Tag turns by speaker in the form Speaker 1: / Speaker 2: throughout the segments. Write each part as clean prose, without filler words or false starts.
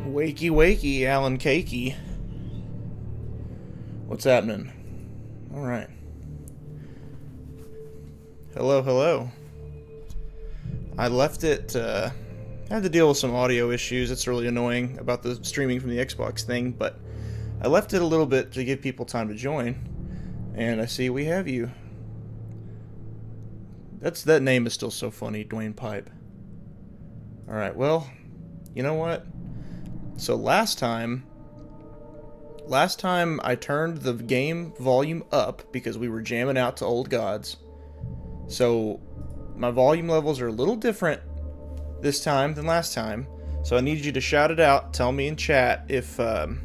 Speaker 1: Wakey wakey, Alan Cakey. What's happening? Alright. Hello, hello. I left it, I had to deal with some audio issues. It's really annoying about the streaming from the Xbox thing, but I left it a little bit to give people time to join. And I see we have you. That name is still so funny, Dwayne Pipe. Alright, well, you know what? So last time I turned the game volume up because we were jamming out to Old Gods. So my volume levels are a little different this time than last time. So I need you to shout it out, tell me in chat if the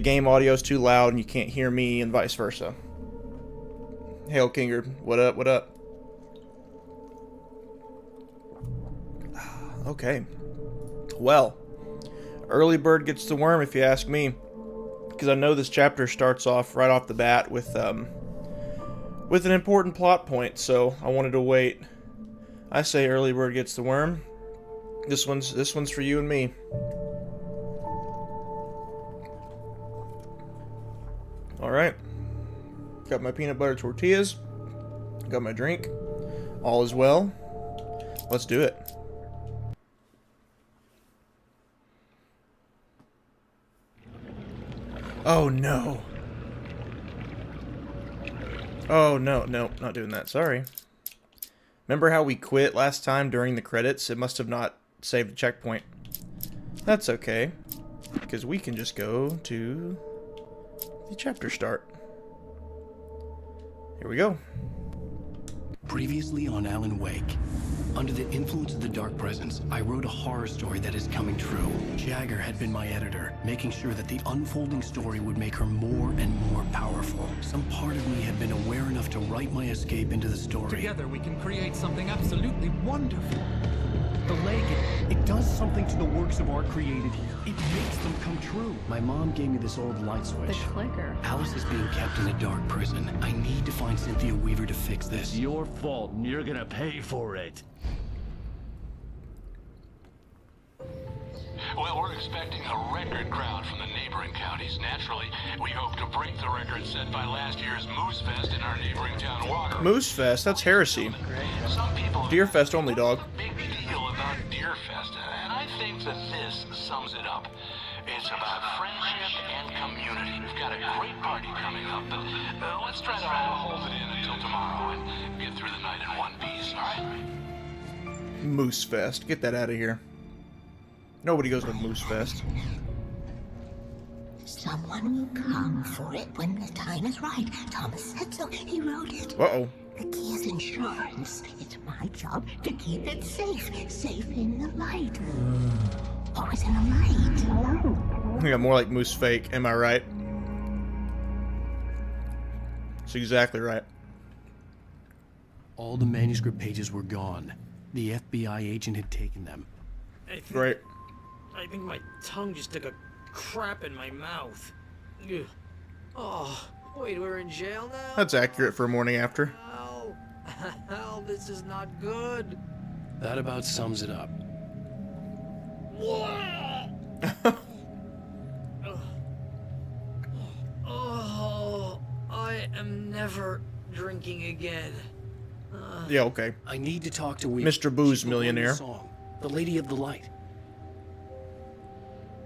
Speaker 1: game audio is too loud and you can't hear me and vice versa. Hail Kingerd, what up, what up? Okay. Well, early bird gets the worm, if you ask me, because I know this chapter starts off right off the bat with an important plot point, so I wanted to wait. I say early bird gets the worm. This one's for you and me. All right, got my peanut butter tortillas, got my drink, all is well. Let's do it. Oh no. Oh no, not doing that, sorry. Remember how we quit last time during the credits? It must have not saved the checkpoint. That's okay, because we can just go to the chapter start. Here we go.
Speaker 2: Previously on Alan Wake. Under the influence of the Dark Presence, I wrote a horror story that is coming true. Jagger had been my editor, making sure that the unfolding story would make her more and more powerful. Some part of me had been aware enough to write my escape into the story.
Speaker 3: Together we can create something absolutely wonderful.
Speaker 2: The lake, it does something to the works of art created here. It makes them come true. My mom gave me this old light switch.
Speaker 4: The clicker.
Speaker 2: Alice is being kept in a dark prison. I need to find Cynthia Weaver to fix this.
Speaker 5: It's your fault, and you're gonna pay for it.
Speaker 6: Well, we're expecting a record crowd from the neighboring counties. Naturally, we hope to break the record set by last year's Moose Fest in our neighboring town, Walker.
Speaker 1: Moose Fest? That's heresy.
Speaker 6: Some people
Speaker 1: Deer Fest only, dog.
Speaker 6: Big deal about Deer Fest, and I think that this sums it up. It's about friendship and community. We've got a great party coming up, but let's try to hold it in until tomorrow and get through the night in one piece, all right?
Speaker 1: Moose Fest. Get that out of here. Nobody goes to Moose Fest.
Speaker 7: Someone will come for it when the time is right. Thomas said so. He wrote it.
Speaker 1: Uh-oh.
Speaker 7: The key is insurance. It's my job to keep it safe. Safe in the light. Always in the light.
Speaker 1: I think I'm more like Moose Fake. Am I right? That's exactly right.
Speaker 2: All the manuscript pages were gone. The FBI agent had taken them.
Speaker 1: Right.
Speaker 8: I think my tongue just took a crap in my mouth. Ugh. Oh, wait, we're in jail now?
Speaker 1: That's accurate for a morning after.
Speaker 8: Hell, hell, this is not good.
Speaker 2: That about sums it up.
Speaker 8: Oh, I am never drinking again.
Speaker 1: Yeah, okay.
Speaker 2: I need to talk to Weaver.
Speaker 1: Mr. Booze
Speaker 2: She performed
Speaker 1: Millionaire.
Speaker 2: the song, the Lady of the Light.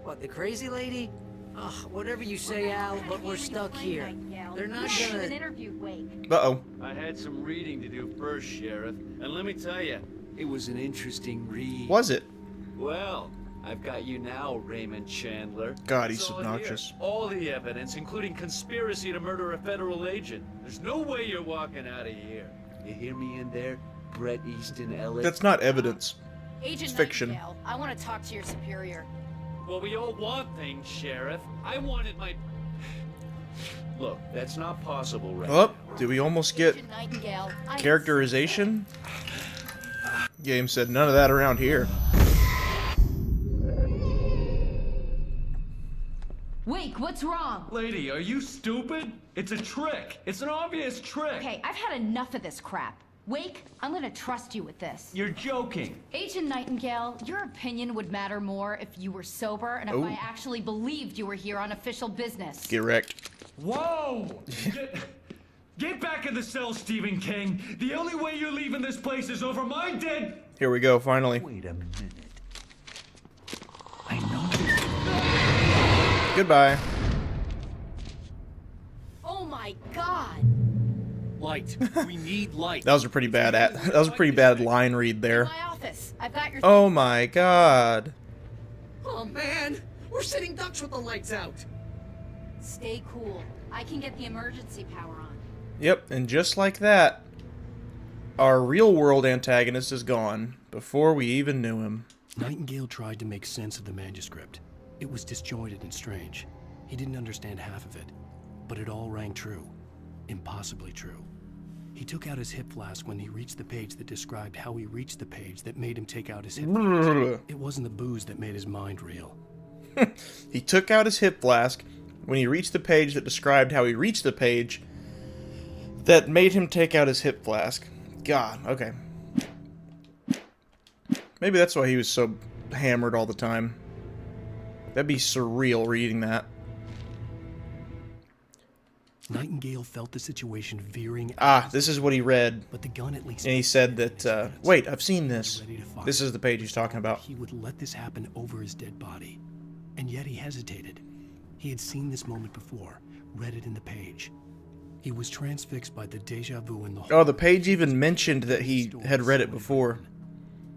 Speaker 8: What, the crazy lady? Ugh, whatever you say, Al, but we're stuck here. They're not gonna...
Speaker 1: Uh-oh.
Speaker 5: I had some reading to do first, Sheriff, and let me tell you, it was an interesting read.
Speaker 1: Was it?
Speaker 5: Well, I've got you now, Raymond Chandler.
Speaker 1: God, he's
Speaker 5: It's all
Speaker 1: obnoxious.
Speaker 5: here. All the evidence, including conspiracy to murder a federal agent. There's no way you're walking out of here. You hear me in there, Brett Easton Ellis?
Speaker 1: That's not evidence.
Speaker 4: Agent
Speaker 1: fiction.
Speaker 4: Nightingale, I want to talk to your superior.
Speaker 5: Well, we all want things, Sheriff. I wanted my... Look, that's not possible right
Speaker 1: Oh,
Speaker 5: now.
Speaker 1: did we almost get
Speaker 4: Agent Nightingale,
Speaker 1: characterization? Game said none of that around here.
Speaker 9: Wake, what's wrong?
Speaker 5: Lady, are you stupid? It's a trick. It's an obvious trick.
Speaker 9: Okay, I've had enough of this crap. Wake, I'm gonna trust you with this.
Speaker 5: You're joking.
Speaker 9: Agent Nightingale, your opinion would matter more if you were sober and if
Speaker 1: Oh.
Speaker 9: I actually believed you were here on official business.
Speaker 1: Get wrecked.
Speaker 5: Whoa! Get back in the cell, Stephen King. The only way you're leaving this place is over my dead...
Speaker 1: Here we go, finally.
Speaker 2: Wait a minute. I know.
Speaker 1: Goodbye.
Speaker 4: Oh my god!
Speaker 8: Light. We need light.
Speaker 1: That was a pretty bad that was a pretty bad line read there.
Speaker 4: My office. I've got your.
Speaker 1: Oh my god.
Speaker 8: Oh man, we're sitting ducks with the lights out.
Speaker 4: Stay cool. I can get the emergency power on.
Speaker 1: Yep, and just like that, our real world antagonist is gone before we even knew him.
Speaker 2: Nightingale tried to make sense of the manuscript. It was disjointed and strange. He didn't understand half of it, but it all rang true. Impossibly true. He took out his hip flask when he reached the page that described how he reached the page that made him take out his hip flask. It wasn't the booze that made his mind reel.
Speaker 1: He took out his hip flask when he reached the page that described how he reached the page that made him take out his hip flask. God, okay. Maybe that's why he was so hammered all the time. That'd be surreal reading that.
Speaker 2: Nightingale felt the situation veering
Speaker 1: Ah, this is what he read.
Speaker 2: but the gun at least...
Speaker 1: And he said that, wait, I've seen this.
Speaker 2: Ready to fire.
Speaker 1: This is the page he's talking about.
Speaker 2: He would let this happen over his dead body. And yet he hesitated. He had seen this moment before, read it in the page. He was transfixed by the deja vu in the
Speaker 1: Oh, the page even mentioned that he had read it before.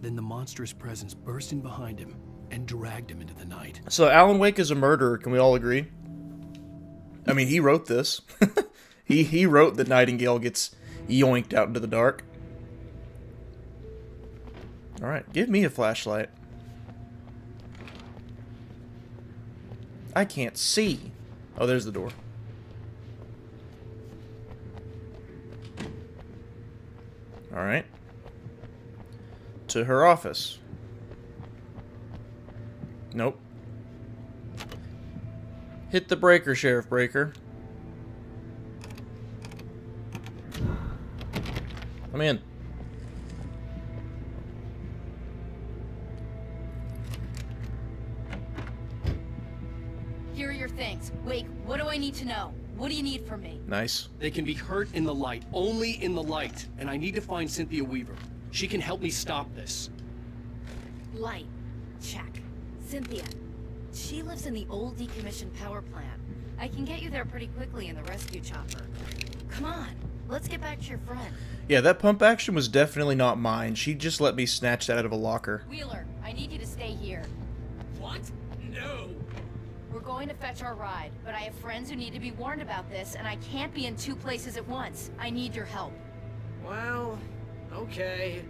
Speaker 2: Then the monstrous presence burst in behind him and dragged him into the night.
Speaker 1: So Alan Wake is a murderer, can we all agree? I mean, he wrote this. he wrote that Nightingale gets yoinked out into the dark. Alright, give me a flashlight. I can't see. Oh, there's the door. Alright. To her office. Nope. Hit the breaker, Sheriff Breaker. I'm in.
Speaker 4: Here are your things. Wake, what do I need to know? What do you need from me?
Speaker 1: Nice.
Speaker 8: They can be hurt in the light, only in the light. And I need to find Cynthia Weaver. She can help me stop this.
Speaker 4: Light. Check. Cynthia. She lives in the old decommissioned power plant. I can get you there pretty quickly in the rescue chopper. Come on, let's get back to your friend.
Speaker 1: Yeah, that pump action was definitely not mine. She just let me snatch that out of a locker.
Speaker 4: Wheeler, I need you to stay here.
Speaker 8: What? No.
Speaker 4: We're going to fetch our ride, but I have friends who need to be warned about this, and I can't be in two places at once. I need your help.
Speaker 8: Well, okay.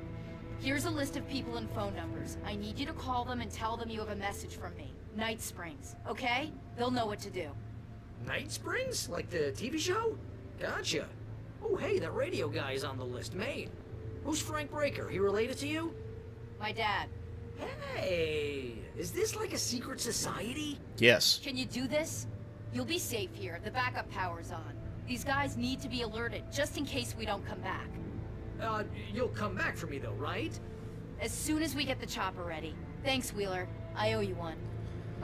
Speaker 4: Here's a list of people and phone numbers. I need you to call them and tell them you have a message from me. Night Springs, okay? They'll know what to do.
Speaker 8: Night Springs? Like the TV show? Gotcha. Oh, hey, that radio guy is on the list, Maine. Who's Frank Breaker? He related to you?
Speaker 4: My dad.
Speaker 8: Hey, is this like a secret society?
Speaker 1: Yes.
Speaker 4: Can you do this? You'll be safe here. The backup power's on. These guys need to be alerted, just in case we don't come back.
Speaker 8: You'll come back for me though, right?
Speaker 4: As soon as we get the chopper ready. Thanks, Wheeler. I owe you one.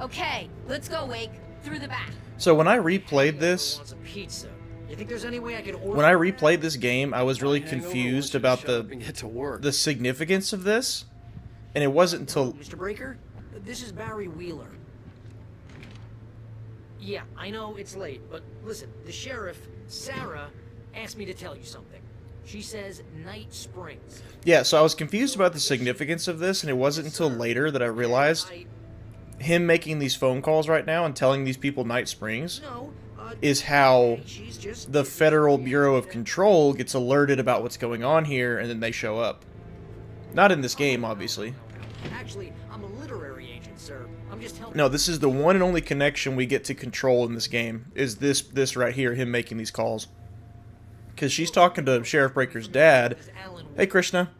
Speaker 4: Okay, let's go, Wake. Through the back.
Speaker 1: So when I replayed this,
Speaker 8: Wants a pizza. You think there's any way I could order?
Speaker 1: when I replayed this game, I was really
Speaker 2: Hangover,
Speaker 1: confused
Speaker 2: once you
Speaker 1: about
Speaker 2: shut up and get to work.
Speaker 1: the significance of this. And it wasn't until
Speaker 8: Mr. Breaker, this is Barry Wheeler. Yeah, I know it's late, but listen, the sheriff, Sarah, asked me to tell you something. She says Night Springs.
Speaker 1: yeah, so I was confused about the significance of this, and it wasn't until later that I realized him making these phone calls right now and telling these people Night Springs
Speaker 8: No,
Speaker 1: is how
Speaker 8: she's just...
Speaker 1: the Federal Bureau of Control gets alerted about what's going on here, and then they show up. Not in this game, obviously.
Speaker 8: Actually, I'm a literary agent, sir. I'm just helping...
Speaker 1: No, this is the one and only connection we get to Control in this game, is this right here, him making these calls. Because she's talking to Sheriff Breaker's dad. Hey, Krishna.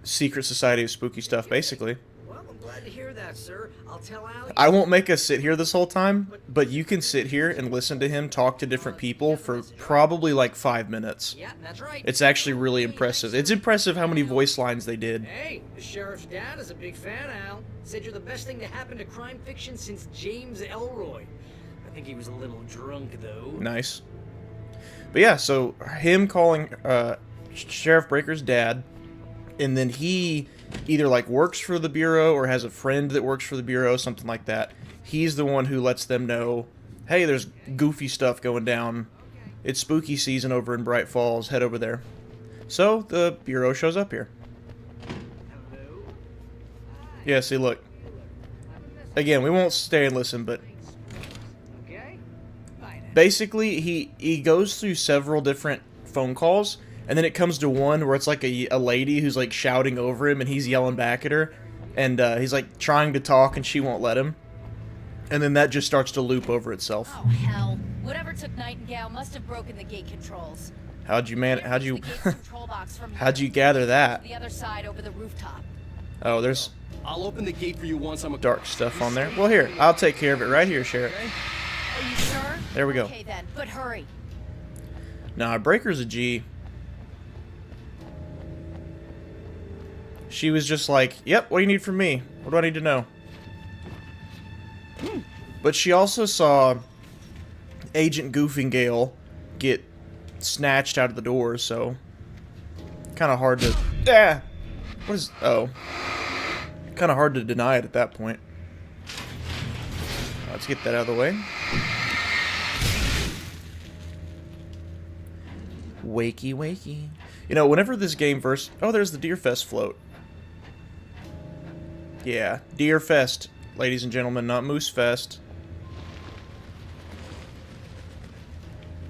Speaker 1: Secret Society of Spooky Stuff, basically.
Speaker 8: Well, I'm glad to hear that, sir. I'll tell Al...
Speaker 1: I won't make us sit here this whole time, but you can sit here and listen to him talk to different people for probably like 5 minutes.
Speaker 8: Yeah, that's right.
Speaker 1: It's actually really impressive. It's impressive how many voice lines they did.
Speaker 8: Hey, the sheriff's dad is a big fan, Al. Said you're the best thing to happen to crime fiction since James Elroy. I think he was a little drunk, though.
Speaker 1: Nice. But yeah, so him calling Sheriff Breaker's dad, and then he either like works for the Bureau or has a friend that works for the Bureau, something like that. He's the one who lets them know, hey, there's goofy stuff going down. It's spooky season over in Bright Falls. Head over there. So the Bureau shows up here. Yeah, see, look. Again, we won't stay and listen, but basically he goes through several different phone calls, and then it comes to one where it's like a lady who's like shouting over him, and he's yelling back at her, and he's like trying to talk, and she won't let him. And then that just starts to loop over itself.
Speaker 4: Oh hell! Whatever took Nightingale must have broken the gate controls.
Speaker 1: How'd you
Speaker 4: How'd you
Speaker 1: gather that?
Speaker 4: The other side over the rooftop.
Speaker 1: Oh, there's
Speaker 2: I'll open the gate for you once I'm...
Speaker 1: dark stuff on there. Well, here, I'll take care of it right here, Sheriff.
Speaker 4: Are you sure?
Speaker 1: There we go.
Speaker 4: Okay then, but hurry.
Speaker 1: Nah, Breaker's a G. She was just like, yep, what do you need from me? What do I need to know? But she also saw Agent Goofingale get snatched out of the door, so kind of hard to... What is... Oh. Kind of hard to deny it at that point. Let's get that out of the way. Wakey, wakey. You know, whenever this game first... Oh, there's the Deerfest float. Yeah, Deerfest, ladies and gentlemen, not Moosefest.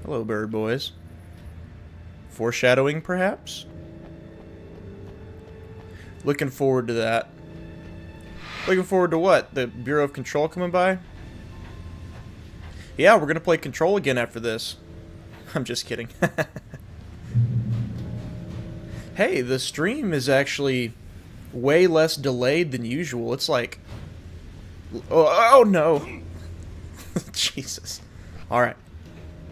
Speaker 1: Hello, bird boys. Foreshadowing, perhaps? Looking forward to that. Looking forward to what? The Bureau of Control coming by? Yeah, we're gonna play Control again after this. I'm just kidding. Hey, the stream is actually way less delayed than usual. It's like... Oh no! Jesus. Alright.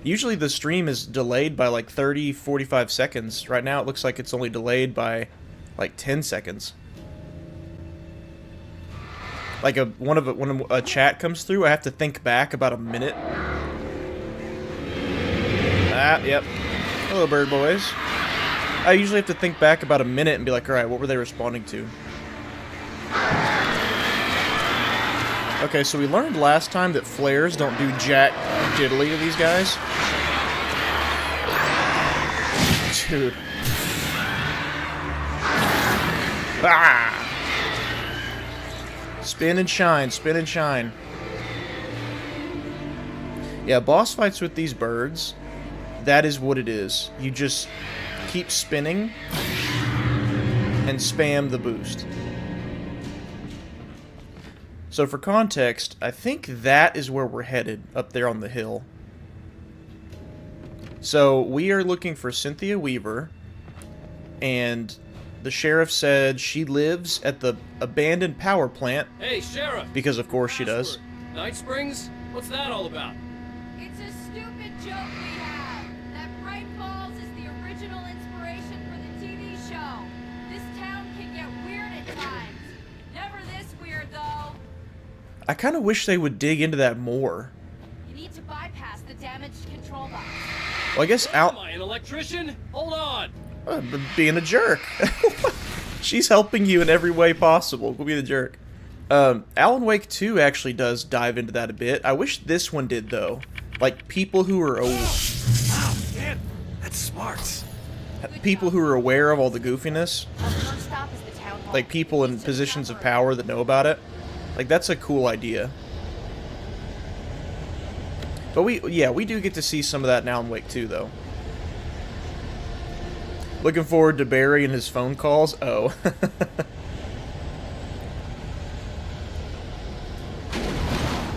Speaker 1: Usually the stream is delayed by like 30-45 seconds. Right now it looks like it's only delayed by like 10 seconds. Like when a chat comes through, I have to think back about a minute. Yep. Hello, bird boys. I usually have to think back about a minute and be like, alright, what were they responding to? Okay, so we learned last time that flares don't do jack diddly to these guys. Dude. Ah! Spin and shine, spin and shine. Yeah, boss fights with these birds, that is what it is. You just keep spinning and spam the boost. So for context, I think that is where we're headed, up there on the hill. So we are looking for Cynthia Weaver, and the sheriff said she lives at the abandoned power plant.
Speaker 5: Hey, Sheriff!
Speaker 1: Because of course she does.
Speaker 5: Night Springs? What's that all about?
Speaker 9: It's a stupid joke we have. That Bright Falls is the original inspiration for the TV show. This town can get weird at times. Never this weird, though.
Speaker 1: I kind of wish they would dig into that more.
Speaker 9: You need to bypass the damaged control box.
Speaker 1: Well, I guess
Speaker 5: Am I an electrician? Hold on!
Speaker 1: Being a jerk. She's helping you in every way possible. Go be the jerk. Alan Wake 2 actually does dive into that a bit. I wish this one did, though. Like, people who are...
Speaker 2: Oh, man, that's smart.
Speaker 1: People who are aware of all the goofiness.
Speaker 4: Our first stop is the town hall.
Speaker 1: Like, people in positions of power that know about it. Like, that's a cool idea. But we do get to see some of that now in Wake 2, though. Looking forward to Barry and his phone calls. Oh.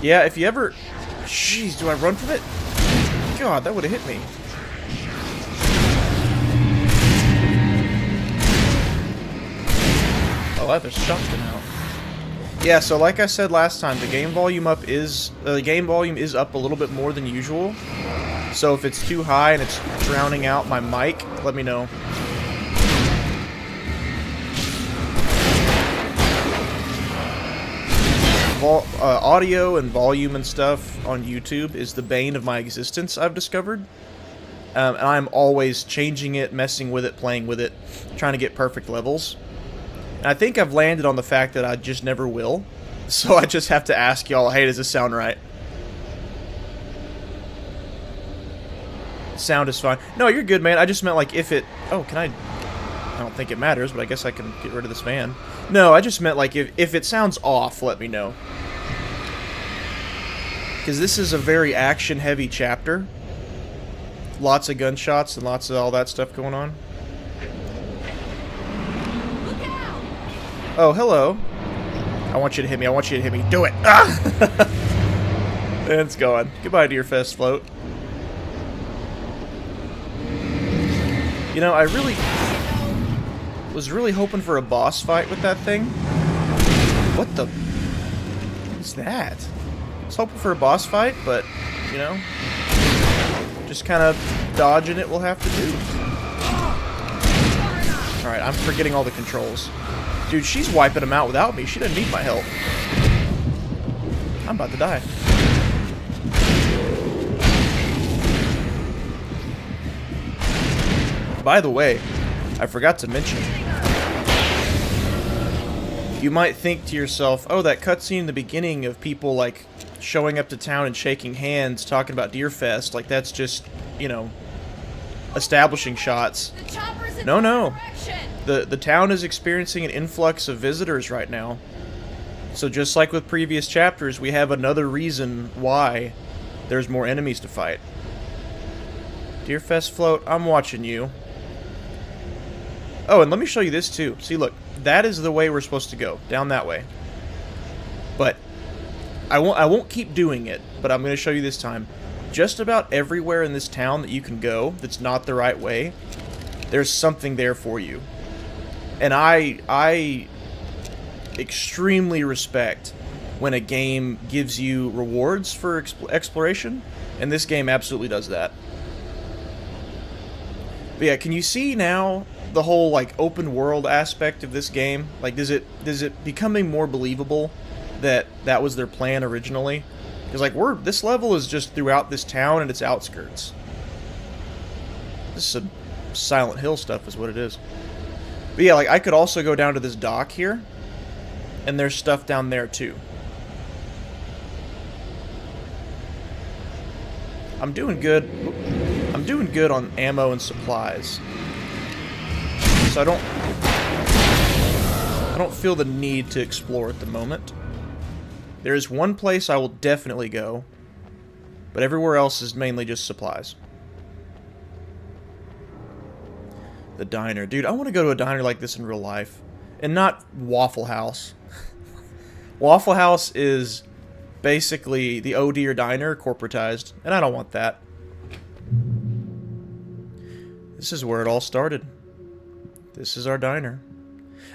Speaker 1: Yeah, if you ever... Jeez, do I run from it? God, that would have hit me. Oh, I have a shotgun out. Yeah, so like I said last time, the game volume is up a little bit more than usual. So if it's too high and it's drowning out my mic, let me know. Audio and volume and stuff on YouTube is the bane of my existence, I've discovered. And I'm always changing it, messing with it, playing with it, trying to get perfect levels. And I think I've landed on the fact that I just never will. So I just have to ask y'all, hey, does this sound right? Sound is fine. No, you're good, man. I just meant, like, if it... Oh, can I... I don't think it matters, but I guess I can get rid of this fan. No, I just meant, like, if it sounds off, let me know. Because this is a very action-heavy chapter. Lots of gunshots and lots of all that stuff going on. Oh, hello. I want you to hit me. I want you to hit me. Do it. Ah! And it's gone. Goodbye, Deer Fest float. You know, I was really hoping for a boss fight with that thing. What the... What is that? I was hoping for a boss fight, but, you know, just kind of dodging it we'll have to do. Alright, I'm forgetting all the controls. Dude, she's wiping them out without me. She doesn't need my help. I'm about to die. By the way, I forgot to mention. You might think to yourself, oh, that cutscene in the beginning of people, like, showing up to town and shaking hands, talking about Deerfest, like, that's just, you know, establishing shots. No, no. The town is experiencing an influx of visitors right now. So just like with previous chapters, we have another reason why there's more enemies to fight. Deerfest float, I'm watching you. Oh, and let me show you this too. See, look, that is the way we're supposed to go, down that way. But I won't keep doing it, but I'm going to show you this time. Just about everywhere in this town that you can go that's not the right way, there's something there for you. And I extremely respect when a game gives you rewards for exploration, and this game absolutely does that. But yeah, can you see now the whole, like, open world aspect of this game? Like, is it becoming more believable that that was their plan originally? Because, like, this level is just throughout this town and its outskirts. This is some Silent Hill stuff is what it is. But yeah, like, I could also go down to this dock here, and there's stuff down there too. I'm doing good. I'm doing good on ammo and supplies. So I don't feel the need to explore at the moment. There is one place I will definitely go, but everywhere else is mainly just supplies. The diner. Dude, I want to go to a diner like this in real life. And not Waffle House. Waffle House is basically the Oh Dear Diner corporatized, and I don't want that. This is where it all started. This is our diner.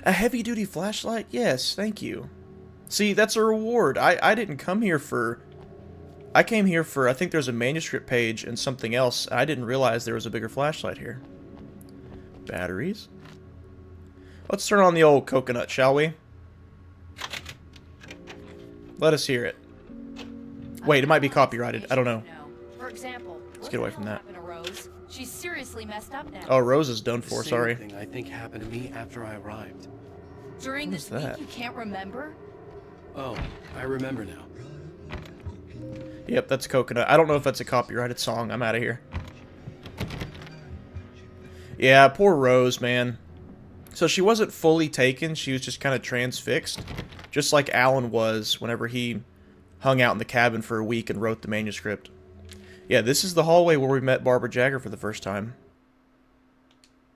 Speaker 1: A heavy-duty flashlight? Yes, thank you. See, that's a reward. I didn't come here for... I came here for, I think there's a manuscript page and something else. I didn't realize there was a bigger flashlight here. Batteries. Let's turn on the old coconut, shall we? Let us hear it. Wait, it might be copyrighted. I don't know.
Speaker 9: For example,
Speaker 1: let's get away from that.
Speaker 9: She's seriously messed up now.
Speaker 1: Oh, Rose is done for, sorry.
Speaker 2: The same thing I think happened to me after I arrived.
Speaker 9: During this week, you can't remember?
Speaker 2: Oh, I remember now.
Speaker 1: Yep, that's coconut. I don't know if that's a copyrighted song. I'm out of here. Yeah, poor Rose, man. So she wasn't fully taken, she was just kind of transfixed. Just like Alan was whenever he hung out in the cabin for a week and wrote the manuscript. Yeah, this is the hallway where we met Barbara Jagger for the first time.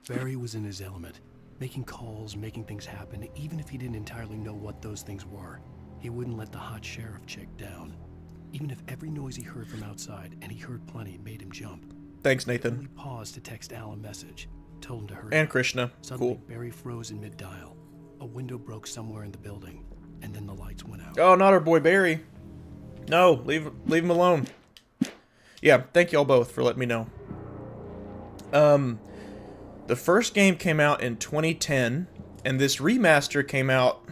Speaker 2: Barry was in his element, making calls, making things happen, even if he didn't entirely know what those things were. He wouldn't let the hot sheriff chick down. Even if every noise he heard from outside, and he heard plenty, made him jump.
Speaker 1: Thanks, Nathan.
Speaker 2: He paused to text Al a message, told him to hurry.
Speaker 1: And Krishna.
Speaker 2: Suddenly,
Speaker 1: Cool.
Speaker 2: Barry froze in mid-dial. A window broke somewhere in the building, and then the lights went out.
Speaker 1: Oh, not our boy Barry. No, leave him alone. Yeah, thank y'all both for letting me know. The first game came out in 2010, and this remaster came out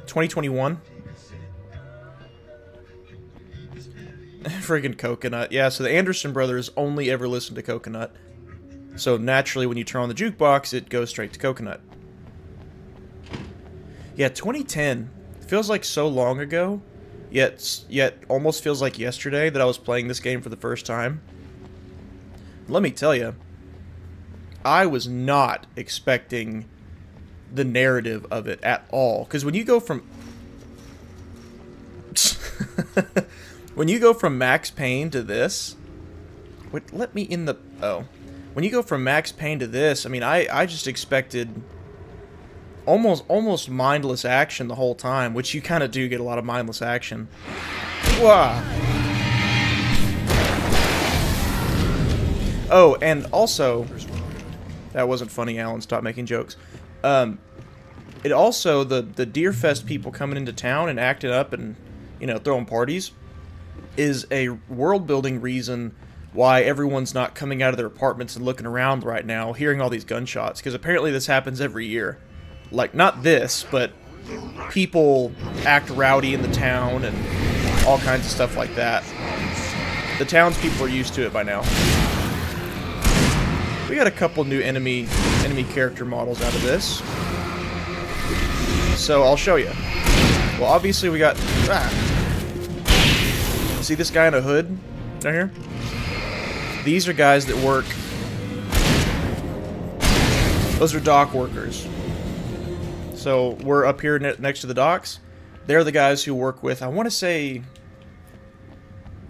Speaker 1: 2021. Friggin' Coconut. Yeah, so the Anderson brothers only ever listened to Coconut. So naturally, when you turn on the jukebox, it goes straight to Coconut. Yeah, 2010 feels like so long ago, yet almost feels like yesterday that I was playing this game for the first time. Let me tell you, I was not expecting the narrative of it at all. Because when you go from when you go from Max Payne to this, wait, let me in the when you go from Max Payne to this, I mean, I just expected almost mindless action the whole time, which you kind of do get a lot of mindless action. Wow. Oh, and also, that wasn't funny, Alan. Stop making jokes. It also, the Deerfest people coming into town and acting up and, you know, throwing parties is a world-building reason why everyone's not coming out of their apartments and looking around right now, hearing all these gunshots, because apparently this happens every year. Like, not this, but people act rowdy in the town and all kinds of stuff like that. The townspeople are used to it by now. We got a couple new enemy character models out of this. So I'll show you. Well, obviously we got... See this guy in a hood down here? These are guys that work... Those are dock workers. So we're up here next to the docks. They're the guys who work with... I want to say...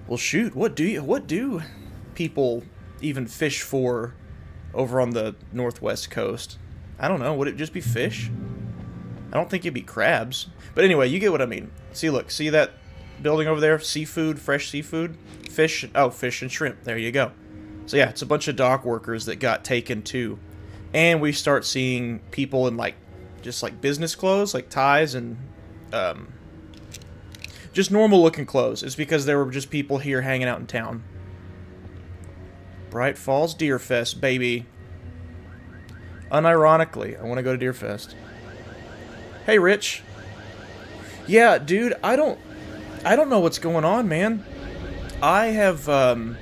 Speaker 1: Well, shoot. What do people even fish for over on the northwest coast? I don't know. Would it just be fish? I don't think it'd be crabs. But anyway, you get what I mean. See, look. See that building over there? Seafood, fresh seafood? Fish. Oh, fish and shrimp. There you go. So yeah, it's a bunch of dock workers that got taken too. And we start seeing people in just business clothes, like ties and just normal looking clothes. It's because there were just people here hanging out in town. Bright Falls Deerfest, baby. Unironically, I want to go to Deerfest. Hey, Rich. Yeah, dude, I don't know what's going on, man. I have gone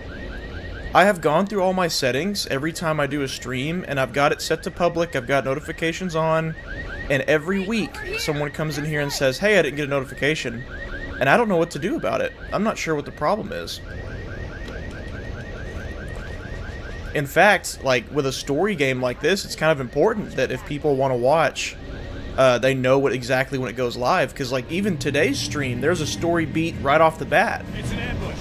Speaker 1: through all my settings every time I do a stream, and I've got it set to public. I've got notifications on, and every week someone comes in here and says, "Hey, I didn't get a notification," and I don't know what to do about it. I'm not sure what the problem is. In fact, like with a story game like this, it's kind of important that if people want to watch, they know exactly when it goes live. Because like even today's stream, there's a story beat right off the bat.
Speaker 5: It's an ambush.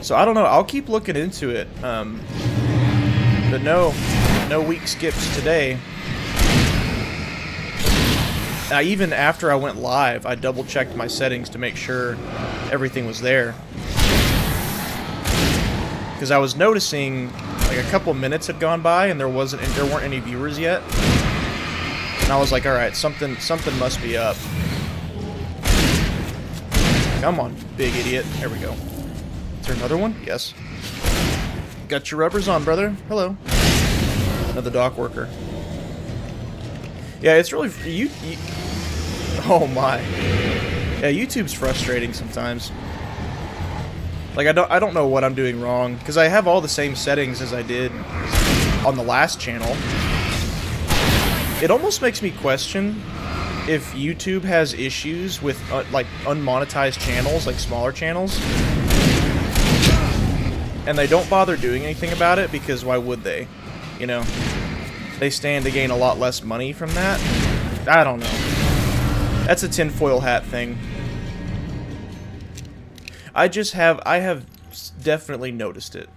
Speaker 1: So I don't know. I'll keep looking into it. But no week skips today. Even after I went live, I double checked my settings to make sure everything was there. Because I was noticing like a couple minutes had gone by and there weren't any viewers yet. And I was like, all right, something must be up. Come on, big idiot. There we go. Is there another one? Yes. Got your rubbers on, brother. Hello. Another dock worker. Yeah, it's really oh my. Yeah, YouTube's frustrating sometimes. Like I don't know what I'm doing wrong because I have all the same settings as I did on the last channel. It almost makes me question if YouTube has issues with like unmonetized channels, like smaller channels, and they don't bother doing anything about it because why would they? you know, they stand to gain a lot less money from that. I don't know. That's a tinfoil hat thing. I have definitely noticed it.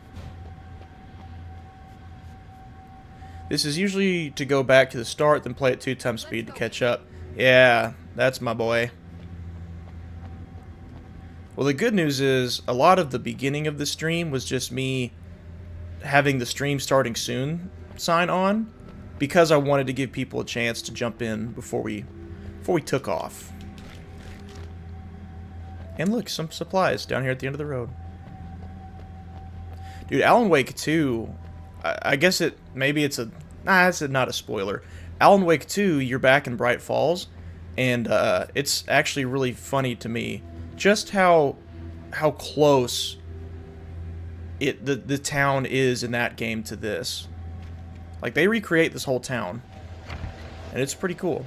Speaker 1: This is usually to go back to the start, then play at 2x speed to catch up. Yeah, that's my boy. Well, the good news is, a lot of the beginning of the stream was just me having the stream starting soon sign on, because I wanted to give people a chance to jump in before we took off. And look, some supplies down here at the end of the road. Dude, Alan Wake 2, I guess maybe it's not a spoiler. Alan Wake 2, you're back in Bright Falls, and it's actually really funny to me just how close the town is in that game to this. Like, they recreate this whole town, and it's pretty cool.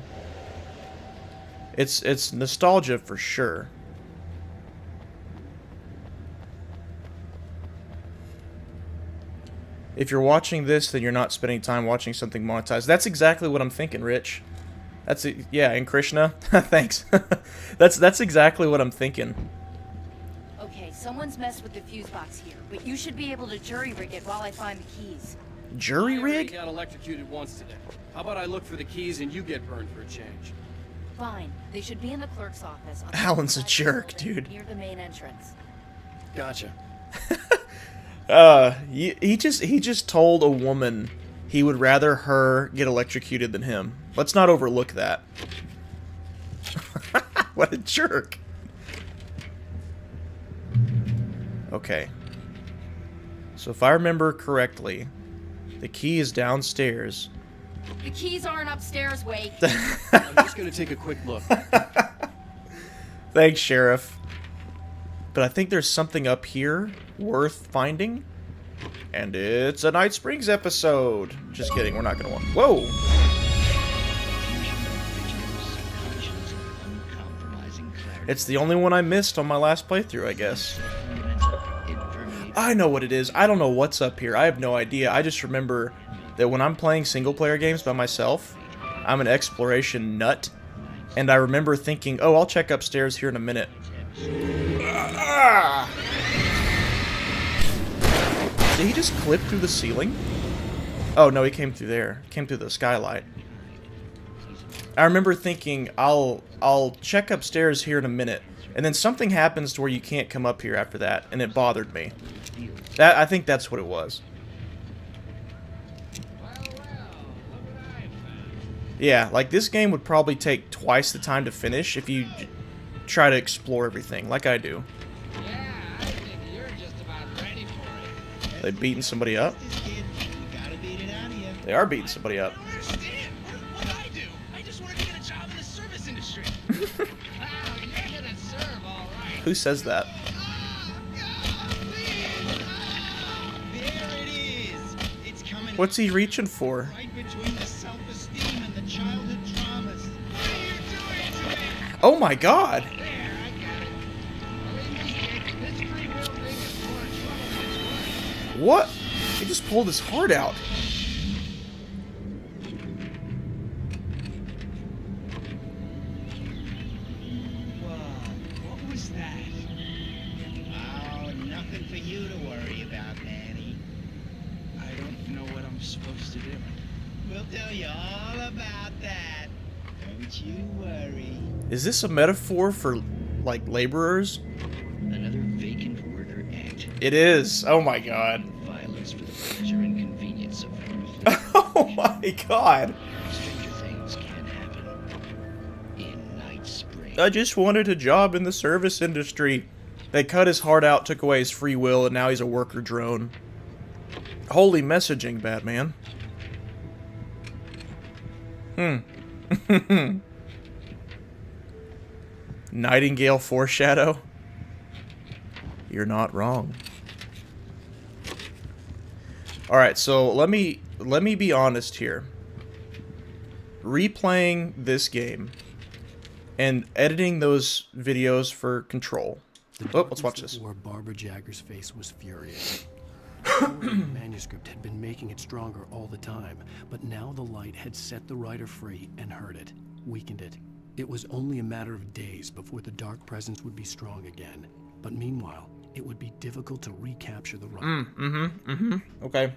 Speaker 1: It's nostalgia for sure. If you're watching this, then you're not spending time watching something monetized. That's exactly what I'm thinking, Rich. That's it. Yeah, and Krishna, thanks. that's exactly what I'm thinking.
Speaker 4: Okay, someone's messed with the fuse box here, but you should be able to jury rig it while I find the keys.
Speaker 1: Jury
Speaker 10: I already
Speaker 1: rig?
Speaker 10: got electrocuted once today. How about I look for the keys and you get burned for a change?
Speaker 4: Fine. They should be in the clerk's office. On the
Speaker 1: Alan's a
Speaker 4: other side of the
Speaker 1: jerk,
Speaker 4: building,
Speaker 1: dude.
Speaker 4: Near the main entrance.
Speaker 10: Gotcha.
Speaker 1: He just told a woman he would rather her get electrocuted than him. Let's not overlook that. What a jerk. Okay. So if I remember correctly, the key is downstairs.
Speaker 9: The keys aren't upstairs, Wake.
Speaker 10: I'm just gonna take a quick look.
Speaker 1: Thanks, Sheriff. But I think there's something up here worth finding. And it's a Night Springs episode. Just kidding, we're not gonna want. Whoa! It's the only one I missed on my last playthrough, I guess. I know what it is. I don't know what's up here. I have no idea. I just remember that when I'm playing single-player games by myself, I'm an exploration nut. And I remember thinking, oh, I'll check upstairs here in a minute. Did he just clip through the ceiling? Oh, no, he came through there. Came through the skylight. I remember thinking, I'll check upstairs here in a minute. And then something happens to where you can't come up here after that, and it bothered me. I think that's what it was. Yeah, like this game would probably take twice the time to finish if you try to explore everything, like I do. They beating somebody up? They are beating somebody up. Who says that? What's he reaching for? Oh my god! What? He just pulled his heart out.
Speaker 11: What was that? Oh, nothing for you to worry about, Danny. I don't know what I'm supposed to do. We'll tell you all about that. Don't you worry.
Speaker 1: Is this a metaphor for, like, laborers?
Speaker 11: Another vacant worker act.
Speaker 1: It is. Oh my god.
Speaker 11: Violence for the pleasure and convenience of
Speaker 1: Oh my god.
Speaker 11: stranger things can happen in Night Springs.
Speaker 1: I just wanted a job in the service industry. They cut his heart out, took away his free will, and now he's a worker drone. Holy messaging, Batman. Nightingale foreshadow? You're not wrong. Alright, so let me be honest here. Replaying this game and editing those videos for Control. Oh, let's watch this.
Speaker 2: Where Barbara Jagger's face was furious. The manuscript had been making it stronger all the time, but now the light had set the writer free and hurt it, weakened it. It was only a matter of days before the dark presence would be strong again. But meanwhile, it would be difficult to recapture the writer.
Speaker 1: Okay.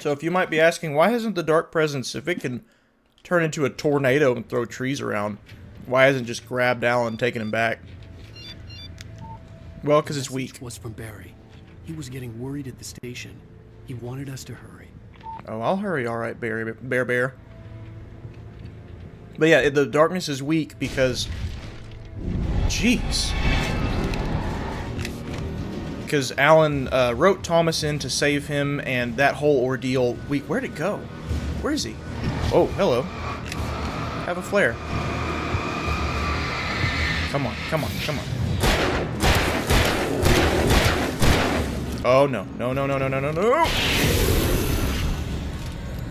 Speaker 1: So if you might be asking, why hasn't the dark presence, if it can turn into a tornado and throw trees around, why hasn't it just grabbed Alan and taken him back? Well, because it's weak.
Speaker 2: The message was from Barry. He was getting worried at the station. He wanted us to hurry.
Speaker 1: Oh, I'll hurry, all right, Bear. But yeah, the darkness is weak because... Jeez. Because Alan wrote Thomas in to save him, and that whole ordeal... Where'd it go? Where is he? Oh, hello. Have a flare. Come on. Oh, no. No.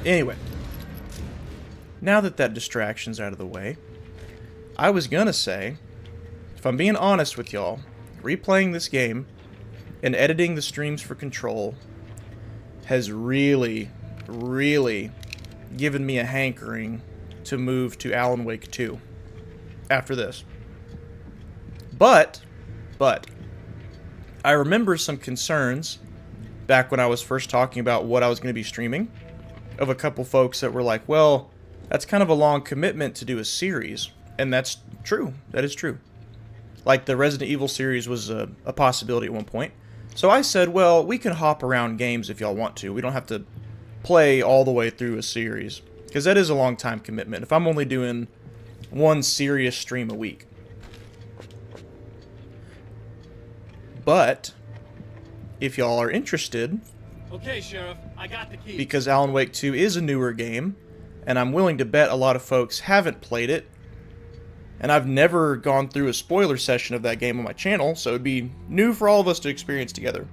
Speaker 1: Anyway. Now that distraction's out of the way, I was gonna say, if I'm being honest with y'all, replaying this game and editing the streams for Control has really, really given me a hankering to move to Alan Wake 2 after this. But, I remember some concerns back when I was first talking about what I was going to be streaming of a couple folks that were like, well, that's kind of a long commitment to do a series. And that's true. That is true. Like the Resident Evil series was a possibility at one point. So I said, well, we can hop around games if y'all want to. We don't have to play all the way through a series. Because that is a long time commitment. If I'm only doing one serious stream a week. But, if y'all are interested...
Speaker 10: Okay, Sheriff, I got the key.
Speaker 1: Because Alan Wake 2 is a newer game, and I'm willing to bet a lot of folks haven't played it, and I've never gone through a spoiler session of that game on my channel, so it'd be new for all of us to experience together.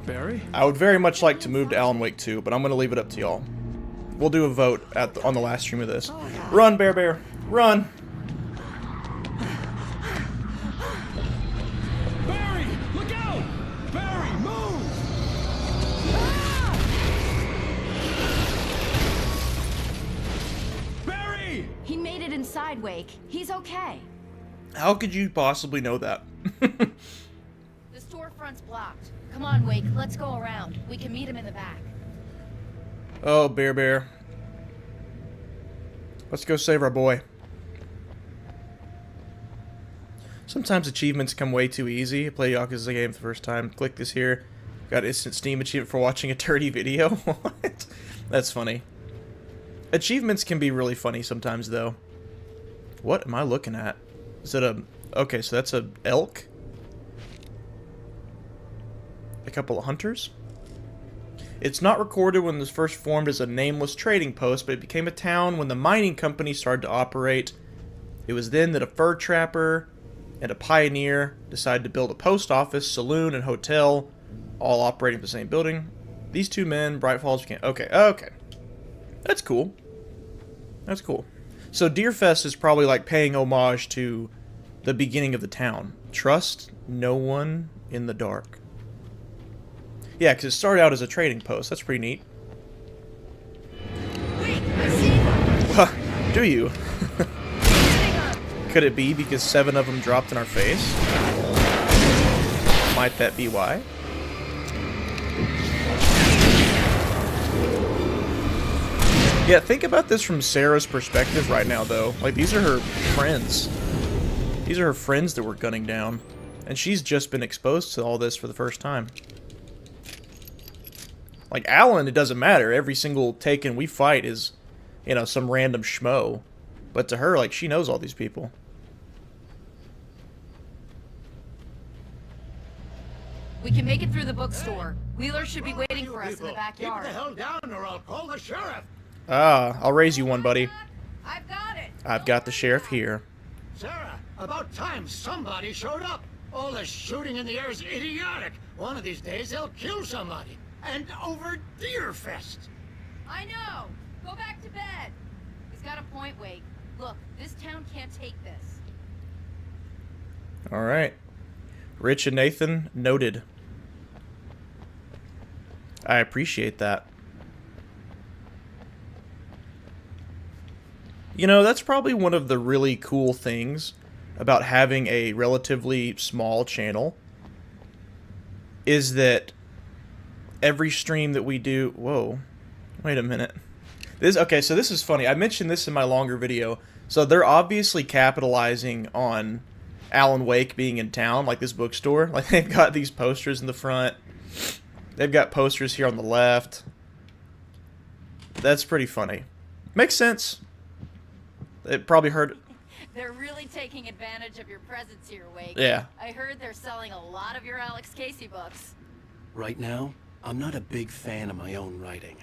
Speaker 2: Barry?
Speaker 1: I would very much like to move to Alan Wake 2, but I'm going to leave it up to y'all. We'll do a vote on the last stream of this. Run, Bear. Run!
Speaker 10: Barry, look out! Barry, move! Barry!
Speaker 9: He made it inside, Wake. He's okay.
Speaker 1: How could you possibly know that?
Speaker 4: The storefront's blocked. Come on, Wake, let's go around. We can meet him in the back.
Speaker 1: Oh, Bear. Let's go save our boy. Sometimes achievements come way too easy. Play Yakuza game for the first time. Click this here. Got instant Steam achievement for watching a dirty video. What? That's funny. Achievements can be really funny sometimes, though. What am I looking at? Is it a... Okay, so that's a elk? A couple of hunters? It's not recorded when this first formed as a nameless trading post, but it became a town when the mining company started to operate. It was then that a fur trapper and a pioneer decided to build a post office, saloon, and hotel, all operating in the same building. These two men, Bright Falls became... Okay. That's cool. So Deerfest is probably like paying homage to the beginning of the town. Trust no one in the dark. Yeah, because it started out as a trading post. That's pretty neat.
Speaker 4: Wait, I see him!
Speaker 1: Do you? Could it be because 7 of them dropped in our face? Might that be why? Yeah, think about this from Sarah's perspective right now, though. Like, these are her friends. These are her friends that we're gunning down. And she's just been exposed to all this for the first time. Like, Alan, it doesn't matter. Every single Taken we fight is, you know, some random schmo. But to her, like, she knows all these people.
Speaker 4: We can make it through the bookstore. Wheeler should be waiting for us in the backyard.
Speaker 8: Keep the hell down or I'll call the sheriff.
Speaker 1: Ah, I'll raise you one, buddy.
Speaker 9: I've got it.
Speaker 1: I've got the sheriff here.
Speaker 8: Sarah, about time somebody showed up. All the shooting in the air is idiotic. One of these days they'll kill somebody. And over Deerfest.
Speaker 9: I know. Go back to bed.
Speaker 4: He's got a point, Wake. Look, this town can't take this.
Speaker 1: Alright. Rich and Nathan, noted. I appreciate that. You know, that's probably one of the really cool things about having a relatively small channel, is that every stream that we do... Whoa. Wait a minute. Okay, so this is funny. I mentioned this in my longer video. So they're obviously capitalizing on Alan Wake being in town, like this bookstore. Like, they've got these posters in the front. They've got posters here on the left. That's pretty funny. Makes sense. It probably heard...
Speaker 4: They're really taking advantage of your presence here, Wake.
Speaker 1: Yeah.
Speaker 4: I heard they're selling a lot of your Alex Casey books.
Speaker 2: Right now, I'm not a big fan of my own writing.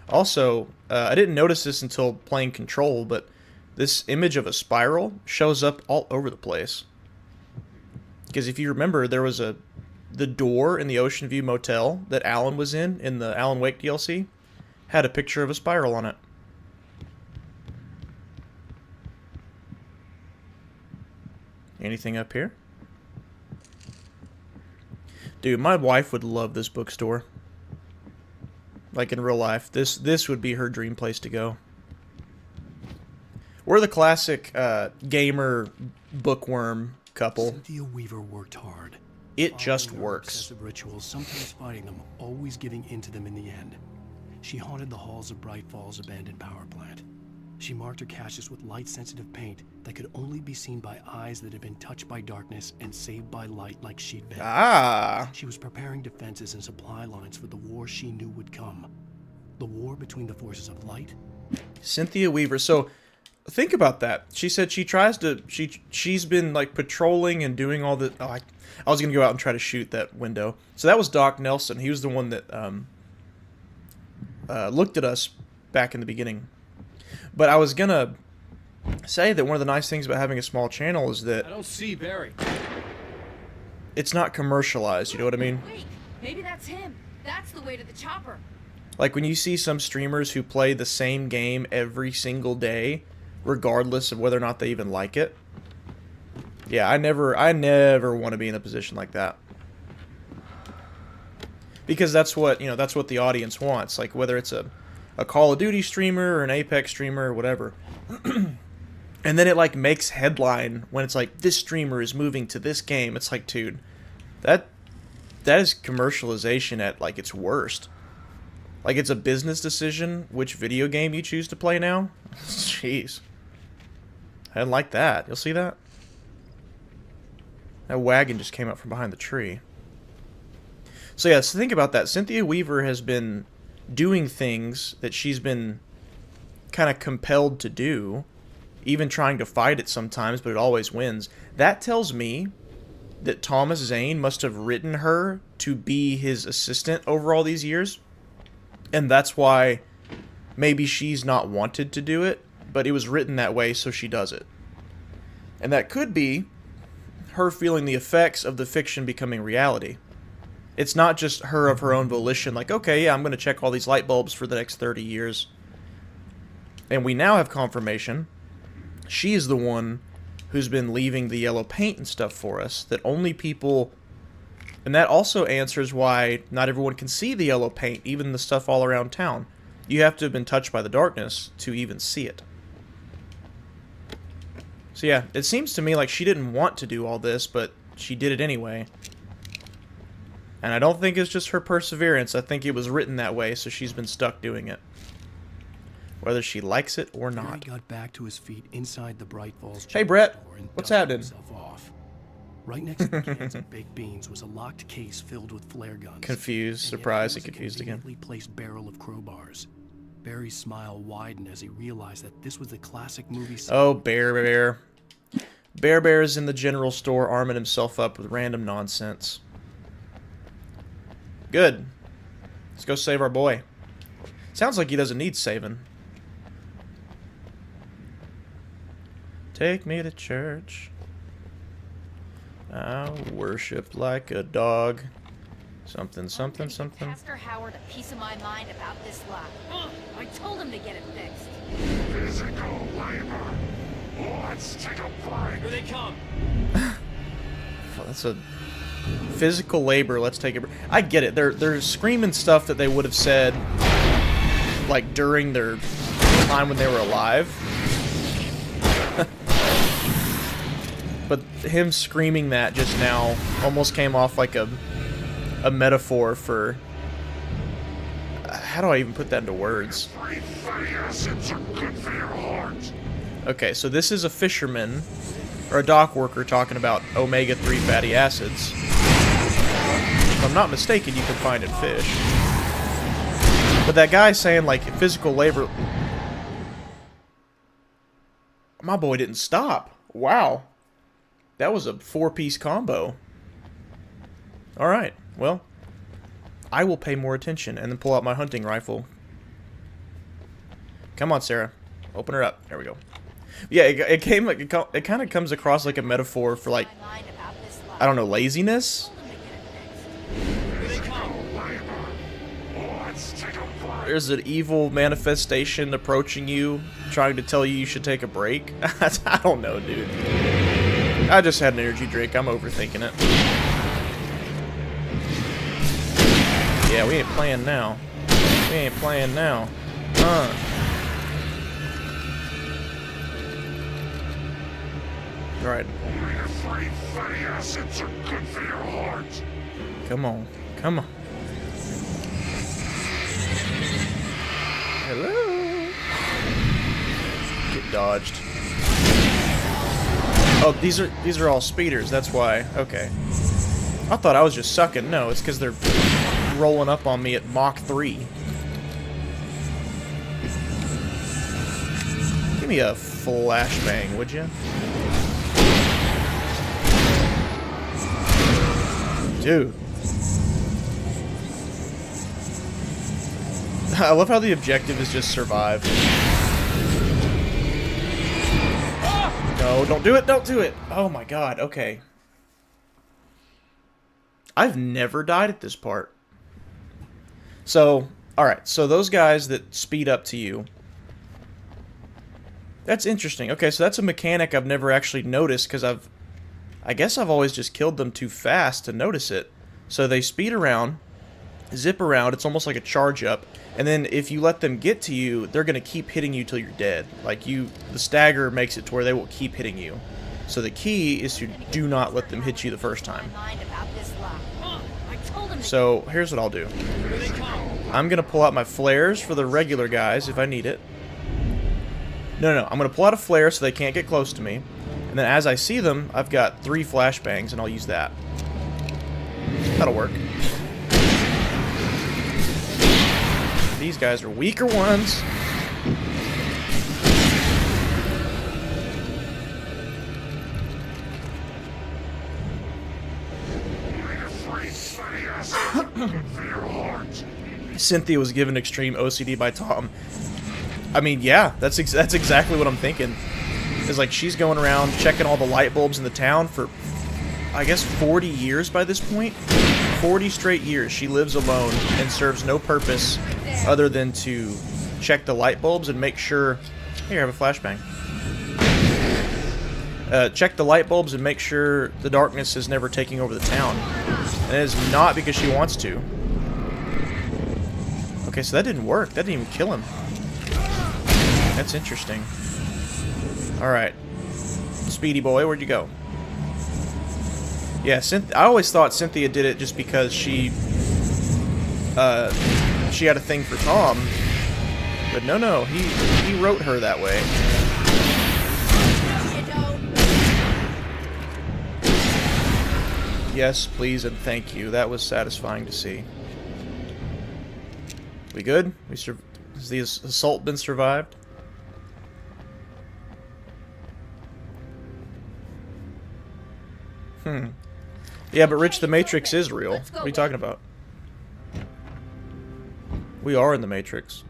Speaker 1: Also, I didn't notice this until playing Control, but this image of a spiral shows up all over the place. Because if you remember, there was the door in the Ocean View Motel that Alan was in the Alan Wake DLC, had a picture of a spiral on it. Anything up here? Dude, my wife would love this bookstore. Like in real life. This would be her dream place to go. We're the classic gamer bookworm couple.
Speaker 2: Cynthia Weaver worked hard.
Speaker 1: It just
Speaker 2: Following her
Speaker 1: works.
Speaker 2: Obsessive rituals, sometimes fighting them, always giving in to them in the end. She haunted the halls of Bright Falls' abandoned power plant. She marked her caches with light-sensitive paint that could only be seen by eyes that had been touched by darkness and saved by light like she'd been.
Speaker 1: Ah.
Speaker 2: She was preparing defenses and supply lines for the war she knew would come. The war between the forces of light.
Speaker 1: Cynthia Weaver. So, think about that. She said she tries to... She's been, like, patrolling and doing all the... Oh, I was going to go out and try to shoot that window. So that was Doc Nelson. He was the one that looked at us back in the beginning. But I was going to say that one of the nice things about having a small channel is that...
Speaker 10: I don't see Barry.
Speaker 1: It's not commercialized, you know what I mean?
Speaker 4: Wait, maybe that's him. That's the way to the chopper.
Speaker 1: Like when you see some streamers who play the same game every single day, regardless of whether or not they even like it. Yeah, I never want to be in a position like that. Because that's what, you know, that's what the audience wants. Like whether it's a Call of Duty streamer or an Apex streamer or whatever. And then it like makes headline when it's like, this streamer is moving to this game. It's like, dude, that is commercialization at like its worst. Like it's a business decision which video game you choose to play now. Jeez. I didn't like that. You'll see that? That wagon just came up from behind the tree. So yeah, so think about that. Cynthia Weaver has been doing things that she's been kind of compelled to do, even trying to fight it sometimes, but it always wins. That tells me that Thomas Zane must have written her to be his assistant over all these years, and that's why maybe she's not wanted to do it, but it was written that way so she does it. And that could be her feeling the effects of the fiction becoming reality. It's not just her of her own volition, like, okay, yeah, I'm going to check all these light bulbs for the next 30 years. And we now have confirmation. She is the one who's been leaving the yellow paint and stuff for us, that only people... And that also answers why not everyone can see the yellow paint, even the stuff all around town. You have to have been touched by the darkness to even see it. So yeah, it seems to me like she didn't want to do all this, but she did it anyway. And I don't think it's just her perseverance. I think it was written that way, so she's been stuck doing it. Whether she likes it or
Speaker 2: Barry
Speaker 1: not.
Speaker 2: got back to his feet inside the Bright Falls.
Speaker 1: Hey, Brett.
Speaker 2: Store and
Speaker 1: What's
Speaker 2: dusted
Speaker 1: happening?
Speaker 2: himself off. Right next to the cans of baked beans was a locked case filled with flare guns.
Speaker 1: Confused,
Speaker 2: And yet
Speaker 1: surprised,
Speaker 2: there
Speaker 1: and
Speaker 2: was a
Speaker 1: confused again.
Speaker 2: conveniently placed barrel of crowbars. Barry's smile widened as he realized that this was the classic movie scene.
Speaker 1: Oh, Bear. Bear is in the general store arming himself up with random nonsense. Good. Let's go save our boy. Sounds like he doesn't need saving. Take me to church. I'll worship like a dog. Something.
Speaker 4: Pastor Howard a piece of my mind about this lock. I told him to get it fixed.
Speaker 6: Physical labor. Let's take a break.
Speaker 10: Here they come.
Speaker 1: That's a Physical labor, let's take it. I get it. They're screaming stuff that they would have said, like, during their time when they were alive. But him screaming that just now almost came off like a metaphor for... How do I even put that into words? Okay, so this is a fisherman, or a dock worker, talking about omega-3 fatty acids. If I'm not mistaken, you can find in fish. But that guy saying, like, physical labor... My boy didn't stop. Wow. That was a 4-piece combo. Alright, well, I will pay more attention and then pull out my hunting rifle. Come on, Sarah. Open her up. There we go. Yeah, it kind of comes across like a metaphor for, like, I don't know, laziness? There's an evil manifestation approaching you, trying to tell you should take a break. I don't know, dude. I just had an energy drink. I'm overthinking it. Yeah, we ain't playing now. We ain't playing now. Alright. Come on. Come on. Hello? Get dodged. Oh, these are all speeders, that's why. Okay. I thought I was just sucking. No, it's because they're rolling up on me at Mach 3. Give me a flashbang, would you? Dude. I love how the objective is just survive. No, don't do it, don't do it! Oh my god, okay. I've never died at this part. So, alright, so those guys that speed up to you... That's interesting. Okay, so that's a mechanic I've never actually noticed, because I guess I've always just killed them too fast to notice it. So they speed around, zip around, it's almost like a charge up, and then if you let them get to you, they're going to keep hitting you till you're dead. Like, the stagger makes it to where they will keep hitting you. So the key is to do not let them hit you the first time. So here's what I'll do. I'm going to pull out my flares for the regular guys if I need it. No, I'm going to pull out a flare so they can't get close to me. And then as I see them, I've got 3 flashbangs and I'll use that. That'll work. These guys are weaker ones. Cynthia was given extreme OCD by Tom. I mean, yeah, that's exactly what I'm thinking. Is like she's going around checking all the light bulbs in the town for, I guess, 40 years by this point. 40 straight years she lives alone and serves no purpose other than to check the light bulbs and make sure... Here, I have a flashbang. Check the light bulbs and make sure the darkness is never taking over the town. And it is not because she wants to. Okay, so that didn't work. That didn't even kill him. That's interesting. Alright. Speedy boy, where'd you go? Yeah, I always thought Cynthia did it just because she had a thing for Tom. But no, he wrote her that way. Yes, please, and thank you. That was satisfying to see. We good? Has the assault been survived? Yeah, but Rich, the Matrix is real. What are you talking about? We are in the Matrix.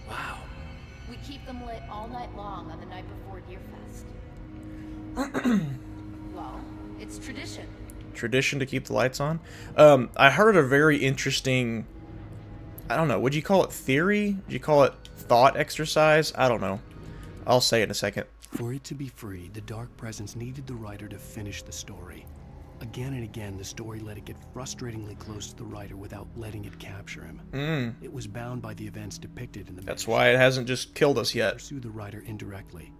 Speaker 4: Wow. We keep them lit all night long on the night before Deerfest. Well, it's tradition.
Speaker 1: Tradition to keep the lights on? I heard a very interesting... I don't know, would you call it theory? Would you call it thought exercise? I don't know. I'll say it in a second.
Speaker 2: For it to be free, the Dark Presence needed the writer to finish the story. Again and again, the story let it get frustratingly close to the writer without letting it capture him. It was bound by the events depicted in the
Speaker 1: That's why it hasn't just killed us yet.
Speaker 2: Pursue the writer indirectly,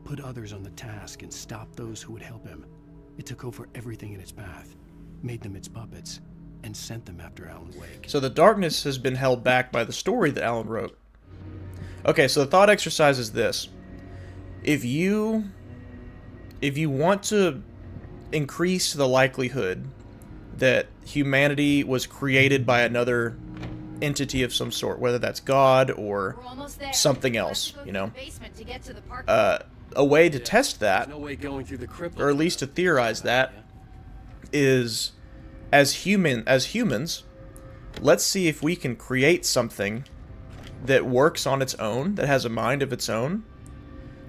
Speaker 2: put others on the task, and stop those who would help him. It took over everything in its path, made them its puppets, and sent them after Alan Wake.
Speaker 1: So the darkness has been held back by the story that Alan wrote. Okay, so the thought exercise is this. If you want to increase the likelihood that humanity was created by another entity of some sort, whether that's God or something else, you know, a way to test that,
Speaker 10: No way going through the crypt.
Speaker 1: or at least to theorize that, is as humans, let's see if we can create something that works on its own, that has a mind of its own.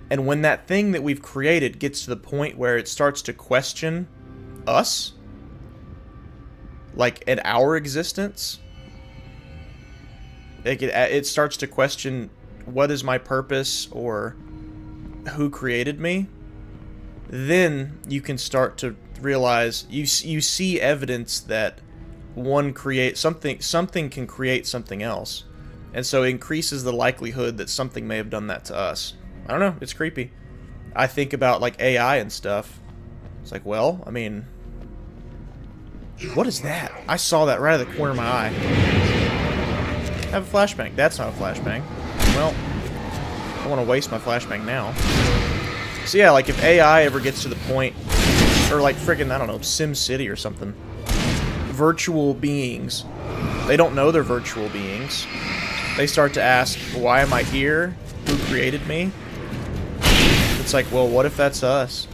Speaker 1: And when that thing that we've created gets to the point where it starts to question us, like in our existence, like it starts to question what is my purpose or who created me, then you can start to realize you see evidence that something can create something else, and so it increases the likelihood that something may have done that to us. I don't know, it's creepy. I think about like AI and stuff. It's like, well, I mean, what is that? I saw that right out of the corner of my eye. I have a flashbang. That's not a flashbang. Well, I don't want to waste my flashbang now. So yeah, like if AI ever gets to the point, or like friggin', I don't know, Sim City or something, virtual beings, they don't know they're virtual beings. They start to ask, why am I here? Who created me? It's like, well, what if that's us?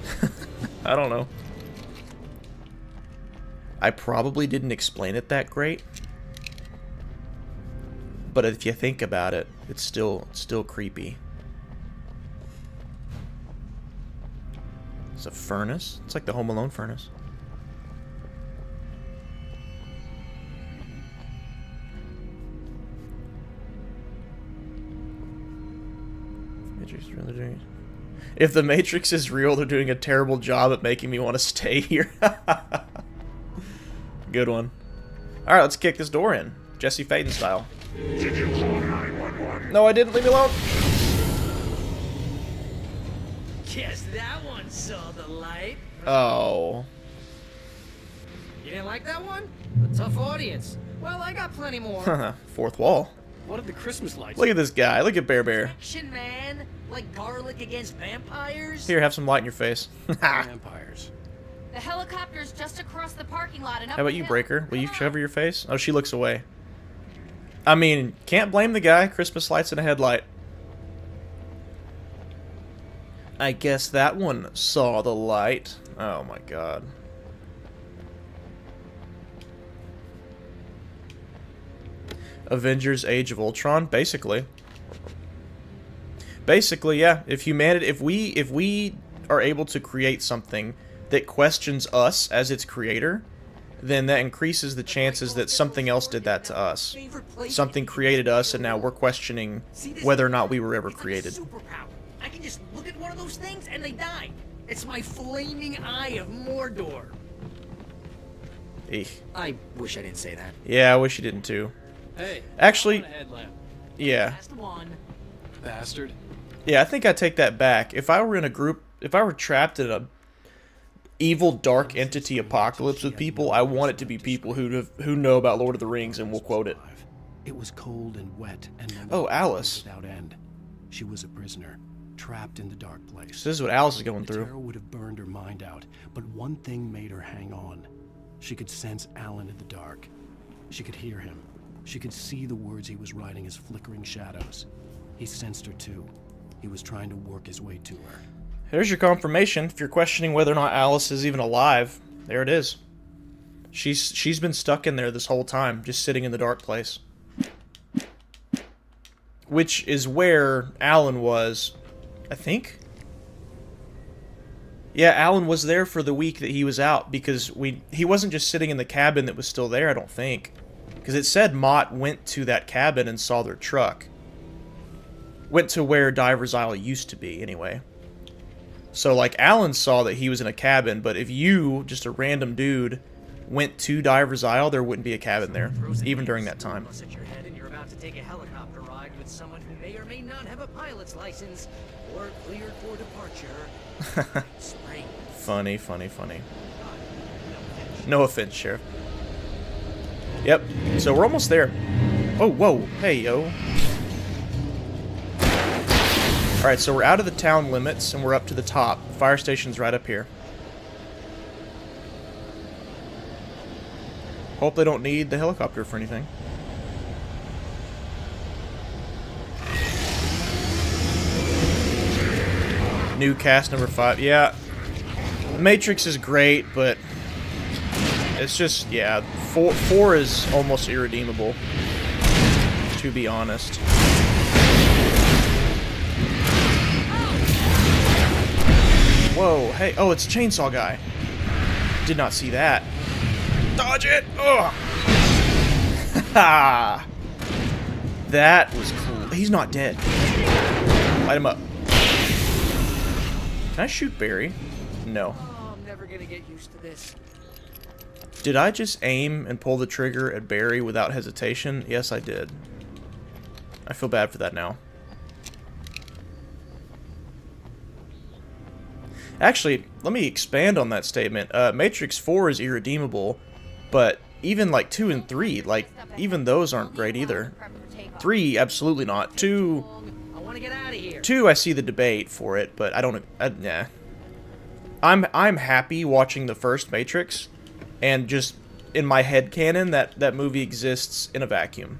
Speaker 1: I don't know. I probably didn't explain it that great. But if you think about it, it's still creepy. It's a furnace. It's like the Home Alone furnace. If the Matrix is real, they're doing a terrible job at making me want to stay here. Good one. Alright, let's kick this door in. Jesse Faden style.
Speaker 12: Did you call 911?
Speaker 1: No, I didn't. Leave me alone.
Speaker 8: Guess that one saw the light.
Speaker 1: Oh.
Speaker 8: You didn't like that one? A tough audience. Well, I got plenty more.
Speaker 1: Fourth wall.
Speaker 10: What are the Christmas lights?
Speaker 1: Look at this guy. Look at Bear Bear.
Speaker 8: Action, man. Like garlic against vampires?
Speaker 1: Here, have some light in your face.
Speaker 10: Vampires.
Speaker 9: The helicopter's just across the parking lot and up
Speaker 1: How about
Speaker 9: the
Speaker 1: you,
Speaker 9: hill.
Speaker 1: Breaker? Will you cover your face? Oh, she looks away. I mean, can't blame the guy. Christmas lights and a headlight. I guess that one saw the light. Oh my god. Avengers Age of Ultron, basically. Basically, yeah. If we are able to create something that questions us as its creator, then that increases the chances that something else did that to us. Something created us, and now we're questioning whether or not we were ever created.
Speaker 8: Superpower. I can just look at one of those things and they die. It's my flaming eye of Mordor.
Speaker 1: Eek.
Speaker 8: I wish I didn't say that.
Speaker 1: Yeah, I wish you didn't too.
Speaker 10: Hey,
Speaker 1: Actually,
Speaker 10: I want a headlamp.
Speaker 1: yeah.
Speaker 8: Last one.
Speaker 10: Bastard.
Speaker 1: Yeah, I think I take that back. If I were in a group, if I were trapped in a evil dark entity apocalypse with people, I want it to be people who know about Lord of the Rings and will quote it.
Speaker 2: It was cold and wet and
Speaker 1: Oh, Alice.
Speaker 2: without end. She was a prisoner, trapped in the dark place.
Speaker 1: This is what Alice is going
Speaker 2: The
Speaker 1: through.
Speaker 2: terror would have burned her mind out, but one thing made her hang on. She could sense Alan in the dark. She could hear him. She could see the words he was writing as flickering shadows. He sensed her too. He was trying to work his way to her.
Speaker 1: There's your confirmation. If you're questioning whether or not Alice is even alive, there it is. She's been stuck in there this whole time, just sitting in the dark place. Which is where Alan was, I think. Yeah, Alan was there for the week that he was out, because he wasn't just sitting in the cabin that was still there, I don't think. Because it said Mott went to that cabin and saw their truck. Went to where Diver's Isle used to be, anyway. So, like, Alan saw that he was in a cabin, but if you, just a random dude, went to Diver's Isle, there wouldn't be a cabin there, even during that time.
Speaker 13: At your head and you're about to take a helicopter ride with someone who may or may not have a pilot's license or cleared for departure. Spring.
Speaker 1: Funny, funny, funny. No offense, Sheriff. Yep, so we're almost there. Oh, whoa, hey, yo. Alright, so we're out of the town limits, and we're up to the top. The fire station's right up here. Hope they don't need the helicopter for anything. New cast number 5. Yeah, Matrix is great, but it's just, yeah, 4 is almost irredeemable, to be honest. Whoa, hey, oh, it's a chainsaw guy. Did not see that. Dodge it! Ugh! Ha! That was cool. He's not dead. Light him up. Can I shoot Barry? No.
Speaker 13: Oh, I'm never gonna get used to this.
Speaker 1: Did I just aim and pull the trigger at Barry without hesitation? Yes, I did. I feel bad for that now. Actually, let me expand on that statement. Matrix 4 is irredeemable, but even like 2 and 3, like, even those aren't great either. 3, absolutely not. 2, I see the debate for it, but I don't, nah. I'm happy watching the first Matrix, and just in my headcanon, that movie exists in a vacuum.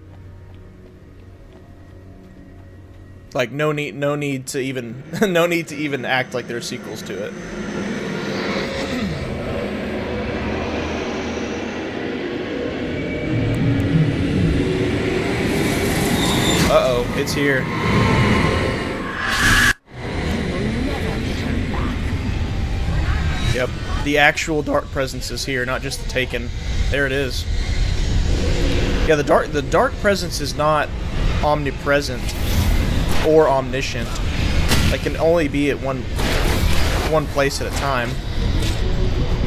Speaker 1: Like, no need to even no need to even act like there's sequels to it. Uh-oh, it's here. Yep, the actual dark presence is here, not just the Taken. There it is. Yeah, the dark presence is not omnipresent or omniscient. They can only be at one place at a time.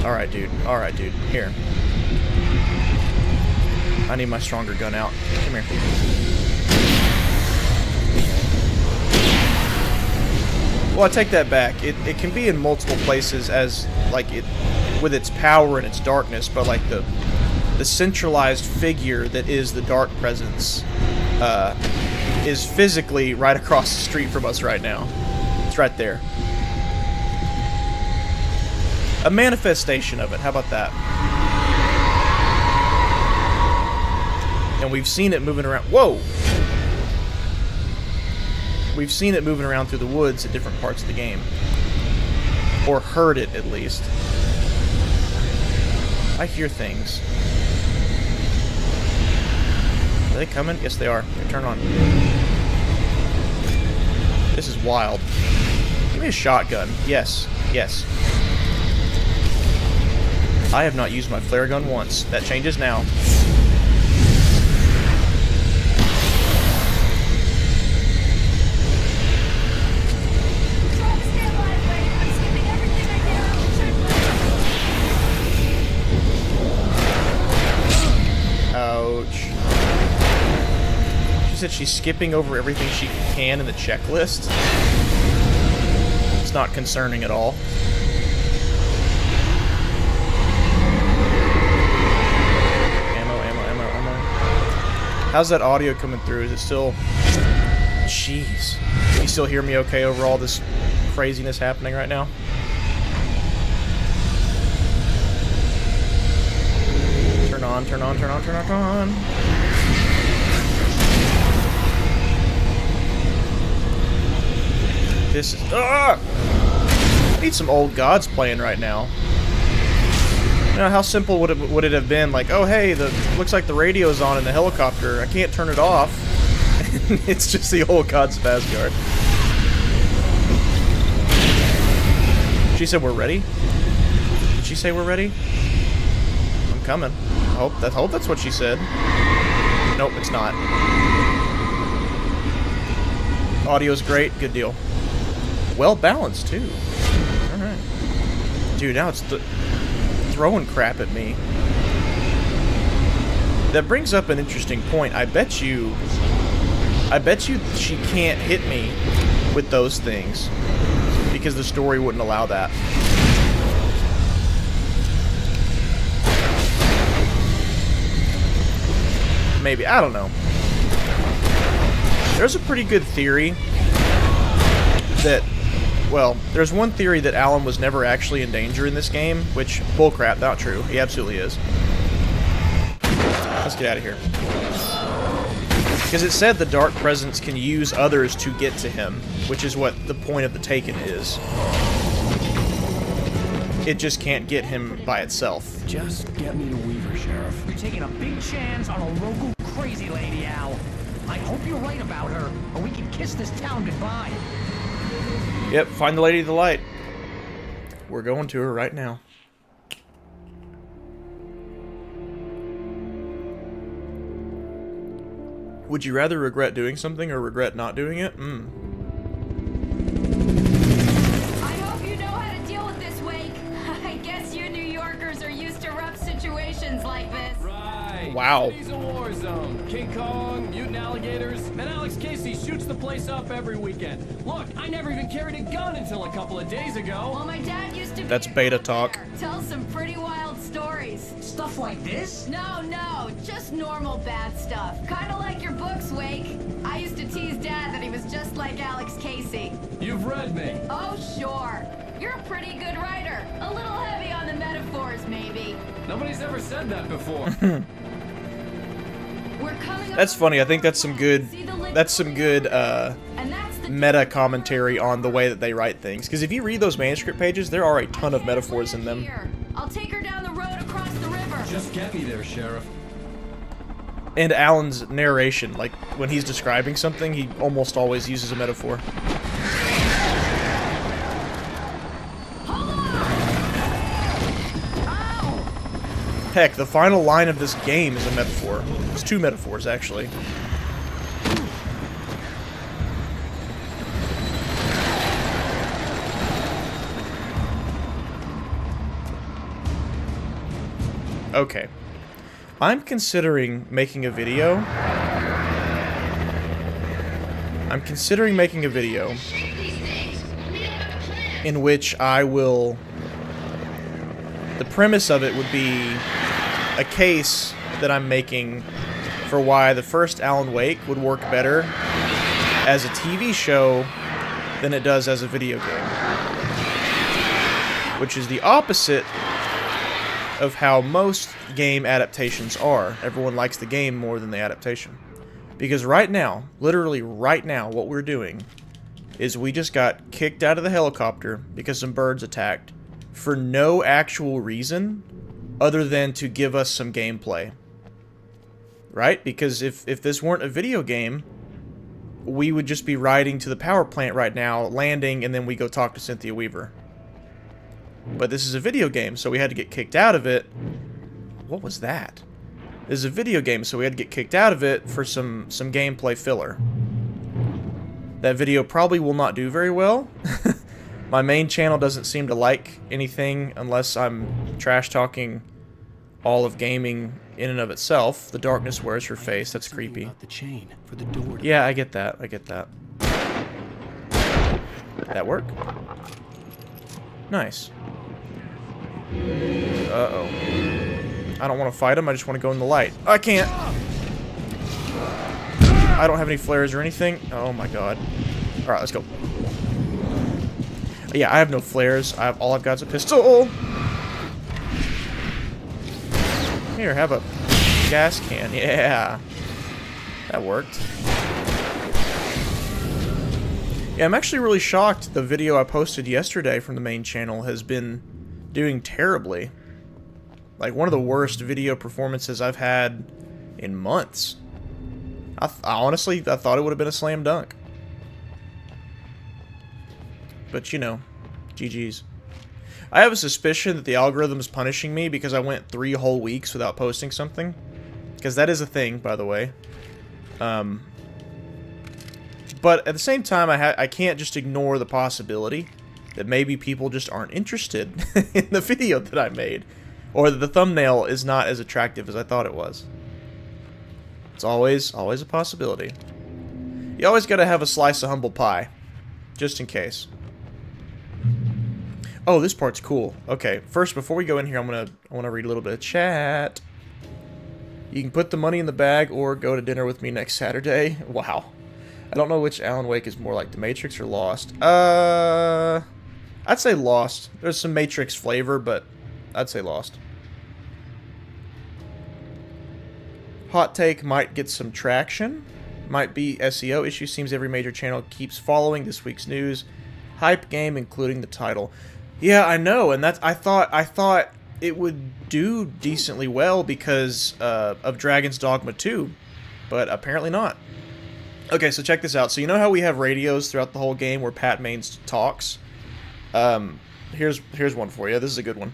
Speaker 1: Alright, dude. Alright, dude. Here. I need my stronger gun out. Come here. Well, I take that back. It can be in multiple places as, like, it with its power and its darkness, but, like, the centralized figure that is the dark presence, is physically right across the street from us right now. It's right there. A manifestation of it. How about that? And we've seen it moving around. Whoa! We've seen it moving around through the woods at different parts of the game. Or heard it, at least. I hear things. Are they coming? Yes, they are. Here, turn on. This is wild. Give me a shotgun. Yes. Yes. I have not used my flare gun once. That changes now. Ouch. She said she's skipping over everything she can in the checklist. It's not concerning at all. Ammo, ammo, ammo, ammo. How's that audio coming through? Is it still... Jeez. Can you still hear me okay over all this craziness happening right now? Turn on, turn on, turn on, turn on, turn on. This is... I need some old gods playing right now. You know, how simple would it have been? Like, oh hey, looks like the radio's on in the helicopter. I can't turn it off. It's just the old gods of Asgard. She said we're ready? Did she say we're ready? I'm coming. I hope that's what she said. Nope, it's not. Audio's great, good deal. Well balanced too. Dude, now it's throwing crap at me. That brings up an interesting point. I bet you she can't hit me with those things because the story wouldn't allow that. Maybe, I don't know. There's a pretty good theory that, well, there's one theory that Alan was never actually in danger in this game, which, bullcrap, not true. He absolutely is. Let's get out of here. Because it said the Dark Presence can use others to get to him, which is what the point of the Taken is. It just can't get him by itself.
Speaker 2: Just get me to Weaver, Sheriff.
Speaker 13: You're taking a big chance on a local crazy lady, Al. I hope you're right about her, or we can kiss this town goodbye.
Speaker 1: Yep, find the Lady of the Light. We're going to her right now. Would you rather regret doing something or regret not doing it?
Speaker 9: I hope you know how to deal with this, Wake. I guess you New Yorkers are used to rough situations like this.
Speaker 10: Right.
Speaker 1: Wow.
Speaker 10: City's a war zone. King Kong, mutant alligators, and Alex Casey shoots the place up every weekend. Look, I never even carried a gun until a couple of days ago.
Speaker 9: Well, my dad used to be
Speaker 1: That's beta talk.
Speaker 9: tell some pretty wild stories.
Speaker 13: Stuff like this?
Speaker 9: No, just normal bad stuff. Kind of like your books, Wake. I used to tease Dad that he was just like Alex Casey.
Speaker 10: You've read me.
Speaker 9: Oh, sure. You're a pretty good writer. A little heavy on the metaphors, maybe.
Speaker 10: Nobody's ever said that before.
Speaker 9: We're coming up.
Speaker 1: That's funny. I think that's some good meta commentary on the way that they write things. Because if you read those manuscript pages, there are a ton of metaphors in them.
Speaker 9: I'll take her down the road across the river.
Speaker 10: Just get me there, Sheriff.
Speaker 1: And Alan's narration, like when he's describing something, he almost always uses a metaphor. Heck, the final line of this game is a metaphor. It's two metaphors, actually. Okay. I'm considering making a video. In which I will... The premise of it would be a case that I'm making for why the first Alan Wake would work better as a TV show than it does as a video game. Which is the opposite of how most game adaptations are. Everyone likes the game more than the adaptation. Because right now, literally right now, what we're doing is we just got kicked out of the helicopter because some birds attacked for no actual reason other than to give us some gameplay. Right? Because if this weren't a video game, we would just be riding to the power plant right now, landing, and then we go talk to Cynthia Weaver. But this is a video game, so we had to get kicked out of it. What was that? This is a video game, so we had to get kicked out of it for some gameplay filler. That video probably will not do very well. My main channel doesn't seem to like anything unless I'm trash-talking all of gaming in and of itself. The darkness wears her face. That's creepy.
Speaker 2: The chain for the door.
Speaker 1: Yeah, I get that. I get that. That work? Nice. Uh-oh. I don't want to fight him. I just want to go in the light. I can't. I don't have any flares or anything. Oh my god. Alright, let's go. Yeah, I have no flares. All I've got is a pistol. Here, have a gas can. Yeah. That worked. Yeah, I'm actually really shocked the video I posted yesterday from the main channel has been doing terribly. Like, one of the worst video performances I've had in months. I honestly thought it would have been a slam dunk. But, you know, GG's. I have a suspicion that the algorithm is punishing me because I went 3 whole weeks without posting something. Because that is a thing, by the way. But at the same time, I can't just ignore the possibility that maybe people just aren't interested in the video that I made, or that the thumbnail is not as attractive as I thought it was. It's always a possibility. You always gotta have a slice of humble pie, just in case. Oh, this part's cool. Okay, first, before we go in here, I wanna read a little bit of chat. You can put the money in the bag or go to dinner with me next Saturday. Wow. I don't know which Alan Wake is more like, The Matrix or Lost. I'd say Lost. There's some Matrix flavor, but I'd say Lost. Hot take might get some traction. Might be SEO issue. Seems every major channel keeps following this week's news. Hype game, including the title. Yeah, I know, and that's I thought it would do decently well because of Dragon's Dogma 2, but apparently not. Okay, so check this out. So you know how we have radios throughout the whole game where Pat Maines talks? Here's one for you. This is a good one.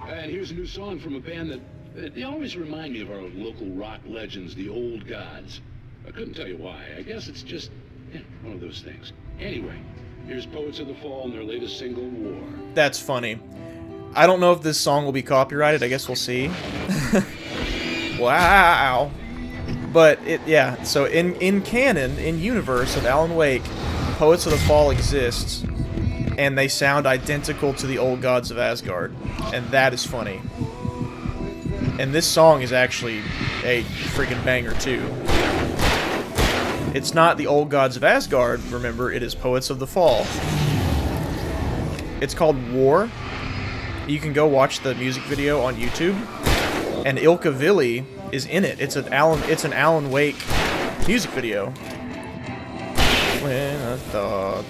Speaker 14: And here's a new song from a band that they always remind me of our local rock legends, the Old Gods. I couldn't tell you why. I guess it's just one of those things. Anyway, here's Poets of the Fall and their latest single, War.
Speaker 1: That's funny. I don't know if this song will be copyrighted. I guess we'll see. Wow. But yeah. So in canon, in universe of Alan Wake, Poets of the Fall exists, and they sound identical to the Old Gods of Asgard, and that is funny. And this song is actually a freaking banger too. It's not the Old Gods of Asgard, remember, it is Poets of the Fall. It's called War. You can go watch the music video on YouTube, and Ilka Villi is in it. It's an Alan Wake music video. When I thought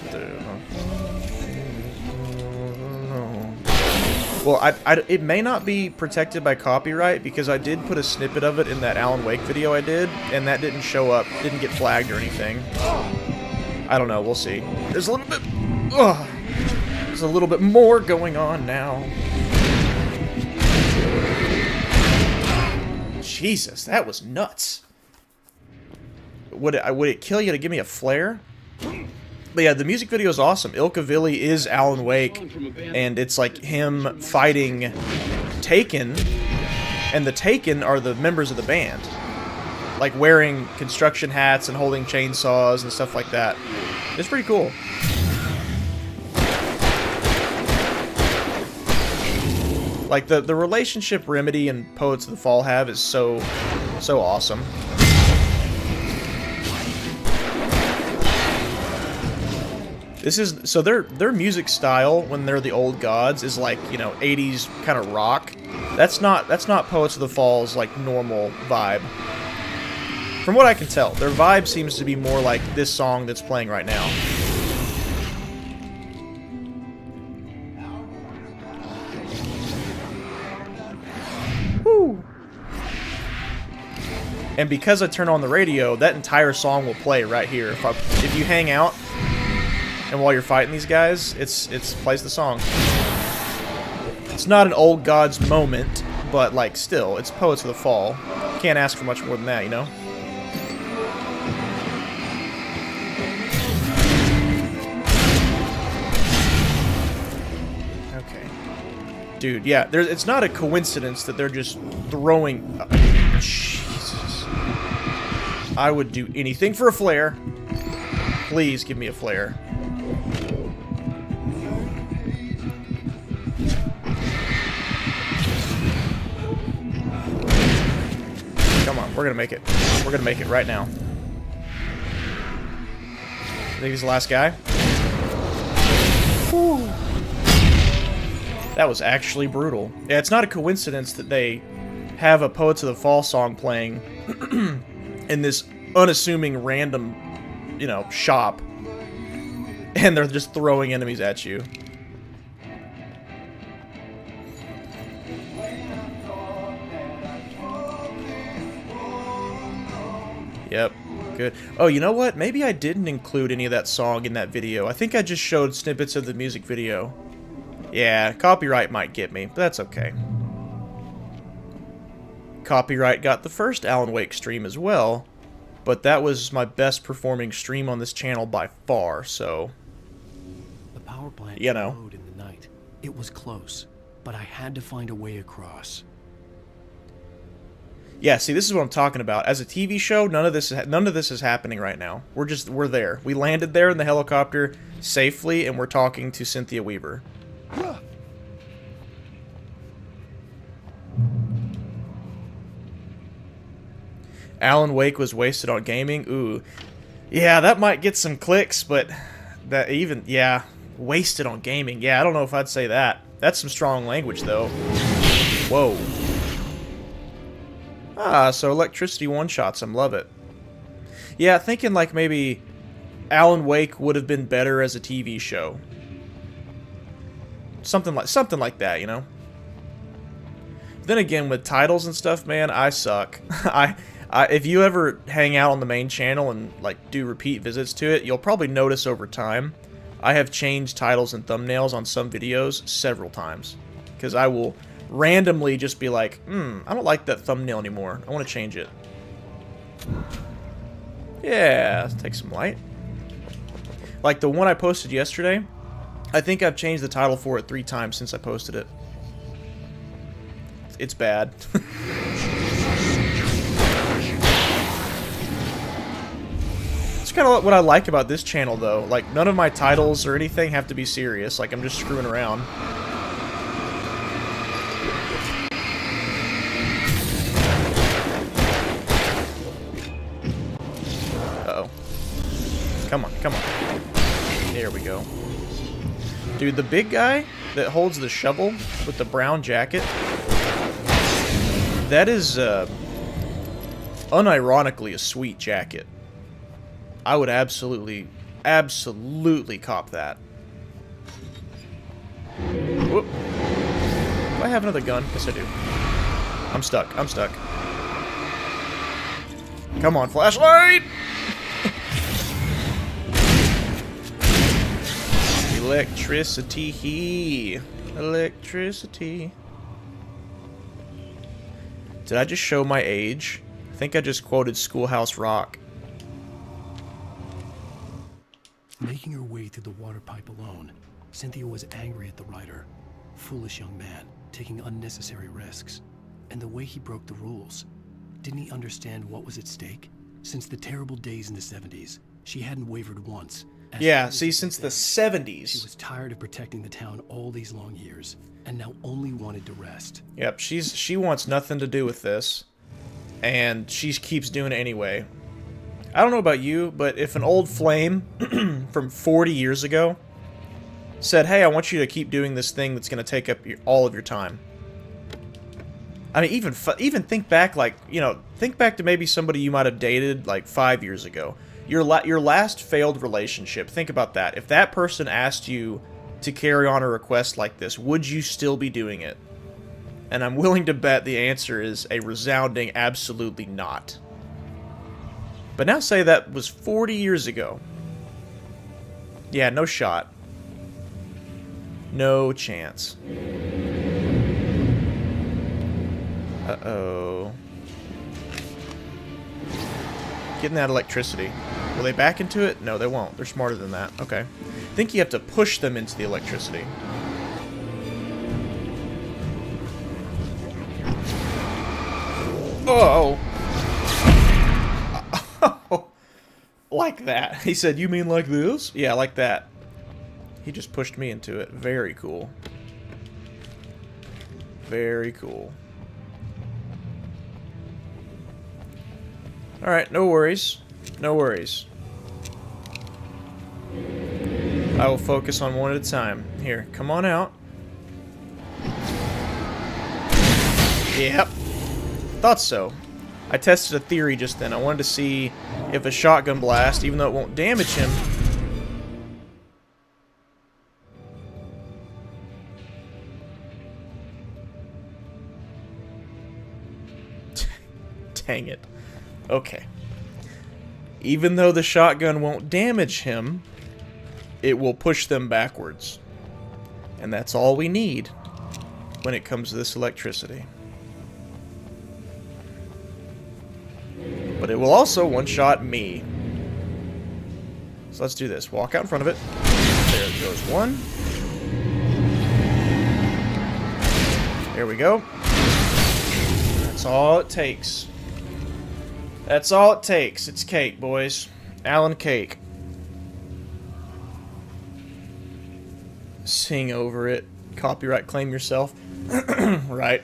Speaker 1: well, it may not be protected by copyright because I did put a snippet of it in that Alan Wake video I did, and that didn't show up, didn't get flagged or anything. I don't know, we'll see. There's a little bit, there's a little bit more going on now. Jesus, that was nuts. Would it kill you to give me a flare? But yeah, the music video is awesome. Ilka Villi is Alan Wake, and it's like him fighting Taken, and the Taken are the members of the band. Like wearing construction hats and holding chainsaws and stuff like that. It's pretty cool. Like the relationship Remedy and Poets of the Fall have is so awesome. This is so their music style when they're the Old Gods is like, you know, 80s kind of rock. That's not Poets of the Fall's like normal vibe. From what I can tell, their vibe seems to be more like this song that's playing right now. Woo. And because I turn on the radio, that entire song will play right here. If you hang out and while you're fighting these guys, it's plays the song. It's not an Old Gods moment, but like still, it's Poets of the Fall. Can't ask for much more than that, you know? Okay. Dude, yeah, it's not a coincidence that they're just throwing... Jesus. I would do anything for a flare. Please give me a flare. Come on, we're gonna make it. We're gonna make it right now. I think he's the last guy. Whew. That was actually brutal. Yeah, it's not a coincidence that they have a Poets of the Fall song playing in this unassuming random, you know, shop. And they're just throwing enemies at you. Yep, good. Oh, you know what? Maybe I didn't include any of that song in that video. I think I just showed snippets of the music video. Yeah, copyright might get me, but that's okay. Copyright got the first Alan Wake stream as well, but that was my best performing stream on this channel by far, so...
Speaker 2: The power plant
Speaker 1: you know.
Speaker 2: glowed in the night. It was close, but I had to find a way across.
Speaker 1: Yeah, see, this is what I'm talking about. As a TV show, none of this is happening right now. We're there. We landed there in the helicopter safely, and we're talking to Cynthia Weaver. Alan Wake was wasted on gaming. Ooh. Yeah, that might get some clicks, but that even, yeah, wasted on gaming. Yeah, I don't know if I'd say that. That's some strong language, though. Whoa. Ah, so electricity one-shots him. Love it. Yeah, thinking like maybe Alan Wake would have been better as a TV show. Something like that, you know? Then again, with titles and stuff, man, I suck. If you ever hang out on the main channel and like do repeat visits to it, you'll probably notice over time I have changed titles and thumbnails on some videos several times. Because I will randomly just be like, I don't like that thumbnail anymore. I want to change it. Yeah, let's take some light. Like the one I posted yesterday, I think I've changed the title for it 3 times since I posted it. It's bad. It's kind of what I like about this channel, though. Like, none of my titles or anything have to be serious. Like, I'm just screwing around. Uh-oh. Come on, come on. There we go. Dude, the big guy that holds the shovel with the brown jacket, that is, unironically a sweet jacket. I would absolutely cop that. Whoop. Do I have another gun? Yes, I do. I'm stuck. I'm stuck. Come on, flashlight! Electricity. Electricity. Did I just show my age? I think I just quoted Schoolhouse Rock.
Speaker 2: Making her way through the water pipe alone, Cynthia was angry at the writer. Foolish young man, taking unnecessary risks. And the way he broke the rules. Didn't he understand what was at stake? Since the terrible days in the 70s, she hadn't wavered once.
Speaker 1: Yeah, see, since the 70s.
Speaker 2: She was tired of protecting the town all these long years, and now only wanted to rest.
Speaker 1: Yep, she wants nothing to do with this, and she keeps doing it anyway. I don't know about you, but if an old flame from 40 years ago said, hey, I want you to keep doing this thing that's going to take up all of your time. I mean, even think back, like, you know, think back to maybe somebody you might have dated like 5 years ago. Your last failed relationship, think about that. If that person asked you to carry on a request like this, would you still be doing it? And I'm willing to bet the answer is a resounding absolutely not. But now say that was 40 years ago. Yeah, no shot. No chance. Uh-oh. Getting that electricity. Will they back into it? No, they won't. They're smarter than that. Okay. I think you have to push them into the electricity. Oh! Like that. He said, you mean like this? Yeah, like that. He just pushed me into it. Very cool. Very cool. Alright, no worries. No worries. I will focus on one at a time. Here, come on out. Yep. Thought so. I tested a theory just then. I wanted to see if a shotgun blast, even though it won't damage him... Dang it. Okay. Even though the shotgun won't damage him, it will push them backwards. And that's all we need when it comes to this electricity. But it will also one-shot me. So let's do this. Walk out in front of it. There goes one. There we go. That's all it takes. That's all it takes. It's cake, boys. Alan Cake. Sing over it. Copyright claim yourself. Right.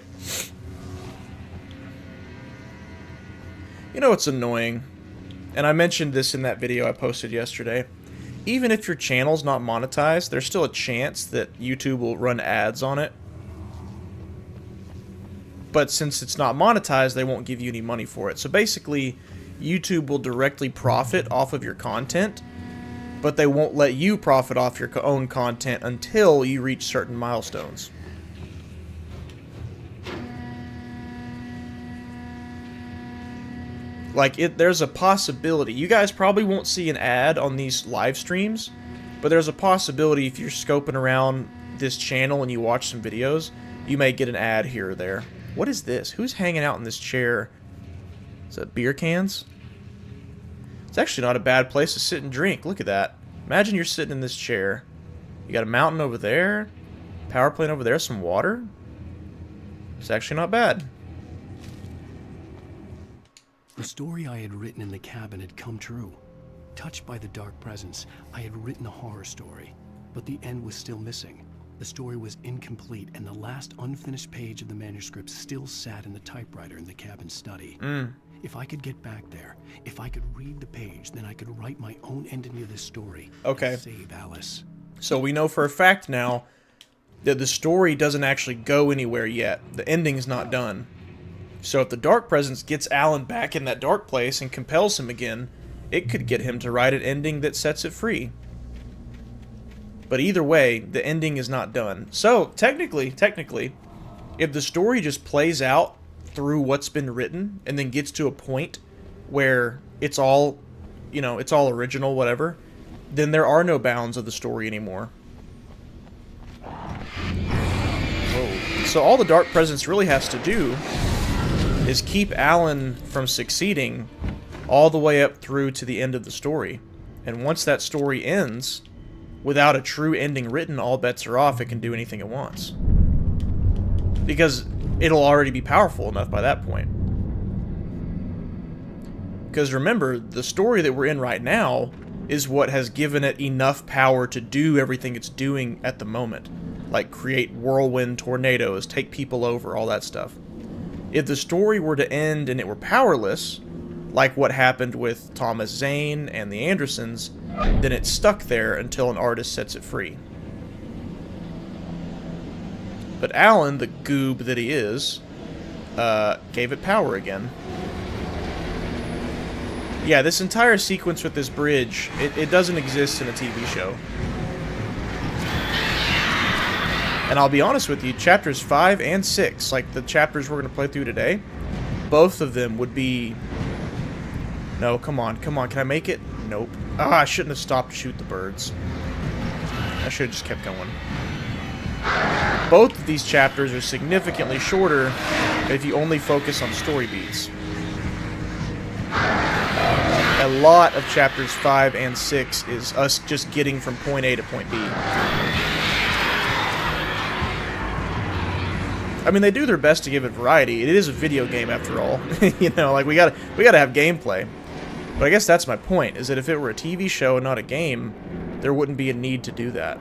Speaker 1: You know what's annoying? And I mentioned this in that video I posted yesterday. Even if your channel's not monetized, there's still a chance that YouTube will run ads on it. But since it's not monetized, they won't give you any money for it. So basically, YouTube will directly profit off of your content, but they won't let you profit off your own content until you reach certain milestones. Like, there's a possibility. You guys probably won't see an ad on these live streams, but there's a possibility if you're scoping around this channel and you watch some videos, you may get an ad here or there. What is this? Who's hanging out in this chair? Is that beer cans? It's actually not a bad place to sit and drink. Look at that. Imagine you're sitting in this chair. You got a mountain over there, power plant over there, some water. It's actually not bad.
Speaker 2: The story I had written in the cabin had come true. Touched by the dark presence, I had written a horror story, but the end was still missing. The story was incomplete, and the last unfinished page of the manuscript still sat in the typewriter in the cabin study. If I could get back there, if I could read the page, then I could write my own ending to this story.
Speaker 1: Okay.
Speaker 2: And save Alice.
Speaker 1: So we know for a fact now that the story doesn't actually go anywhere yet. The ending's not done. So if the dark presence gets Alan back in that dark place and compels him again, it could get him to write an ending that sets it free. But either way, the ending is not done. So, technically, if the story just plays out through what's been written and then gets to a point where it's all, you know, it's all original, whatever, then there are no bounds of the story anymore. Whoa. So all the Dark Presence really has to do is keep Alan from succeeding all the way up through to the end of the story. And once that story ends, without a true ending written, all bets are off. It can do anything it wants. Because it'll already be powerful enough by that point. Because remember, the story that we're in right now is what has given it enough power to do everything it's doing at the moment. Like create whirlwind tornadoes, take people over, all that stuff. If the story were to end and it were powerless, like what happened with Thomas Zane and the Andersons, then it's stuck there until an artist sets it free. But Alan, the goob that he is, gave it power again. Yeah, this entire sequence with this bridge, it doesn't exist in a TV show. And I'll be honest with you, chapters 5 and 6, like the chapters we're going to play through today, both of them would be... No, come on, can I make it? Nope. Ah, I shouldn't have stopped to shoot the birds. I should have just kept going. Both of these chapters are significantly shorter if you only focus on story beats. A lot of chapters 5 and 6 is us just getting from point A to point B. I mean, they do their best to give it variety. It is a video game after all. You know, like we gotta have gameplay. But I guess that's my point, is that if it were a TV show and not a game, there wouldn't be a need to do that.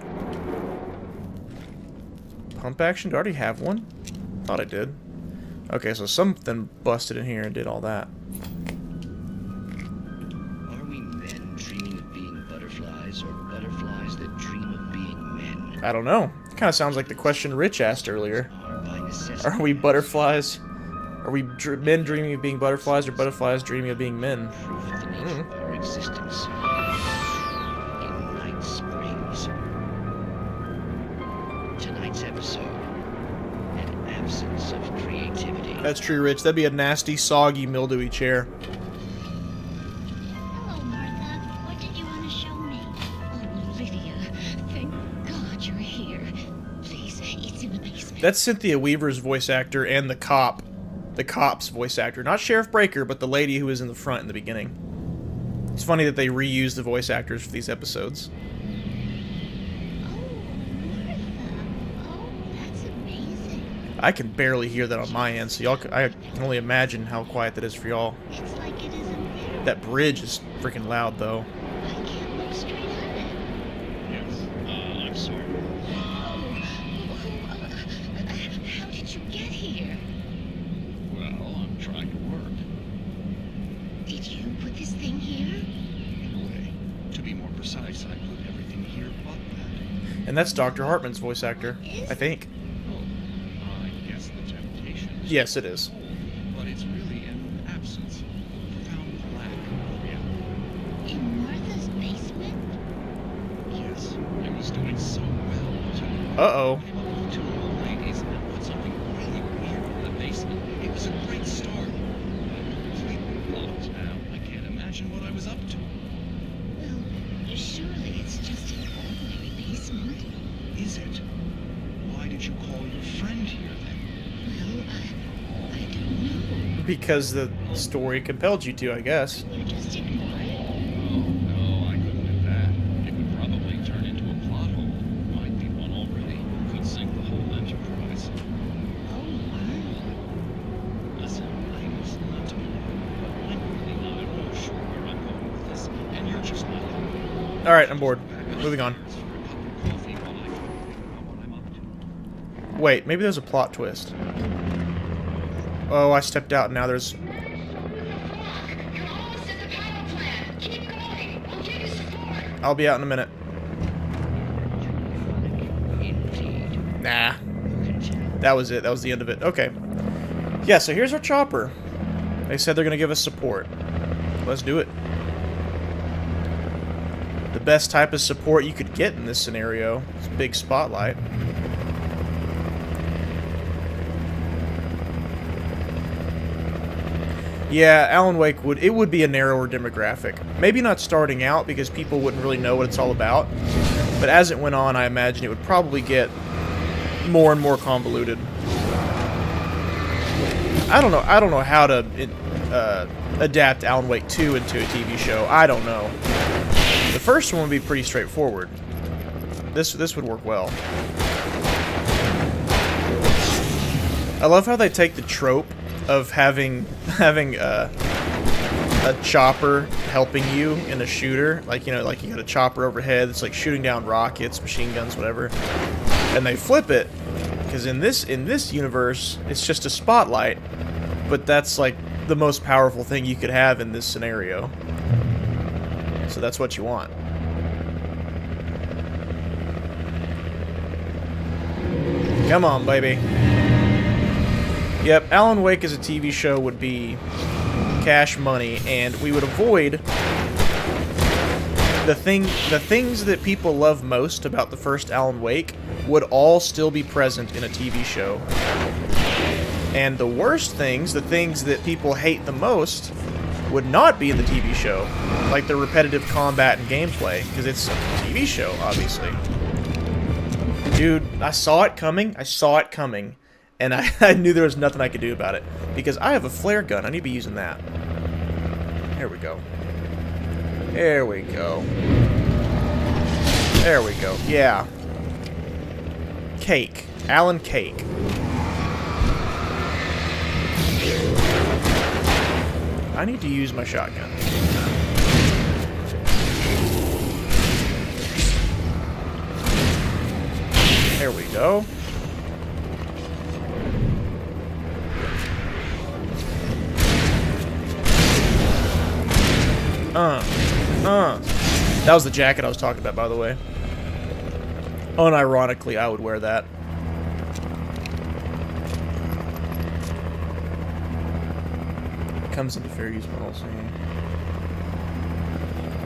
Speaker 1: Pump action? Do I already have one? Thought I did. Okay, so something busted in here and did all that.
Speaker 15: Are we men dreaming of being butterflies, or butterflies that dream of being men?
Speaker 1: I don't know. It kind of sounds like the question Rich asked earlier. Are we butterflies? Are we men dreaming of being butterflies, or butterflies dreaming of being men?
Speaker 15: Our existence in Night Springs. Tonight's episode: an absence of creativity.
Speaker 1: That's true, Rich. That'd be a nasty, soggy, mildewy chair.
Speaker 7: Hello, Martha. What did you want to show me? Oh, Lydia. Thank God you're here. Please, it's in the basement.
Speaker 1: That's Cynthia Weaver's voice actor and the cop's voice actor. Not Sheriff Breaker, but the lady who was in the front in the beginning. It's funny that they reuse the voice actors for these episodes.
Speaker 7: Oh, Martha. Oh, that's amazing.
Speaker 1: I can barely hear that on my end, so y'all. I can only imagine how quiet that is for y'all.
Speaker 7: It's like it isn't there.
Speaker 1: That bridge is freaking loud, though.
Speaker 7: I can't look straight at it.
Speaker 15: Yes, I'm sorry.
Speaker 7: How did you get here?
Speaker 15: Well, I'm trying to work.
Speaker 7: Did you put this thing here?
Speaker 15: In a way. To be more precise, I put everything here but that.
Speaker 1: And that's Dr. Hartman's voice actor, I think.
Speaker 15: Oh, I guess the temptation is
Speaker 1: Yes, it is.
Speaker 15: but it's really an absence, a profound lack of reality.
Speaker 7: In Martha's basement?
Speaker 15: Yes, I was doing so well until
Speaker 1: Uh-oh.
Speaker 15: I came up with two old ladies and put something really weird in the basement. It was a great start. But completely blocked now. I can't imagine what I was up to.
Speaker 7: Well, surely it's just an ordinary basement.
Speaker 15: Is it? Why did you call your friend here then?
Speaker 7: Well, I don't know.
Speaker 1: Because the story compelled you to, I guess.
Speaker 7: You just ignore it.
Speaker 15: Oh, no, I couldn't do that. It would probably turn into a plot hole. Might be one already. Could sink the whole enterprise.
Speaker 7: Oh, my.
Speaker 15: Listen, I used not to be rude, but I'm really not at all sure where I'm going with this, and you're just not helping.
Speaker 1: Alright, I'm bored. Moving on.
Speaker 15: For a cup of coffee while I try to figure out what I'm up to.
Speaker 1: Wait, maybe there's a plot twist. Oh, I stepped out and now there's... I'll be out in a minute. Nah. That was it. That was the end of it. Okay. Yeah, so here's our chopper. They said they're going to give us support. Let's do it. The best type of support you could get in this scenario is a big spotlight. Yeah, Alan Wake would be a narrower demographic. Maybe not starting out because people wouldn't really know what it's all about. But as it went on, I imagine it would probably get more and more convoluted. I don't know how to adapt Alan Wake 2 into a TV show. I don't know. The first one would be pretty straightforward. This would work well. I love how they take the trope of having a chopper helping you in a shooter, like you got a chopper overhead that's like shooting down rockets, machine guns, whatever, and they flip it because in this universe it's just a spotlight, but that's like the most powerful thing you could have in this scenario. So that's what you want. Come on, baby. Yep, Alan Wake as a TV show would be cash money, and we would avoid the things that people love most about the first Alan Wake would all still be present in a TV show. And the worst things, the things that people hate the most, would not be in the TV show, like the repetitive combat and gameplay, because it's a TV show, obviously. Dude, I saw it coming. And I knew there was nothing I could do about it. Because I have a flare gun. I need to be using that. There we go. There we go. There we go. Yeah. Cake. Alan Cake. I need to use my shotgun. There we go. That was the jacket I was talking about, by the way. Unironically, I would wear that. It comes into fair use, but also...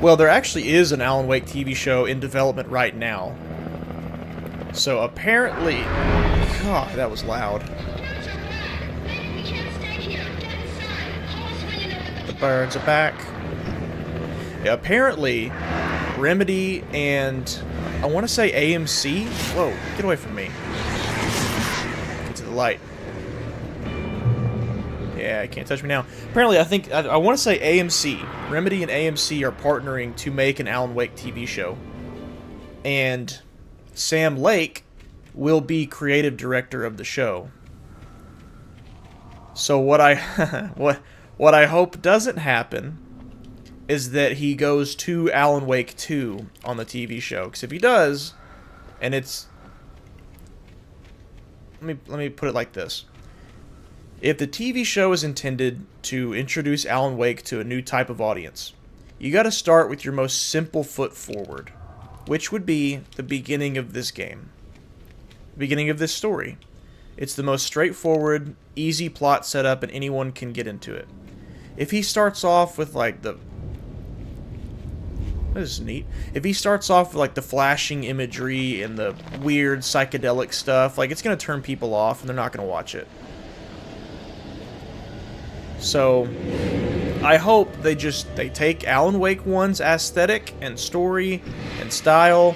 Speaker 1: Well, there actually is an Alan Wake TV show in development right now. So apparently... God, that was loud. The birds are back. Yeah, apparently, Remedy and I want to say AMC. Whoa, get away from me. Get to the light. Yeah, I can't touch me now. Apparently, I want to say AMC. Remedy and AMC are partnering to make an Alan Wake TV show. And Sam Lake will be creative director of the show. So what I what I hope doesn't happen is that he goes to Alan Wake 2 on the TV show. Because if he does, and it's... Let me put it like this. If the TV show is intended to introduce Alan Wake to a new type of audience, you got to start with your most simple foot forward, which would be the beginning of this game. The beginning of this story. It's the most straightforward, easy plot setup, and anyone can get into it. If he starts off with, like, the... This is neat. If he starts off with, like, the flashing imagery and the weird psychedelic stuff, like, it's going to turn people off and they're not going to watch it. So, I hope they take Alan Wake 1's aesthetic and story and style,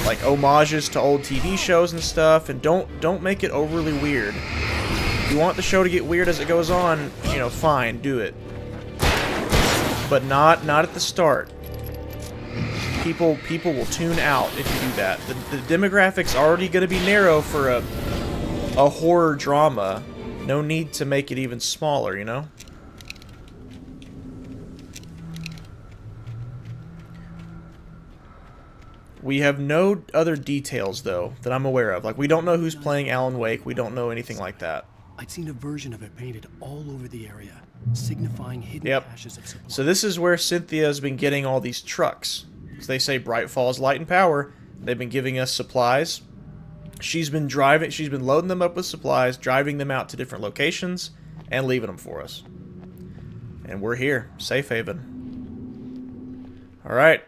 Speaker 1: like homages to old TV shows and stuff, and don't make it overly weird. If you want the show to get weird as it goes on, you know, fine, do it. But not at the start. People will tune out if you do that. The demographic's already going to be narrow for a horror drama. No need to make it even smaller, you know? We have no other details, though, that I'm aware of. Like, we don't know who's playing Alan Wake. We don't know anything like that.
Speaker 2: I'd seen a version of it painted all over the area, signifying hidden caches of supply.
Speaker 1: So this is where Cynthia's been getting all these trucks. So they say Bright Falls Light and Power. They've been giving us supplies. She's been loading them up with supplies, driving them out to different locations, and leaving them for us. And we're here, safe haven. Alright,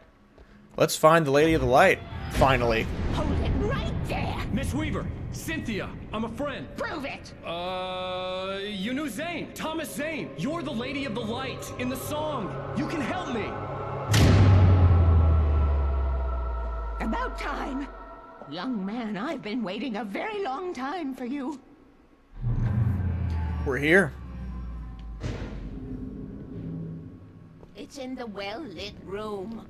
Speaker 1: let's find the Lady of the Light, finally.
Speaker 7: Hold it right there.
Speaker 10: Miss Weaver, Cynthia, I'm a friend.
Speaker 7: Prove it.
Speaker 10: You knew Zane, Thomas Zane. You're the Lady of the Light in the song. You can help me.
Speaker 7: About time. Young man, I've been waiting a very long time for you.
Speaker 1: We're here.
Speaker 7: It's in the well-lit room.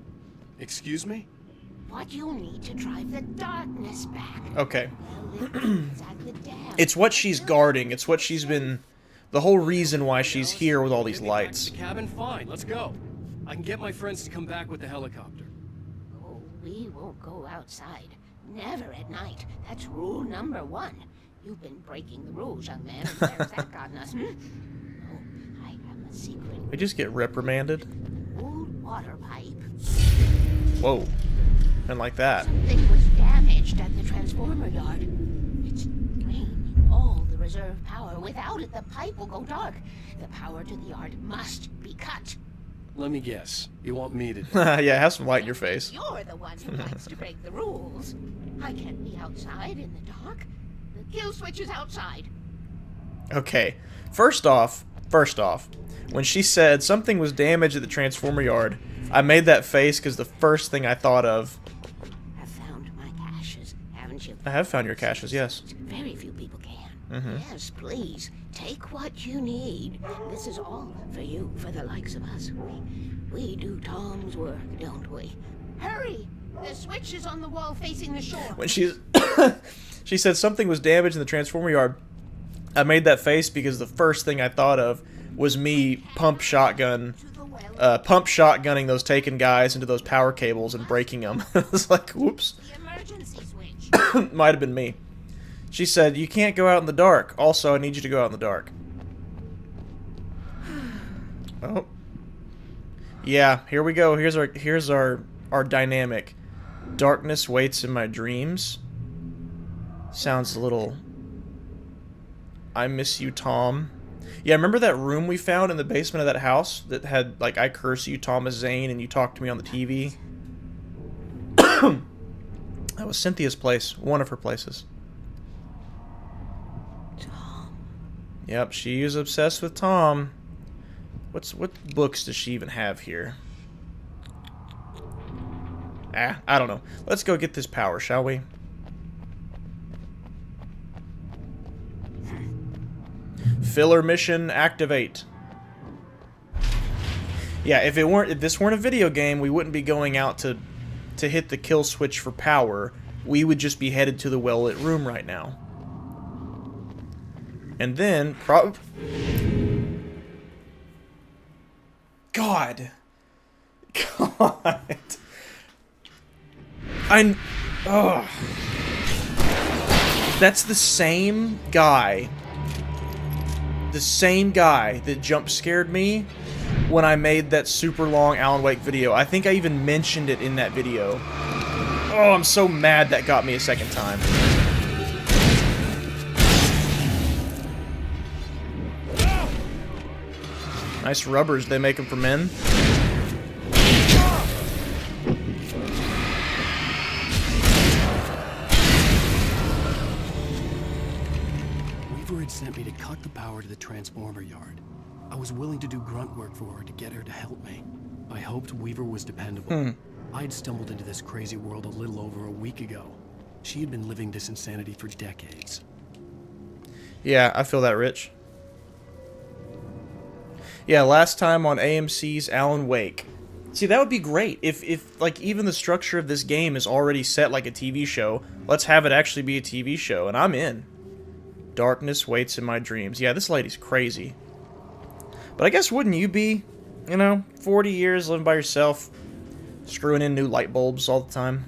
Speaker 2: Excuse me?
Speaker 7: What you need to drive the darkness back.
Speaker 1: Okay.
Speaker 7: It's at the dam.
Speaker 1: It's what she's guarding. It's what she's been... The whole reason why she's here with all these lights.
Speaker 10: The cabin, fine, let's go. I can get my friends to come back with the helicopter.
Speaker 7: Oh, we won't go outside. Never at night. That's rule number 1. You've been breaking the rules, young man. Where's that gotten us, Oh, I have a secret.
Speaker 1: We just get reprimanded.
Speaker 7: Old water pipe.
Speaker 1: Whoa. And like that.
Speaker 7: Something was damaged at the transformer yard. It's draining all the reserve power. Without it, the pipe will go dark. The power to the yard must be cut.
Speaker 2: Let me guess. You want me to...
Speaker 1: Yeah, have some light in your face.
Speaker 7: You're the one who likes to break the rules. I can't be outside in the dark. The kill switch is outside.
Speaker 1: Okay. First off, when she said something was damaged at the transformer yard, I made that face because the first thing I thought of...
Speaker 7: I've found my caches, haven't you?
Speaker 1: I have found your caches, yes.
Speaker 7: Very few people can.
Speaker 1: Mm-hmm.
Speaker 7: Yes, please. Take what you need. This is all for you, for the likes of us. We do Tom's work, don't we? Hurry! The switch is on the wall facing the shore.
Speaker 1: When she said something was damaged in the transformer yard, I made that face because the first thing I thought of was me pump shotgunning those Taken guys into those power cables and breaking them. I was like, whoops.
Speaker 7: The emergency switch.
Speaker 1: Might have been me. She said, you can't go out in the dark. Also, I need you to go out in the dark. Oh. Yeah, here we go. Here's our dynamic. Darkness waits in my dreams. Sounds a little... I miss you, Tom. Yeah, remember that room we found in the basement of that house that had, like, I curse you, Thomas Zane, and you talked to me on the TV? That was Cynthia's place. One of her places.
Speaker 7: Tom.
Speaker 1: Yep, she is obsessed with Tom. What books does she even have here? I don't know. Let's go get this power, shall we? Filler mission activate. Yeah, if this weren't a video game, we wouldn't be going out to hit the kill switch for power. We would just be headed to the well-lit room right now. And then, God. Oh. That's the same guy. The same guy that jump scared me when I made that super long Alan Wake video. I think I even mentioned it in that video. Oh, I'm so mad that got me a second time. Nice rubbers, they make them for men.
Speaker 2: Weaver had sent me to cut the power to the transformer yard. I was willing to do grunt work for her to get her to help me. I hoped Weaver was dependable. I had stumbled into this crazy world a little over a week ago. She had been living this insanity for decades.
Speaker 1: Yeah, I feel that, Rich. Yeah, last time on AMC's Alan Wake. See, that would be great. If like, even the structure of this game is already set like a TV show, let's have it actually be a TV show, and I'm in. Darkness waits in my dreams. Yeah, this lady's crazy. But I guess wouldn't you be? You know, 40 years living by yourself, screwing in new light bulbs all the time.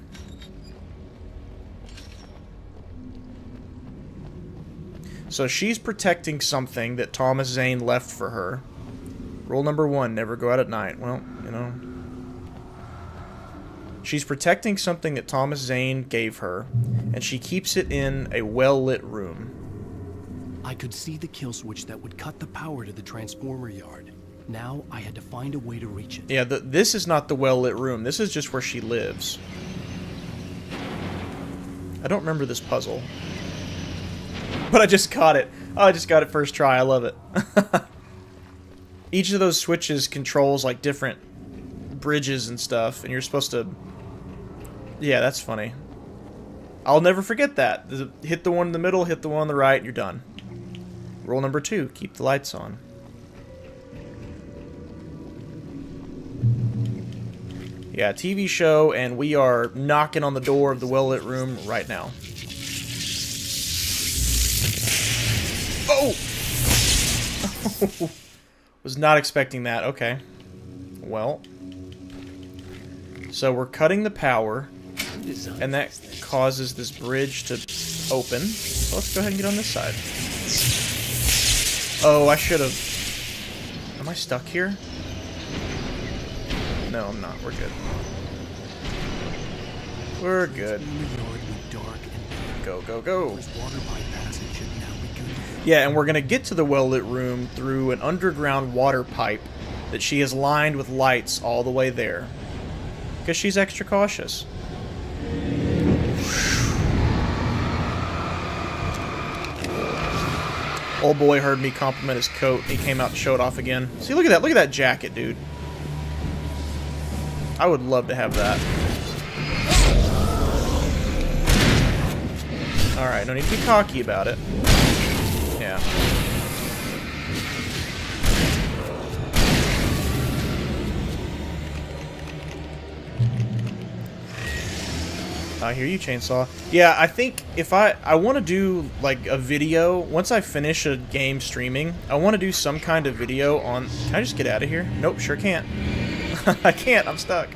Speaker 1: So she's protecting something that Thomas Zane left for her. Rule number 1, never go out at night. Well, you know. She's protecting something that Thomas Zane gave her, and she keeps it in a well-lit room.
Speaker 2: I could see the kill switch that would cut the power to the transformer yard. Now I had to find a way to reach it.
Speaker 1: Yeah, this is not the well-lit room. This is just where she lives. I don't remember this puzzle. But I just caught it. Oh, I just got it first try. I love it. Each of those switches controls, like, different bridges and stuff, and you're supposed to... Yeah, that's funny. I'll never forget that. Hit the one in the middle, hit the one on the right, you're done. Rule number 2, keep the lights on. Yeah, TV show, and we are knocking on the door of the well-lit room right now. Oh! Oh! Was not expecting that. Okay. Well. So we're cutting the power, and that causes this bridge to open. So let's go ahead and get on this side. Oh, I should have... Am I stuck here? No, I'm not. We're good. We're good. Go, go, go. Yeah, and we're going to get to the well-lit room through an underground water pipe that she has lined with lights all the way there. Because she's extra cautious. Old boy heard me compliment his coat, and he came out to show it off again. See, look at that. Look at that jacket, dude. I would love to have that. Alright, no need to be cocky about it. Yeah. I hear you, Chainsaw. Yeah, I think if I want to do, like, a video, once I finish a game streaming, I want to do some kind of video on... Can I just get out of here? Nope, sure can't. I can't, I'm stuck.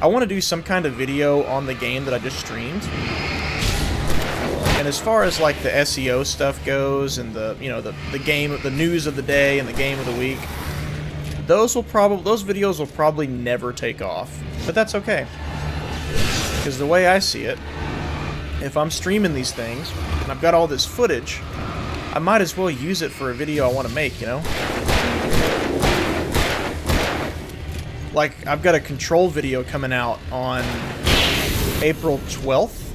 Speaker 1: I want to do some kind of video on the game that I just streamed. And as far as, like, the SEO stuff goes, and the, you know, the game, the news of the day and the game of the week, those videos will probably never take off. But that's okay. Because the way I see it, if I'm streaming these things, and I've got all this footage, I might as well use it for a video I want to make, you know? Like, I've got a Control video coming out on April 12th.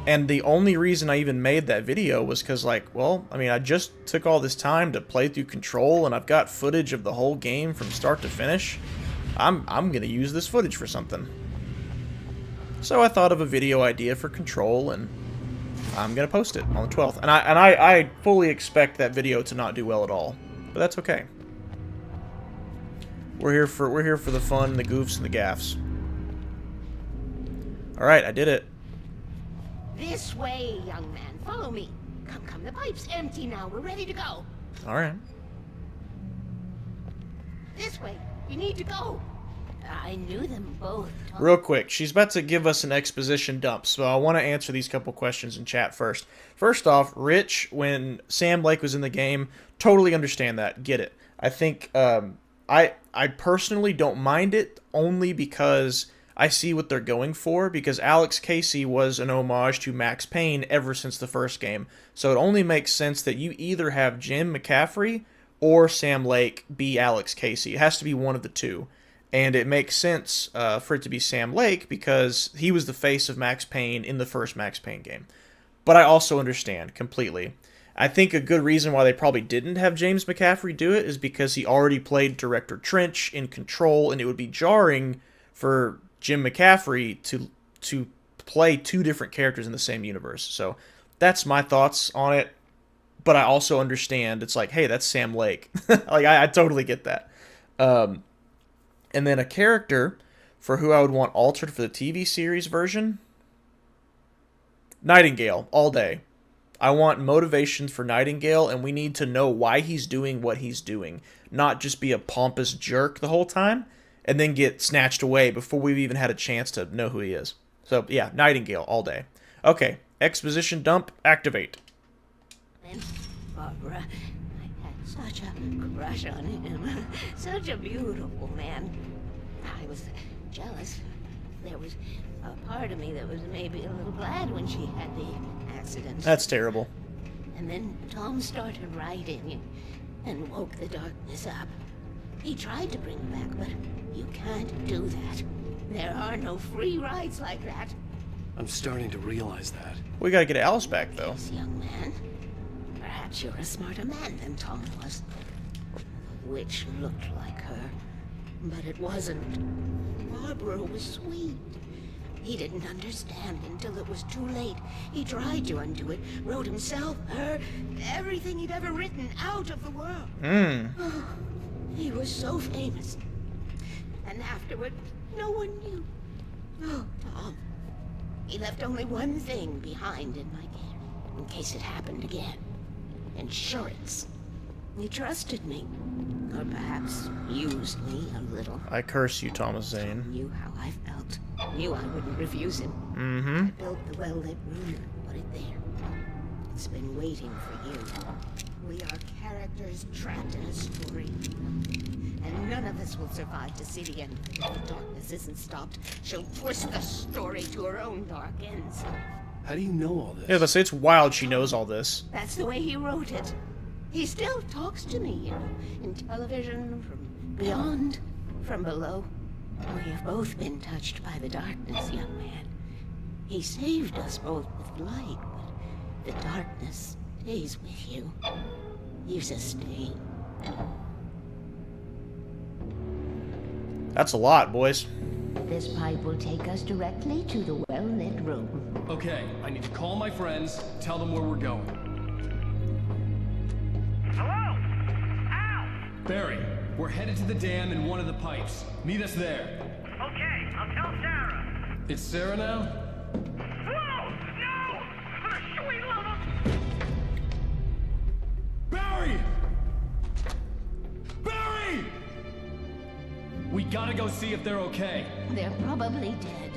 Speaker 1: And the only reason I even made that video was because, like, well, I mean, I just took all this time to play through Control, and I've got footage of the whole game from start to finish. I'm going to use this footage for something. So I thought of a video idea for Control, and I'm going to post it on the 12th. And I fully expect that video to not do well at all. But that's okay. We're here for the fun, the goofs, and the gaffs. Alright, I did it.
Speaker 7: This way, young man. Follow me. Come, come. Tom. The pipe's empty now. We're ready to go.
Speaker 1: All right.
Speaker 7: This way. You need to go. I knew them both, Tom.
Speaker 1: Real quick, she's about to give us an exposition dump, so I want to answer these couple questions in chat first. First off, Rich, when Sam Lake was in the game, totally understand that. Get it. I think I personally don't mind it only because I see what they're going for, because Alex Casey was an homage to Max Payne ever since the first game. So it only makes sense that you either have Jim McCaffrey or Sam Lake be Alex Casey. It has to be one of the two. And it makes sense for it to be Sam Lake because he was the face of Max Payne in the first Max Payne game. But I also understand completely. I think a good reason why they probably didn't have James McCaffrey do it is because he already played Director Trench in Control, and it would be jarring for Jim McCaffrey to play two different characters in the same universe. So that's my thoughts on it. But I also understand it's like, hey, that's Sam Lake. Like I totally get that. And then a character for who I would want altered for the TV series version, Nightingale, all day. I want motivations for Nightingale, and we need to know why he's doing what he's doing. Not just be a pompous jerk the whole time, and then get snatched away before we've even had a chance to know who he is. So, yeah, Nightingale, all day. Okay, exposition dump, activate.
Speaker 7: Barbara, I had such a crush on him. Such a beautiful man. I was jealous. There was a part of me that was maybe a little glad when she had the accident.
Speaker 1: That's terrible.
Speaker 7: And then Tom started writing and woke the darkness up. He tried to bring her back, but you can't do that. There are no free rides like that.
Speaker 2: I'm starting to realize that.
Speaker 1: We gotta get Alice back, though.
Speaker 7: Yes, young man. Perhaps you're a smarter man than Tom was. The witch looked like her, but it wasn't. Barbara was sweet. He didn't understand until it was too late. He tried to undo it, wrote himself, her, everything he'd ever written out of the world. He was so famous. And afterward, no one knew. Oh, Tom. He left only one thing behind in my game, in case it happened again. Insurance. He trusted me. Or perhaps used me a little.
Speaker 1: I curse you, Thomas Zane.
Speaker 7: Knew how I felt. Knew I wouldn't refuse him.
Speaker 1: Mm-hmm.
Speaker 7: I built the well-lit room and put it there. It's been waiting for you. We are characters trapped in a story. And none of us will survive to see the end. If the darkness isn't stopped, she'll twist the story to her own dark ends.
Speaker 2: How do you know all this?
Speaker 1: Yeah, let's say it's wild she knows all this.
Speaker 7: That's the way he wrote it. He still talks to me, you know, in television, from beyond, from below. We have both been touched by the darkness, young man. He saved us both with light, but the darkness stays with you. Leaves a stain.
Speaker 1: That's a lot, boys.
Speaker 7: This pipe will take us directly to the well-lit room.
Speaker 10: Okay, I need to call my friends, tell them where we're going.
Speaker 12: Hello? Al!
Speaker 10: Barry, we're headed to the dam in one of the pipes. Meet us there.
Speaker 12: Okay, I'll tell Sarah.
Speaker 10: It's Sarah now?
Speaker 12: Whoa! No! For the sweet love of...
Speaker 10: Barry! Barry! We gotta go see if they're okay.
Speaker 7: They're probably dead.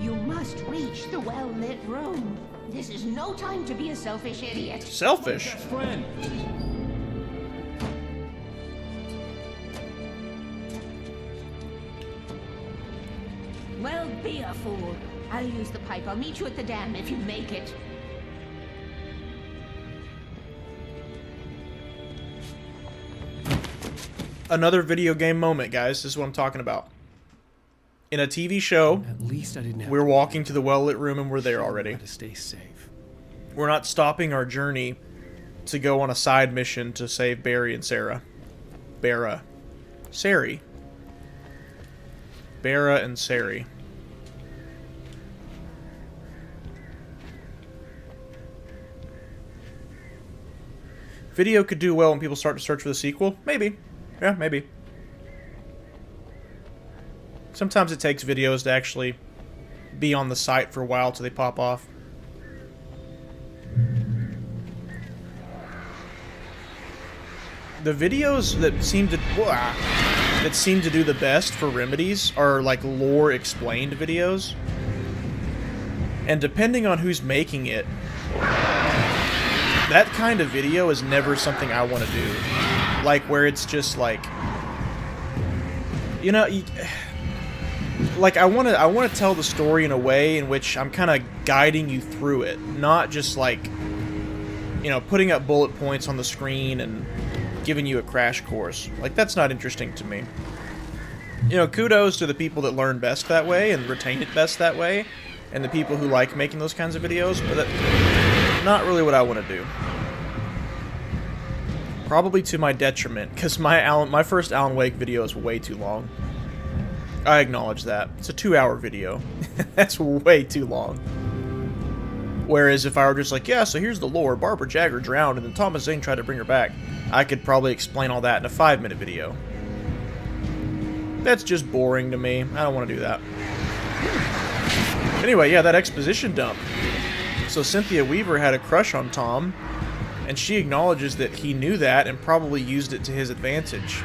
Speaker 7: You must reach the well-lit room. This is no time to be a selfish idiot.
Speaker 1: Selfish?
Speaker 10: Best friend.
Speaker 7: Well, be a fool. I'll use the pipe. I'll meet you at the dam if you make it.
Speaker 1: Another video game moment, guys. This is what I'm talking about. In a TV show,
Speaker 2: At least I didn't have
Speaker 1: we're walking to the well-lit room and we're there already.
Speaker 2: to stay safe.
Speaker 1: We're not stopping our journey to go on a side mission to save Barry and Sarah. Sari. Barra and Sari. Video could do well when people start to search for the sequel. Maybe. Yeah, maybe. Sometimes it takes videos to actually be on the site for a while till they pop off. the videos that seem to do the best for remedies are like lore explained videos. And depending on who's making it, that kind of video is never something I want to do. Like where it's just like, you know, like I want to tell the story in a way in which I'm kind of guiding you through it, not just like, you know, putting up bullet points on the screen and giving you a crash course. Like, that's not interesting to me. You know, kudos to the people that learn best that way and retain it best that way, and the people who like making those kinds of videos, but that's not really what I want to do. Probably to my detriment, because my first Alan Wake video is way too long. I acknowledge that. It's a 2-hour video. That's way too long. Whereas if I were just like, yeah, so here's the lore, Barbara Jagger drowned and then Thomas Zane tried to bring her back, I could probably explain all that in a 5-minute video. That's just boring to me. I don't want to do that. Anyway, yeah, that exposition dump. So Cynthia Weaver had a crush on Tom, and she acknowledges that he knew that and probably used it to his advantage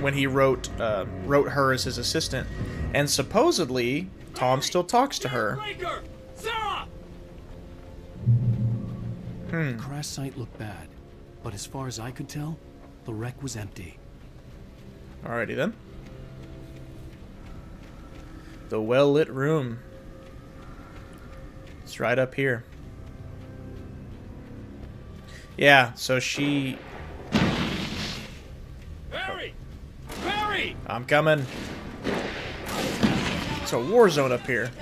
Speaker 1: when he wrote her as his assistant. And supposedly, Tom still talks to her.
Speaker 2: The crash site looked bad, but as far as I could tell, the wreck was empty.
Speaker 1: Alrighty then. The well-lit room. It's right up here. Yeah, so she...
Speaker 5: Barry! Barry!
Speaker 1: I'm coming. It's a war zone up here.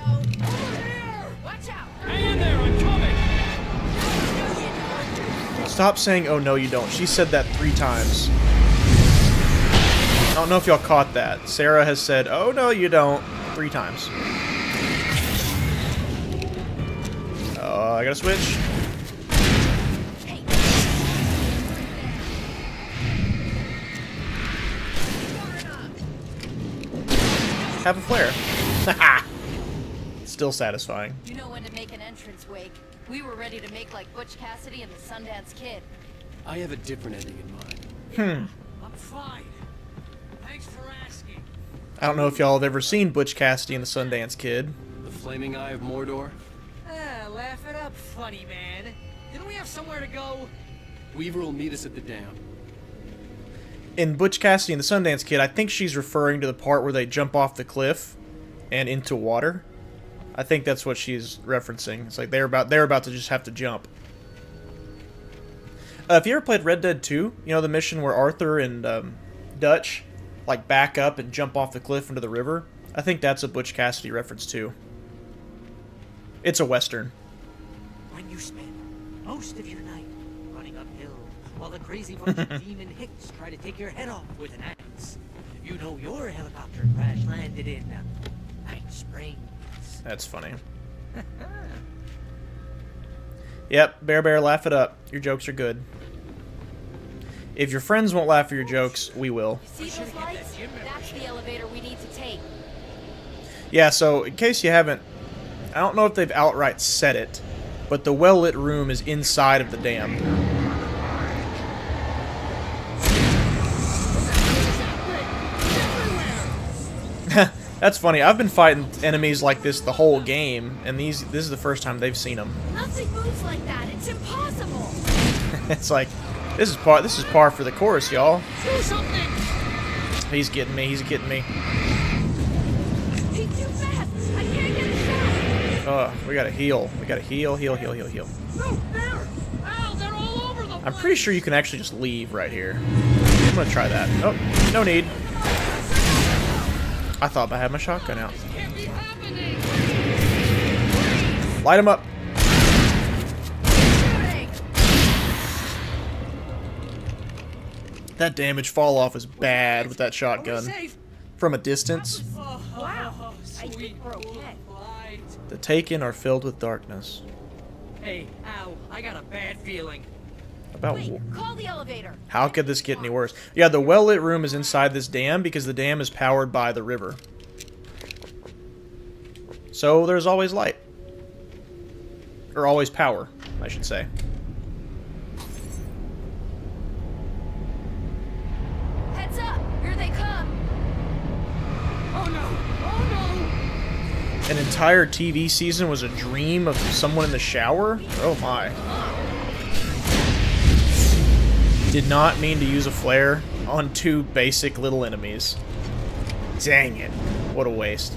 Speaker 10: Hang in there, I'm coming!
Speaker 1: Stop saying, oh no you don't. She said that 3 times. I don't know if y'all caught that. Sarah has said, oh no you don't, 3 times. Oh, I gotta switch. Have a flare. Haha. Still satisfying.
Speaker 4: You know when to make an entrance, Wake. We were ready to make like Butch Cassidy and the Sundance Kid.
Speaker 2: I have a different ending in mind.
Speaker 13: I'm fine. Thanks for asking.
Speaker 1: I don't know if y'all have ever seen Butch Cassidy and the Sundance Kid.
Speaker 2: The Flaming Eye of Mordor?
Speaker 13: Laugh it up, funny man. Didn't we have somewhere to go?
Speaker 2: Weaver will meet us at the dam.
Speaker 1: In Butch Cassidy and the Sundance Kid, I think she's referring to the part where they jump off the cliff and into water. I think that's what she's referencing. It's like they're about to just have to jump. If you ever played Red Dead 2, you know the mission where Arthur and Dutch like back up and jump off the cliff into the river? I think that's a Butch Cassidy reference too. It's a western.
Speaker 13: When you spend most of your night running uphill while the crazy bunch of demon hicks try to take your head off with an axe, you know your helicopter crash landed in Night Springs.
Speaker 1: That's funny. Yep, Bear, laugh it up. Your jokes are good. If your friends won't laugh at your jokes, we will.
Speaker 4: See those lights? That's the elevator we need to take.
Speaker 1: Yeah, so in case you haven't... I don't know if they've outright said it, but the well-lit room is inside of the dam. That's funny. I've been fighting enemies like this the whole game, and this is the first time they've seen them.
Speaker 4: Nothing moves like that. It's impossible.
Speaker 1: It's like this is par for the course, y'all.
Speaker 13: Do something.
Speaker 1: He's getting me. He's getting me.
Speaker 4: He's too fast. I can't get a shot.
Speaker 1: We gotta heal. We gotta heal.
Speaker 13: No, there. Ow, they're all over the
Speaker 1: I'm pretty sure you can actually just leave right here. I'm gonna try that. Oh, no need. I thought I had my shotgun out. Light him up. That damage fall off is bad with that shotgun. From a distance.
Speaker 4: Wow. I think we're okay.
Speaker 1: The Taken are filled with darkness.
Speaker 13: Hey, ow, I got a bad feeling.
Speaker 1: About
Speaker 4: Wait, call the elevator.
Speaker 1: how could this get any worse? Yeah, the well-lit room is inside this dam because the dam is powered by the river. So there's always light. Or always power, I should say. An entire TV season was a dream of someone in the shower? Oh my. Did not mean to use a flare on 2 basic little enemies. Dang it. What a waste.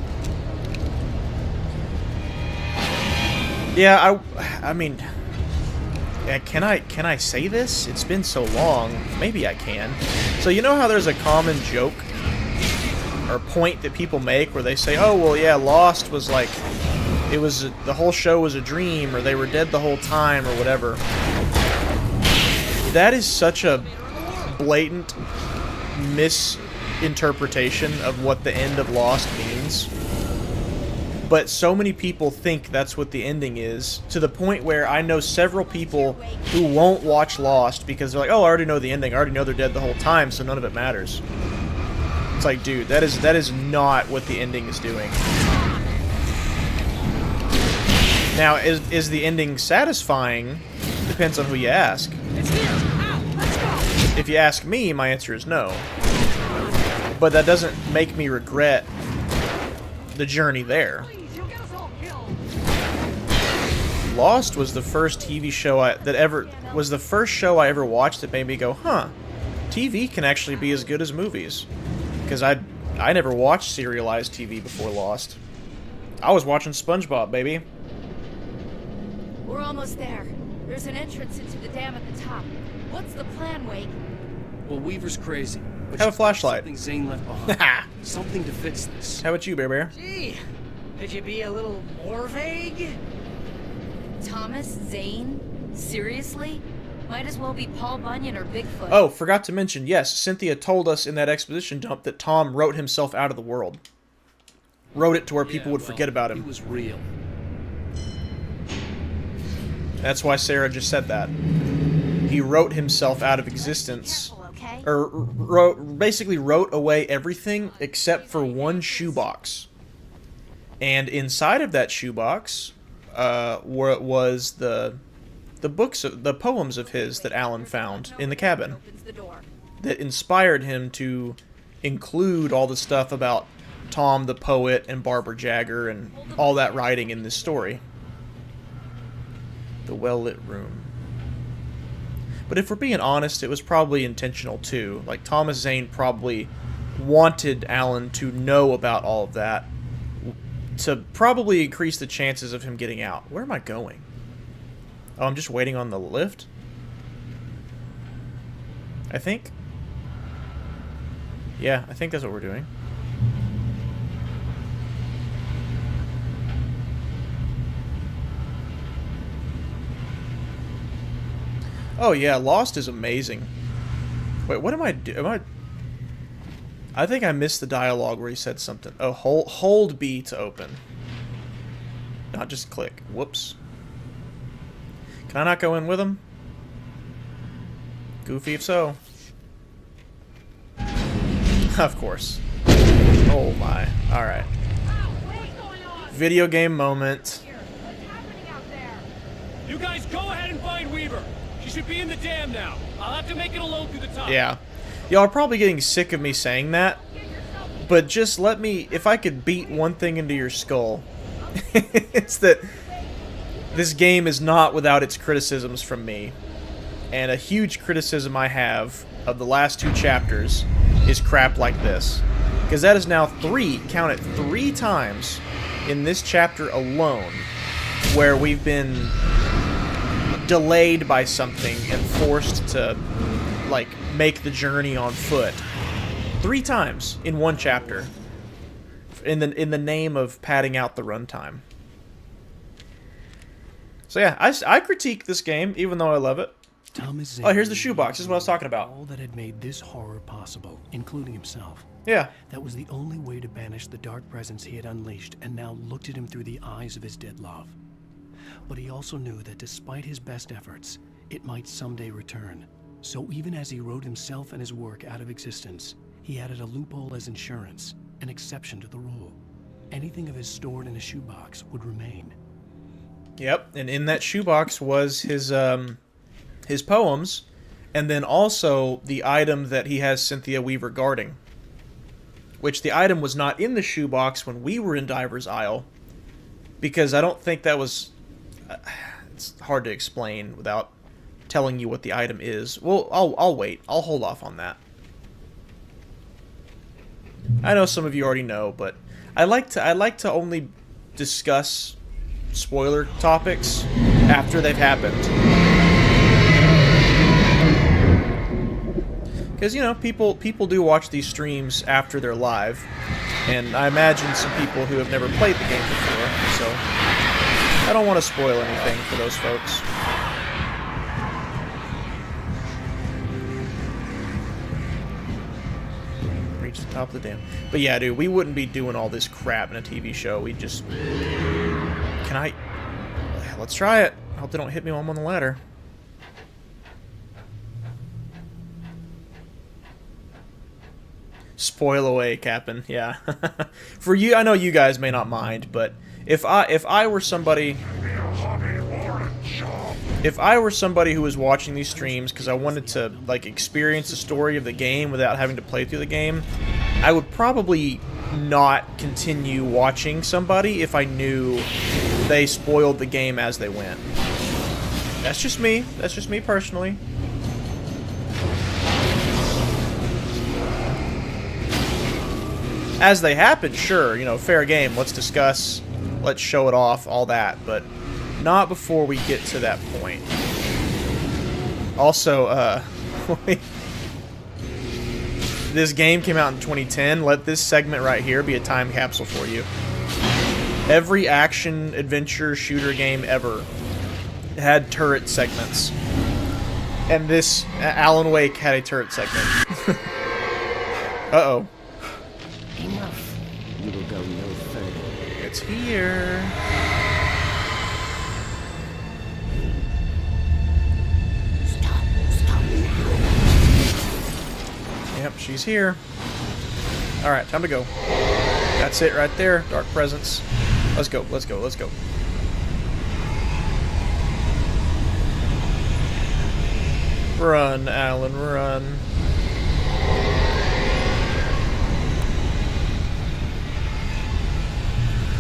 Speaker 1: Yeah, I mean, yeah, can I say this? It's been so long. Maybe I can. So you know how there's a common joke or point that people make where they say, "Oh, well, yeah, Lost was like the whole show was a dream, or they were dead the whole time, or whatever." That is such a blatant misinterpretation of what the end of Lost means. But so many people think that's what the ending is, to the point where I know several people who won't watch Lost because they're like, "Oh, I already know the ending. I already know they're dead the whole time, so none of it matters." It's like, dude, that is not what the ending is doing. Now, is the ending satisfying? Depends on who you ask. If you ask me, my answer is no. But that doesn't make me regret the journey there. Lost was the first TV show the first show I ever watched that made me go, "Huh, TV can actually be as good as movies." Because I never watched serialized TV before Lost. I was watching SpongeBob, baby.
Speaker 4: We're almost there. There's an entrance into the dam at the top. What's the plan, Wake?
Speaker 10: Well, Weaver's crazy. But
Speaker 1: have a flashlight.
Speaker 10: Something Zane left behind. Something to fix this.
Speaker 1: How about you, Bear Bear?
Speaker 13: Gee, could you be a little more vague?
Speaker 4: Thomas Zane? Seriously? Might as well be Paul Bunyan or Bigfoot.
Speaker 1: Oh, forgot to mention, yes, Cynthia told us in that exposition dump that Tom wrote himself out of the world. Wrote it to where people would forget about him.
Speaker 10: He was real.
Speaker 1: That's why Sarah just said that. He wrote himself out of existence. Or basically wrote away everything except for one shoebox. And inside of that shoebox was the poems of his that Alan found in the cabin that inspired him to include all the stuff about Tom the poet and Barbara Jagger and all that writing in this story. The well-lit room. But if we're being honest, it was probably intentional too. Like, Thomas Zane probably wanted Alan to know about all of that to probably increase the chances of him getting out. Where am I going? Oh, I'm just waiting on the lift? I think? Yeah, I think that's what we're doing. Oh yeah, Lost is amazing. Wait, what am I doing? I think I missed the dialogue where he said something. Oh, hold B to open. Not just click. Whoops. Can I not go in with him? Goofy if so. Of course. Oh my. Alright. Video game moment.
Speaker 10: You guys go ahead and find Weaver. She should be in the dam now. I'll have to make it alone through the top.
Speaker 1: Yeah. Y'all are probably getting sick of me saying that, but just let me, if I could beat one thing into your skull, it's that this game is not without its criticisms from me. And a huge criticism I have of the last 2 chapters is crap like this. Because that is now 3, count it, 3 times in this chapter alone where we've been delayed by something and forced to, like, make the journey on foot. 3 times in 1 chapter. In the name of padding out the runtime. So yeah, I critique this game, even though I love it.
Speaker 2: Thomas
Speaker 1: Oh, here's the shoebox. This is what I was talking about.
Speaker 2: All that had made this horror possible, including himself.
Speaker 1: Yeah.
Speaker 2: That was the only way to banish the dark presence he had unleashed and now looked at him through the eyes of his dead love. But he also knew that despite his best efforts, it might someday return. So even as he wrote himself and his work out of existence, he added a loophole as insurance, an exception to the rule. Anything of his stored in a shoebox would remain.
Speaker 1: Yep, and in that shoebox was his poems, and then also the item that he has Cynthia Weaver guarding. Which the item was not in the shoebox when we were in Diver's Isle. because I don't think that was... it's hard to explain without telling you what the item is. Well, I'll wait. I'll hold off on that. I know some of you already know, but I like to only discuss spoiler topics after they've happened. Because, you know, people do watch these streams after they're live, and I imagine some people who have never played the game before, so I don't want to spoil anything for those folks. Reach the top of the dam. But yeah, dude, we wouldn't be doing all this crap in a TV show. We'd just... Can I... Let's try it. I hope they don't hit me while I'm on the ladder. Spoil away, Captain. Yeah. For you, I know you guys may not mind, but if I were somebody... If I were somebody who was watching these streams because I wanted to, like, experience the story of the game without having to play through the game, I would probably not continue watching somebody if I knew they spoiled the game as they went. That's just me. That's just me personally. As they happen, sure, you know, fair game. Let's discuss, let's show it off, all that, but not before we get to that point. Also, this game came out in 2010. Let this segment right here be a time capsule for you. Every action, adventure, shooter game ever had turret segments. And this, Alan Wake had a turret segment. Uh-oh.
Speaker 7: Enough. You will go no further.
Speaker 1: It's here.
Speaker 7: Stop now.
Speaker 1: Yep, she's here. Alright, time to go. That's it right there. Dark presence. Let's go, let's go, let's go. Run, Alan, run.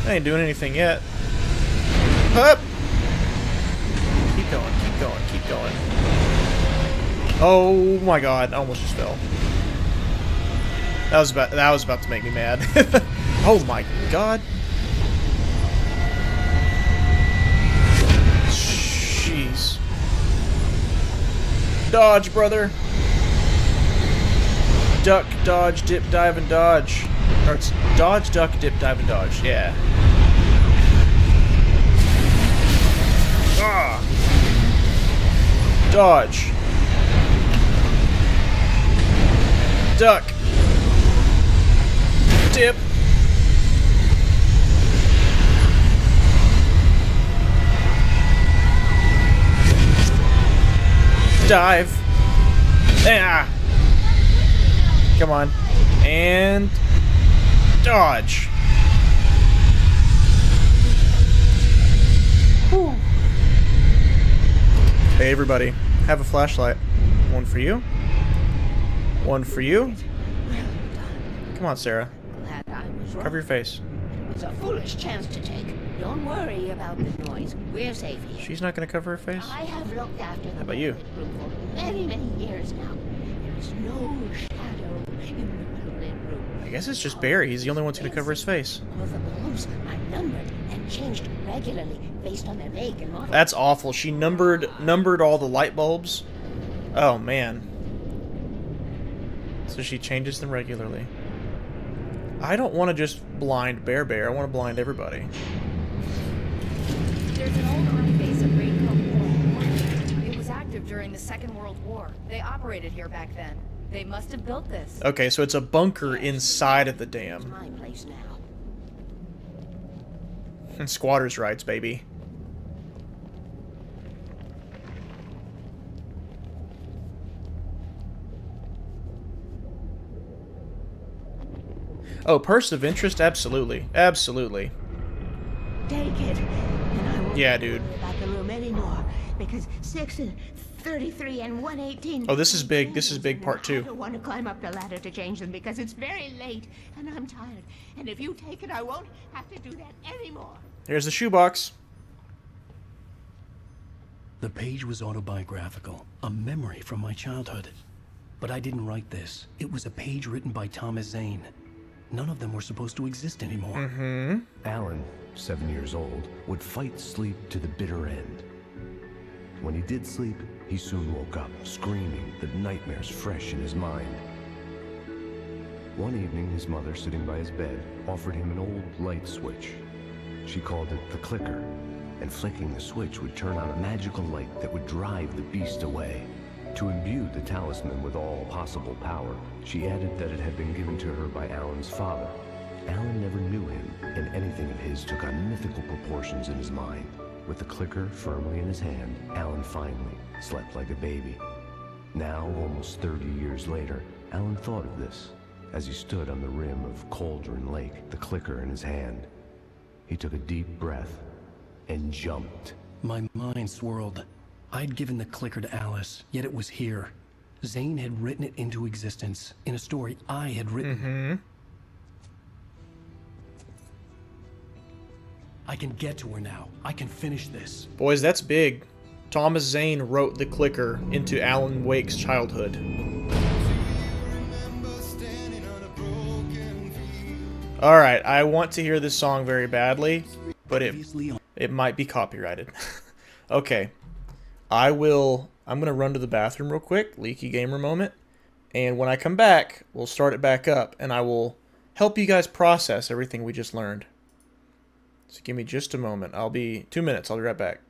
Speaker 1: I ain't doing anything yet. Up! Keep going, keep going, keep going. Oh my god, I almost just fell. That was about to make me mad. Oh my god. Jeez. Dodge, brother. Duck, dodge, dip, dive, and dodge. Or it's dodge, duck, dip, dive, and dodge. Yeah. Ah. Dodge. Duck. Dip. Dive. Ah. Come on. And dodge. Whew. Hey everybody, have a flashlight. One for you. One for you. Come on, Sarah.
Speaker 7: Glad I was wrong.
Speaker 1: Cover your face.
Speaker 7: It was a foolish chance to take. Don't worry about the noise. We're safe here.
Speaker 1: She's not gonna cover her face?
Speaker 7: I have looked after the
Speaker 1: How about you?
Speaker 7: room for many, many years now. There is no shadow in the well-lit room.
Speaker 1: I guess it's just Barry. He's the only one who's gonna cover his face.
Speaker 7: All the bulbs are numbered and changed regularly based on their make and model.
Speaker 1: That's awful. She numbered all the light bulbs. Oh man. So she changes them regularly. I don't want to just blind Bear. I want to blind everybody.
Speaker 4: There's an old army base at Raincoat Point. It was active during the Second World War. They operated here back then. They must have built this.
Speaker 1: Okay, so it's a bunker inside of the dam.
Speaker 7: My place now.
Speaker 1: And squatters' rights, baby. Oh, Purse of Interest? Absolutely. Absolutely.
Speaker 7: Take it, and I won't
Speaker 1: Yeah, dude.
Speaker 7: about the room anymore, because 6 and 33 and 118.
Speaker 1: Oh, this is big. This is big part
Speaker 7: I
Speaker 1: 2.
Speaker 7: don't want to climb up the ladder to change them because it's very late and I'm tired. And if you take it, I won't have to do that anymore.
Speaker 1: Here's the shoebox.
Speaker 2: The page was autobiographical, a memory from my childhood. But I didn't write this. It was a page written by Thomas Zane. None of them were supposed to exist anymore.
Speaker 1: Mm-hmm.
Speaker 16: Alan, 7 years old, would fight sleep to the bitter end. When he did sleep, he soon woke up, screaming, the nightmares fresh in his mind. One evening, his mother, sitting by his bed, offered him an old light switch. She called it the clicker, and flicking the switch would turn on a magical light that would drive the beast away. To imbue the talisman with all possible power, she added that it had been given to her by Alan's father. Alan never knew him, and anything of his took on mythical proportions in his mind. With the clicker firmly in his hand, Alan finally slept like a baby. Now, almost 30 years later, Alan thought of this as he stood on the rim of Cauldron Lake, the clicker in his hand. He took a deep breath and jumped.
Speaker 2: My mind swirled. I'd given the clicker to Alice, yet it was here. Zane had written it into existence in a story I had written.
Speaker 1: Mm-hmm.
Speaker 2: I can get to her now. I can finish this.
Speaker 1: Boys, that's big. Thomas Zane wrote the clicker into Alan Wake's childhood. Alright, I want to hear this song very badly, but it might be copyrighted. Okay. I'm going to run to the bathroom real quick, leaky gamer moment, and when I come back, we'll start it back up, and I will help you guys process everything we just learned. So give me just a moment. 2 minutes. I'll be right back.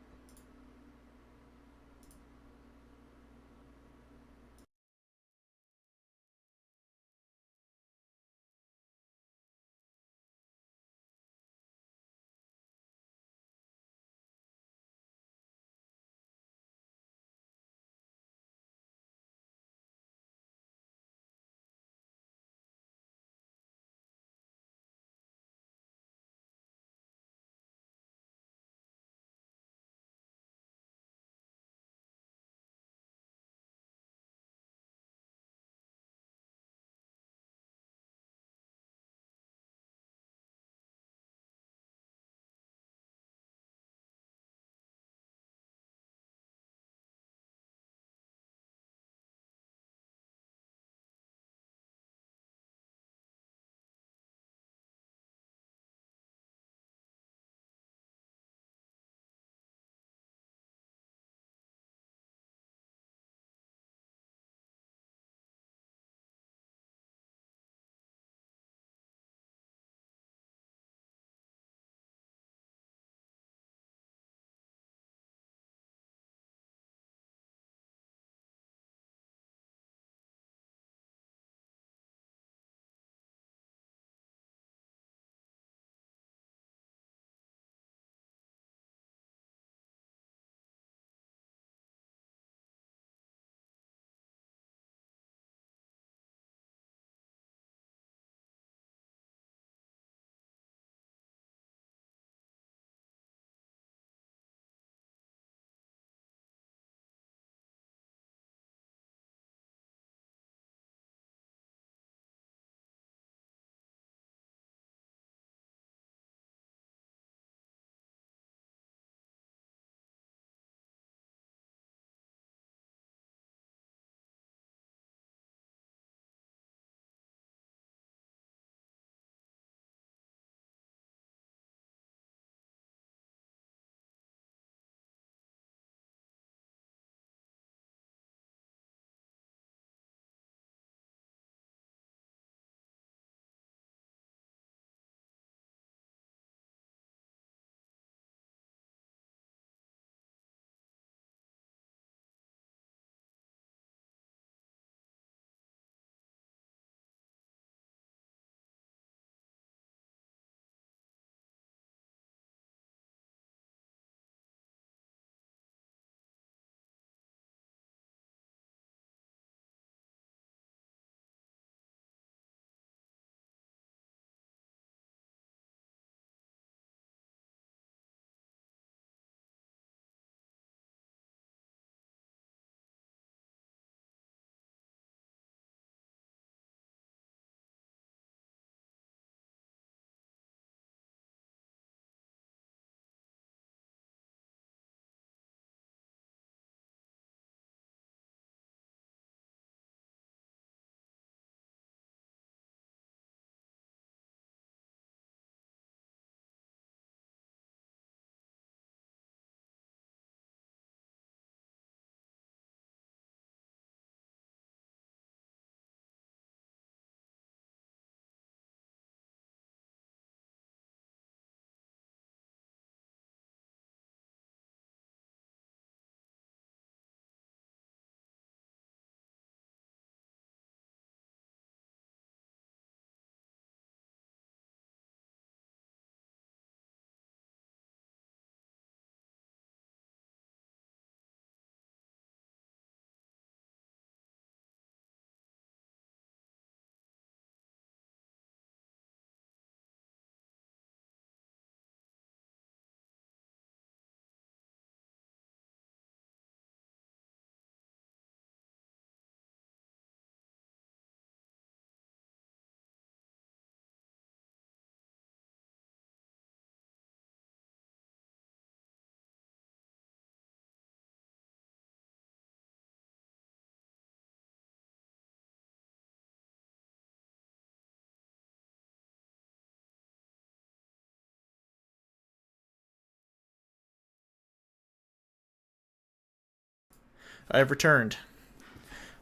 Speaker 1: I have returned.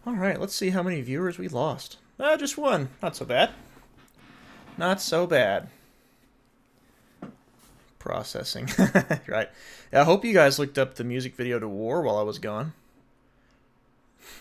Speaker 1: Alright, let's see how many viewers we lost. Just one. Not so bad. Not so bad. Processing. Right. Yeah, I hope you guys looked up the music video to War while I was gone.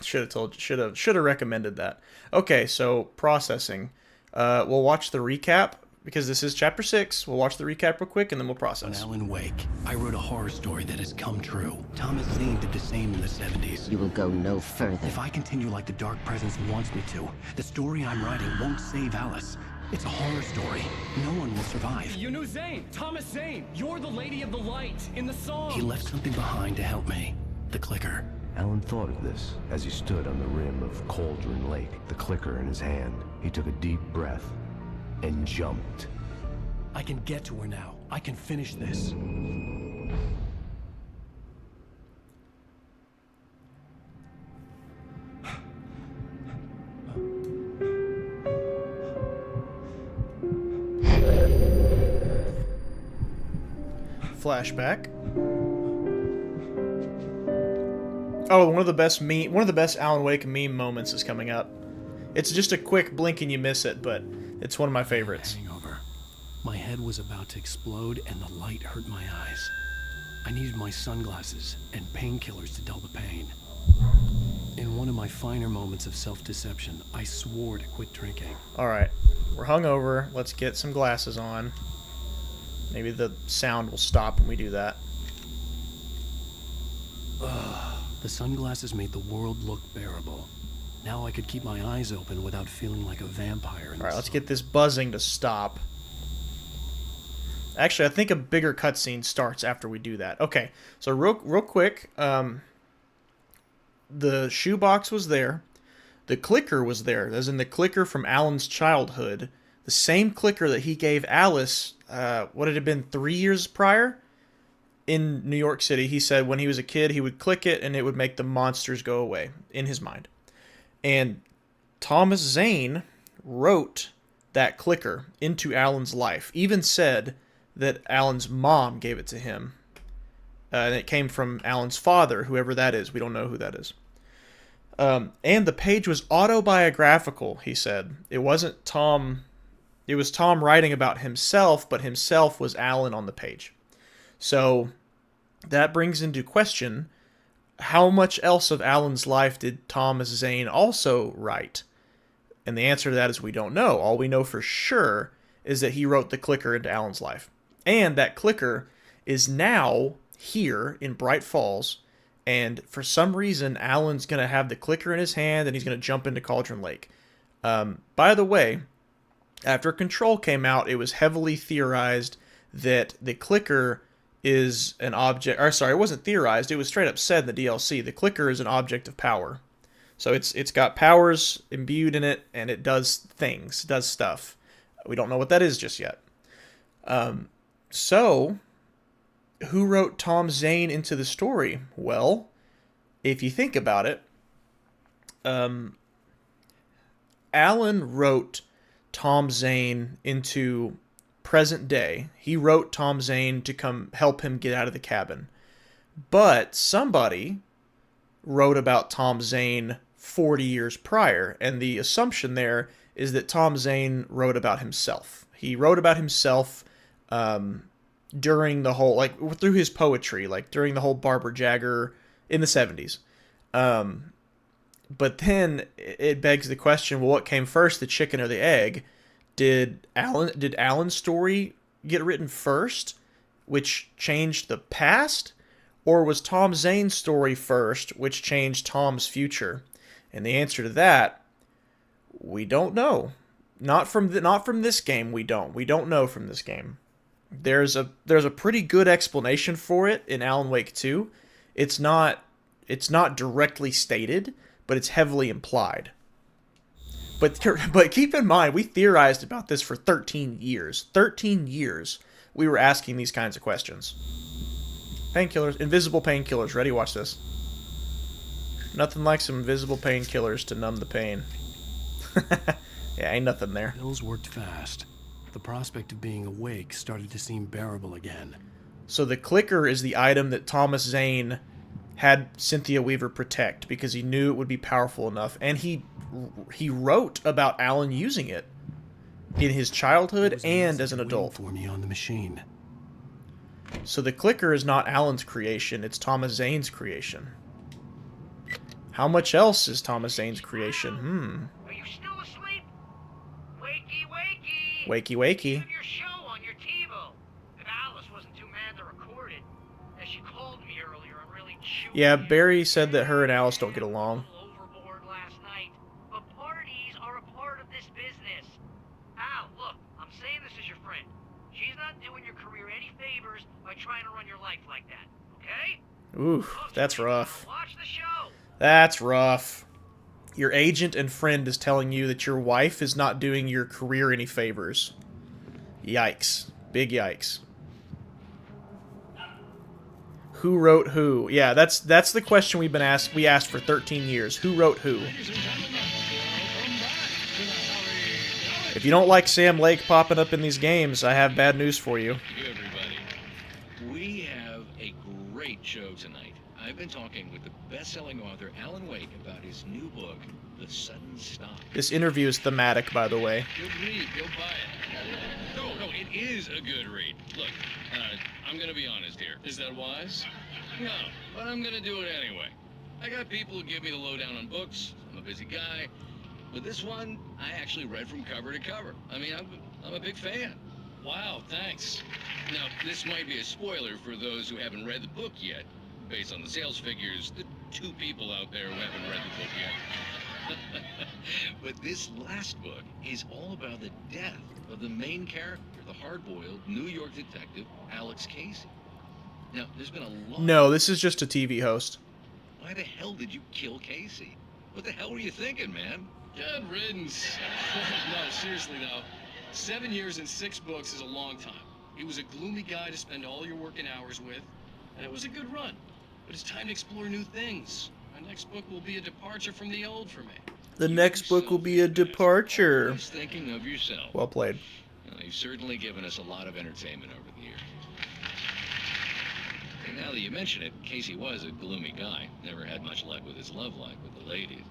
Speaker 1: Should have recommended that. Okay, so processing. We'll watch the recap because this is chapter 6. We'll watch the recap real quick and then we'll process.
Speaker 2: On Alan Wake, I wrote a horror story that has come true. Thomas Zane did the same in the 70s.
Speaker 7: You will go no further.
Speaker 2: If I continue like the Dark Presence wants me to, the story I'm writing won't save Alice. It's a horror story. No one will survive.
Speaker 10: You knew Zane! Thomas Zane! You're the Lady of the Light in the song!
Speaker 2: He left something behind to help me. The clicker.
Speaker 16: Alan thought of this as he stood on the rim of Cauldron Lake, the clicker in his hand. He took a deep breath and jumped.
Speaker 2: I can get to her now. I can finish this.
Speaker 1: Flashback. Oh, one of the best Alan Wake meme moments is coming up. It's just a quick blink and you miss it, but it's one of my favorites.
Speaker 2: Hangover. My head was about to explode and the light hurt my eyes. I needed my sunglasses and painkillers to dull the pain. In one of my finer moments of self-deception, I swore to quit drinking.
Speaker 1: Alright, we're hungover. Let's get some glasses on. Maybe the sound will stop when we do that.
Speaker 2: The sunglasses made the world look bearable. Now I could keep my eyes open without feeling like a vampire.
Speaker 1: Alright, let's get this buzzing to stop. Actually, I think a bigger cutscene starts after we do that. Okay, so real quick, the shoebox was there. The clicker was there. As in the clicker from Alan's childhood. The same clicker that he gave Alice, what had it been, 3 years prior? In New York City, he said when he was a kid, he would click it and it would make the monsters go away, in his mind. And Thomas Zane wrote that clicker into Alan's life. Even said that Alan's mom gave it to him. And it came from Alan's father, whoever that is. We don't know who that is. And the page was autobiographical, he said. It wasn't Tom... It was Tom writing about himself, but himself was Alan on the page. So that brings into question, how much else of Alan's life did Thomas Zane also write? And the answer to that is we don't know. All we know for sure is that he wrote the clicker into Alan's life. And that clicker is now here in Bright Falls, and for some reason, Alan's going to have the clicker in his hand, and he's going to jump into Cauldron Lake. By the way, after Control came out, it was heavily theorized that the clicker is an object... Or sorry, it wasn't theorized. It was straight up said in the DLC. The clicker is an object of power. So it's got powers imbued in it, and it does things, does stuff. We don't know what that is just yet. So, who wrote Tom Zane into the story? Well, if you think about it, Alan wrote Tom Zane into present day. He wrote Tom Zane to come help him get out of the cabin. But somebody wrote about Tom Zane 40 years prior, and the assumption there is that Tom Zane wrote about himself. He wrote about himself during the whole, like, through his poetry, like, during the whole Barbara Jagger in the 70s. But then it begs the question, well, what came first, the chicken or the egg? Did Alan's story get written first, which changed the past? Or was Tom Zane's story first, which changed Tom's future? And the answer to that, we don't know. Not from this game, we don't. We don't know from this game. There's a pretty good explanation for it in Alan Wake 2. It's not directly stated, but it's heavily implied. But keep in mind, we theorized about this for 13 years. 13 years we were asking these kinds of questions. Painkillers, invisible painkillers. Ready? Watch this. Nothing like some invisible painkillers to numb the pain. Yeah, ain't nothing there.
Speaker 2: Pills worked fast. The prospect of being awake started to seem bearable again.
Speaker 1: So the clicker is the item that Thomas Zane had Cynthia Weaver protect because he knew it would be powerful enough, and he wrote about Alan using it in his childhood and as an adult.
Speaker 2: For me on the machine.
Speaker 1: So the clicker is not Alan's creation, it's Thomas Zane's creation. How much else is Thomas Zane's creation?
Speaker 12: Are you still asleep? Wakey, wakey!
Speaker 1: Wakey, wakey.
Speaker 12: You have your show on your TiVo. If Alice wasn't too mad to record it. As she called me earlier, I'm really chewing.
Speaker 1: Yeah, Barry said that her and Alice don't get along.
Speaker 12: Overboard last night. But parties are a part of this business. Al, look, I'm saying this as your friend. She's not doing your career any favors by trying to run your life like that, okay?
Speaker 1: Oof, that's rough.
Speaker 12: Watch the show.
Speaker 1: That's rough. Your agent and friend is telling you that your wife is not doing your career any favors. Yikes. Big yikes. Who wrote who? Yeah, that's the question we asked for 13 years. Who wrote who? If you don't like Sam Lake popping up in these games, I have bad news for you.
Speaker 15: Hey, everybody. We have a great show tonight. I've been talking with the best-selling author Alan Wake about his new book, The Sudden Stop.
Speaker 1: This interview is thematic, by the way.
Speaker 15: Good read. Go buy it. No, it is a good read. Look, I'm gonna be honest here. Is that wise? No, but I'm gonna do it anyway. I got people who give me the lowdown on books. I'm a busy guy. But this one, I actually read from cover to cover. I mean, I'm a big fan. Wow, thanks. Now, this might be a spoiler for those who haven't read the book yet. Based on the sales figures, the 2 people out there who haven't read the book yet. But this last book is all about the death of the main character, the hard-boiled New York detective, Alex Casey. Now, there's been a lot...
Speaker 1: No, this is just a TV host.
Speaker 15: Why the hell did you kill Casey? What the hell were you thinking, man?
Speaker 10: Good riddance. No, seriously though. 7 years and 6 books is a long time. He was a gloomy guy to spend all your working hours with, and it was a good run. But it's time to explore new things. My next book will be a departure from the old for me.
Speaker 1: The next book will be a departure.
Speaker 15: Just thinking of yourself.
Speaker 1: Well played.
Speaker 15: Well, you've certainly given us a lot of entertainment over the years. And now that you mention it, Casey was a gloomy guy. Never had much luck with his love life with the ladies.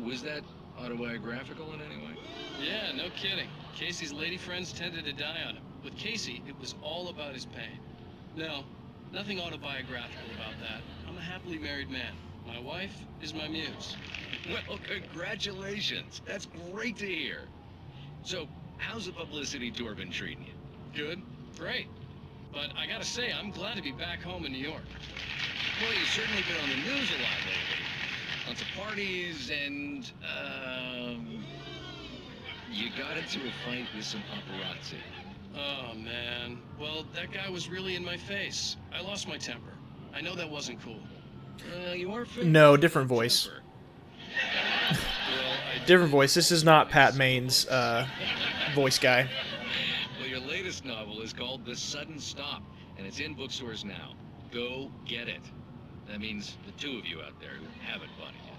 Speaker 15: Was that autobiographical in any way?
Speaker 10: Yeah, no kidding. Casey's lady friends tended to die on him. With Casey, it was all about his pain. No, nothing autobiographical about that. I'm a happily married man. My wife is my muse.
Speaker 15: Well, congratulations. That's great to hear. So, how's the publicity tour been treating you?
Speaker 10: Good. Great. But I gotta say, I'm glad to be back home in New York.
Speaker 15: Well, you've certainly been on the news a lot lately. Lots of parties and, you got into a fight with some paparazzi.
Speaker 10: Oh, man. Well, that guy was really in my face. I lost my temper. I know that wasn't cool.
Speaker 15: You are...
Speaker 1: No, different voice. Different voice. This is not Pat Main's voice guy.
Speaker 15: Well, your latest novel is called The Sudden Stop, and it's in bookstores now. Go get it. That means the 2 of you out there who haven't bought it yet.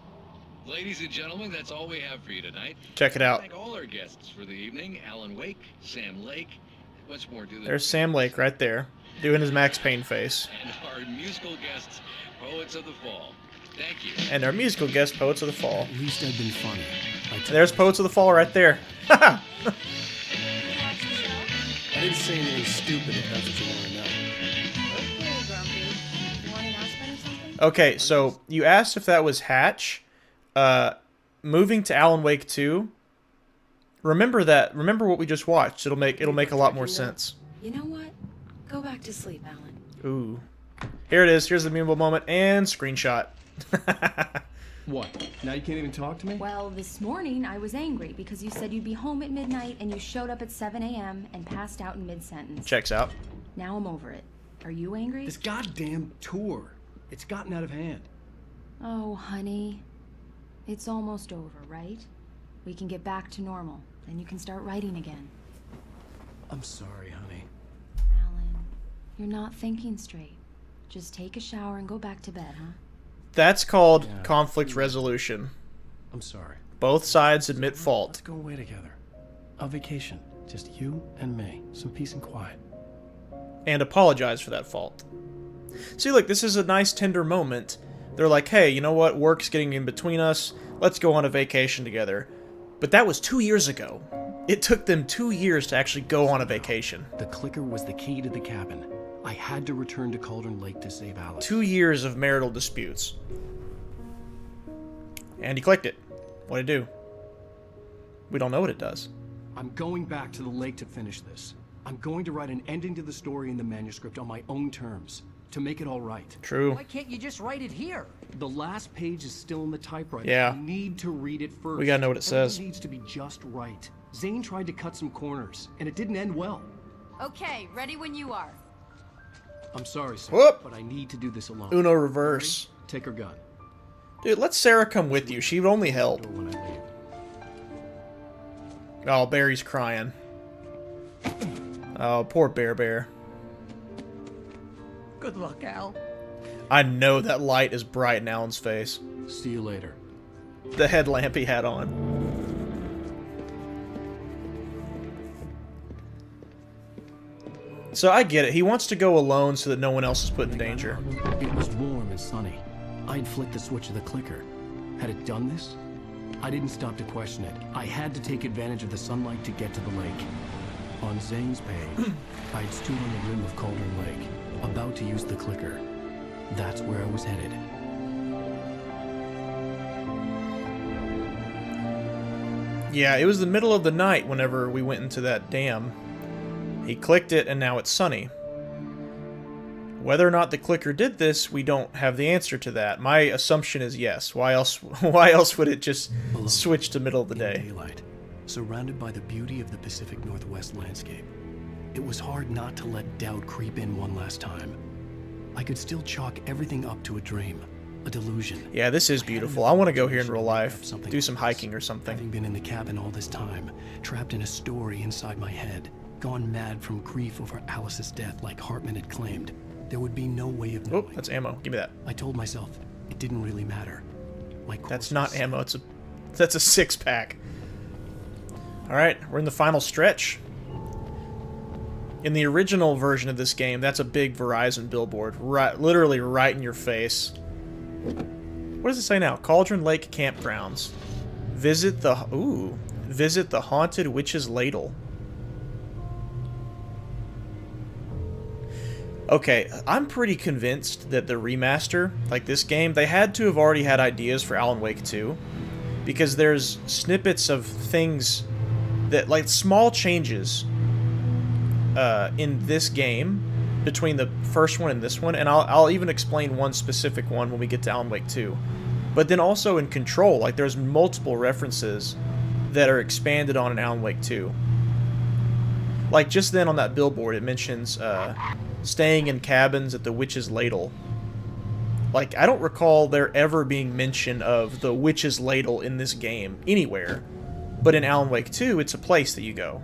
Speaker 15: Ladies and gentlemen, that's all we have for you tonight.
Speaker 1: Check it out.
Speaker 15: Thank all our guests for the evening. Alan Wake, Sam Lake. Much more do
Speaker 1: There's Sam Lake right there, doing his Max Payne face.
Speaker 15: And our musical guests, Poets of the Fall. Thank you.
Speaker 1: And our musical guest, Poets of the Fall.
Speaker 2: At least I've been funny.
Speaker 1: And there's Poets of the Fall right there.
Speaker 2: I didn't say anything stupid if that's what you want to know.
Speaker 1: Okay, so you asked if that was Hatch. Moving to Alan Wake 2. Remember that. Remember what we just watched. It'll make a lot more sense.
Speaker 4: You know what? Go back to sleep, Alan.
Speaker 1: Ooh. Here it is. Here's the memeable moment and screenshot.
Speaker 17: What? Now you can't even talk to me?
Speaker 18: Well, this morning I was angry because you said you'd be home at midnight and you showed up at 7 a.m. and passed out in mid-sentence.
Speaker 1: Checks out.
Speaker 18: Now I'm over it. Are you angry?
Speaker 17: This goddamn tour. It's gotten out of hand.
Speaker 18: Oh, honey. It's almost over, right? We can get back to normal. Then you can start writing again.
Speaker 2: I'm sorry, honey.
Speaker 18: Alan, you're not thinking straight. Just take a shower and go back to bed, huh?
Speaker 1: That's called conflict resolution.
Speaker 2: I'm sorry.
Speaker 1: Both sides admit fault.
Speaker 2: Let's go away together. A vacation. Just you and me. Some peace and quiet.
Speaker 1: And apologize for that fault. See, look, this is a nice tender moment. They're like, hey, you know what? Work's getting in between us. Let's go on a vacation together. But that was 2 years ago. It took them 2 years to actually go on a vacation.
Speaker 2: The clicker was the key to the cabin. I had to return to Cauldron Lake to save Alice.
Speaker 1: 2 years of marital disputes. And he clicked it. What'd it do? We don't know what it does.
Speaker 2: I'm going back to the lake to finish this. I'm going to write an ending to the story in the manuscript on my own terms, to make it all right.
Speaker 1: True.
Speaker 13: Why can't you just write it here?
Speaker 2: The last page is still in the typewriter.
Speaker 1: Yeah.
Speaker 2: I need to read it first.
Speaker 1: We gotta know what it says.
Speaker 2: It needs to be just right. Zane tried to cut some corners, and it didn't end well.
Speaker 9: Okay, ready when you are.
Speaker 2: I'm sorry, sir,
Speaker 1: Whoop.
Speaker 2: but I need to do this alone.
Speaker 1: Uno reverse.
Speaker 2: Ready? Take her gun.
Speaker 1: Dude, let Sarah come with you. She would only help.
Speaker 2: When I leave.
Speaker 1: Oh, Barry's crying. Oh, poor Bear.
Speaker 13: Good luck, Al.
Speaker 1: I know that light is bright in Alan's face.
Speaker 2: See you later.
Speaker 1: The headlamp he had on. So I get it. He wants to go alone so that no one else is put in danger.
Speaker 2: It was warm and sunny. I'd flicked the switch of the clicker. Had it done this? I didn't stop to question it. I had to take advantage of the sunlight to get to the lake. On Zane's page, I'd stood on the rim of Cauldron Lake, about to use the clicker. That's where I was headed.
Speaker 1: Yeah, it was the middle of the night whenever we went into that dam. He clicked it, and now it's sunny. Whether or not the clicker did this, we don't have the answer to that. My assumption is yes. Why else would it just switch to middle of the day?
Speaker 2: Daylight, surrounded by the beauty of the Pacific Northwest landscape. It was hard not to let doubt creep in one last time. I could still chalk everything up to a dream, a delusion.
Speaker 1: Yeah, this is beautiful. I want to go here in real life. Do some hiking or something.
Speaker 2: Having been in the cabin all this time, trapped in a story inside my head, gone mad from grief over Alice's death like Hartman had claimed, there would be no way of knowing.
Speaker 1: Oh, that's ammo. Give me that.
Speaker 2: I told myself it didn't really matter.
Speaker 1: That's not ammo. That's a 6-pack. All right, we're in the final stretch. In the original version of this game, that's a big Verizon billboard, literally right in your face. What does it say now? Cauldron Lake Campgrounds. Visit the haunted witch's ladle. Okay, I'm pretty convinced that the remaster, like this game, they had to have already had ideas for Alan Wake 2, because there's snippets of things that, like, small changes in this game between the first one and this one, and I'll even explain one specific one when we get to Alan Wake 2. But then also in Control, like, there's multiple references that are expanded on in Alan Wake 2. Like, just then on that billboard, it mentions staying in cabins at the Witch's Ladle. Like, I don't recall there ever being mention of the Witch's Ladle in this game anywhere. But in Alan Wake 2, it's a place that you go.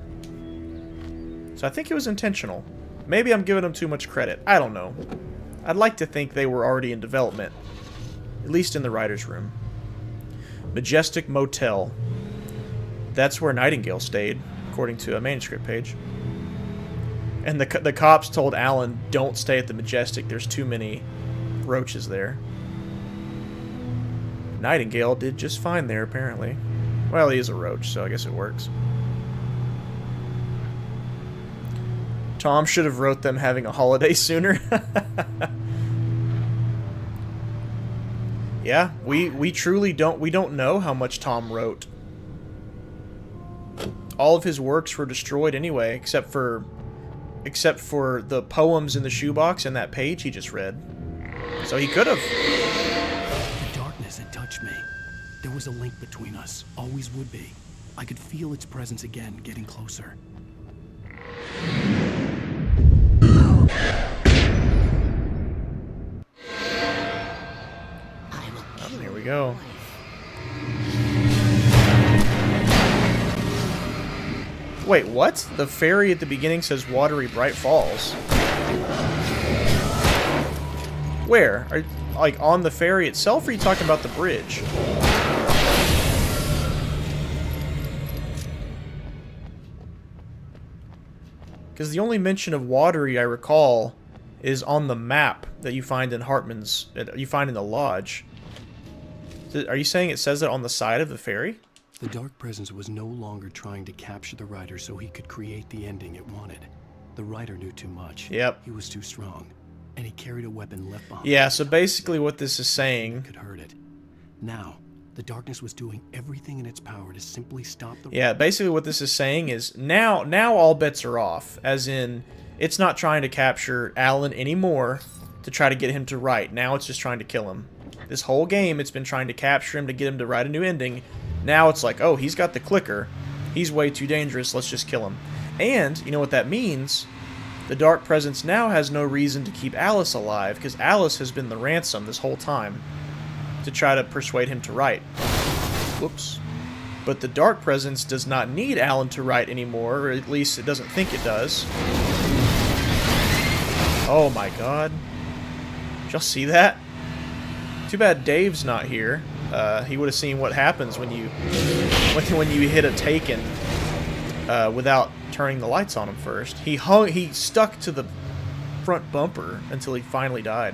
Speaker 1: So I think it was intentional. Maybe I'm giving them too much credit. I don't know. I'd like to think they were already in development. At least in the writer's room. Majestic Motel. That's where Nightingale stayed, according to a manuscript page. And the cops told Alan, don't stay at the Majestic, there's too many roaches there. Nightingale did just fine there, apparently. Well, he is a roach, so I guess it works. Tom should have wrote them having a holiday sooner. Yeah, we truly don't know how much Tom wrote. All of his works were destroyed anyway, except for the poems in the shoebox and that page he just read. So he could have.
Speaker 2: The darkness had touched me. There was a link between us, always would be. I could feel its presence again, getting closer.
Speaker 1: Oh, here we go. Wait, what? The ferry at the beginning says Watery Bright Falls. Where? Are you, like, on the ferry itself, or are you talking about the bridge? Because the only mention of Watery I recall is on the map that you find in Hartman's, you find in the lodge. Are you saying it says it on the side of the ferry?
Speaker 2: The Dark Presence was no longer trying to capture the writer so he could create the ending it wanted. The writer knew too much.
Speaker 1: Yep.
Speaker 2: He was too strong. And he carried a weapon left behind.
Speaker 1: Yeah, so basically what this is saying...
Speaker 2: could hurt it. Now, the darkness was doing everything in its power to simply stop the...
Speaker 1: Yeah, basically what this is saying is now all bets are off. As in, it's not trying to capture Alan anymore to try to get him to write. Now it's just trying to kill him. This whole game, it's been trying to capture him to get him to write a new ending. Now it's like, oh, he's got the clicker. He's way too dangerous. Let's just kill him. And, you know what that means? The Dark Presence now has no reason to keep Alice alive, because Alice has been the ransom this whole time to try to persuade him to write. Whoops. But the Dark Presence does not need Alan to write anymore, or at least it doesn't think it does. Oh my god. Did y'all see that? Too bad Dave's not here. He would have seen what happens when you hit a Taken without turning the lights on him first. He stuck to the front bumper until he finally died.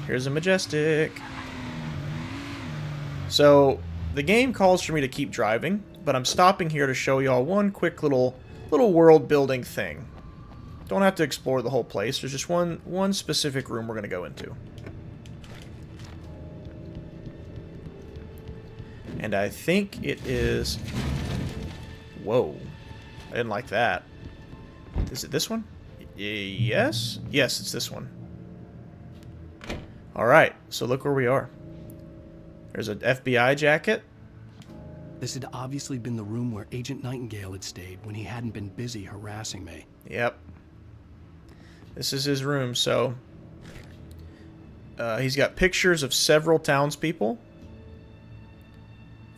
Speaker 1: Here's a Majestic. So the game calls for me to keep driving, but I'm stopping here to show y'all one quick little world building thing. Don't have to explore the whole place. There's just one specific room we're gonna go into. And I think it is... Whoa. I didn't like that. Is it this one? Yes? Yes, it's this one. Alright, so look where we are. There's an FBI jacket.
Speaker 2: This had obviously been the room where Agent Nightingale had stayed when he hadn't been busy harassing me.
Speaker 1: Yep. This is his room, so... he's got pictures of several townspeople.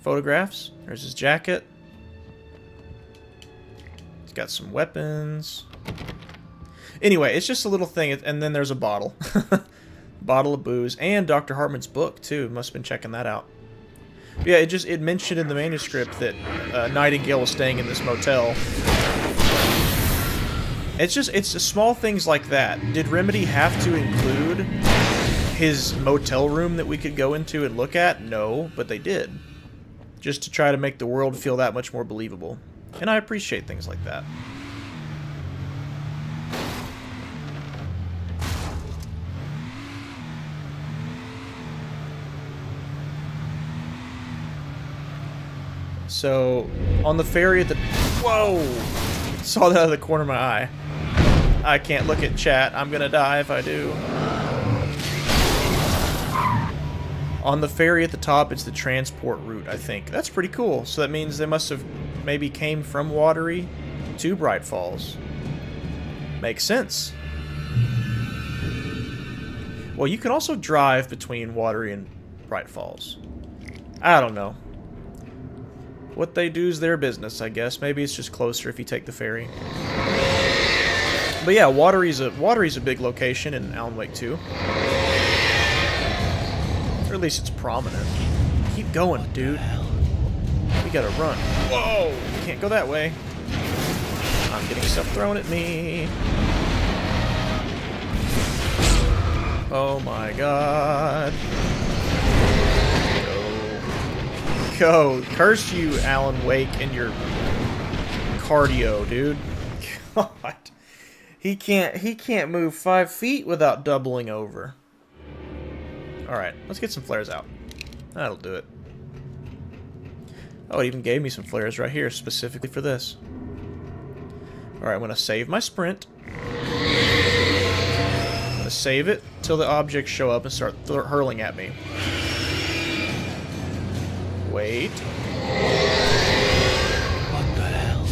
Speaker 1: Photographs. There's his jacket. He's got some weapons. Anyway, it's just a little thing, and then there's a bottle. Bottle of booze, and Dr. Hartman's book, too. Must have been checking that out. But yeah, it mentioned in the manuscript that Nightingale was staying in this motel. It's small things like that. Did Remedy have to include his motel room that we could go into and look at? No, but they did. Just to try to make the world feel that much more believable. And I appreciate things like that. So, on the ferry at the... Whoa! Saw that out of the corner of my eye. I can't look at chat. I'm gonna die if I do. On the ferry at the top, it's the transport route, I think. That's pretty cool. So that means they must have maybe came from Watery to Bright Falls. Makes sense. Well, you can also drive between Watery and Bright Falls. I don't know. What they do is their business, I guess. Maybe it's just closer if you take the ferry. But yeah, Watery's a big location in Alan Wake 2. Or at least it's prominent. Keep going, dude. We gotta run. Whoa! Can't go that way. I'm getting stuff thrown at me. Oh my god. Go. Curse you, Alan Wake, and your cardio, dude. God. He can't move 5 feet without doubling over. Alright, let's get some flares out. That'll do it. Oh, it even gave me some flares right here, specifically for this. Alright, I'm going to save my sprint. I'm going to save it till the objects show up and start hurling at me. Wait.
Speaker 2: What the hell?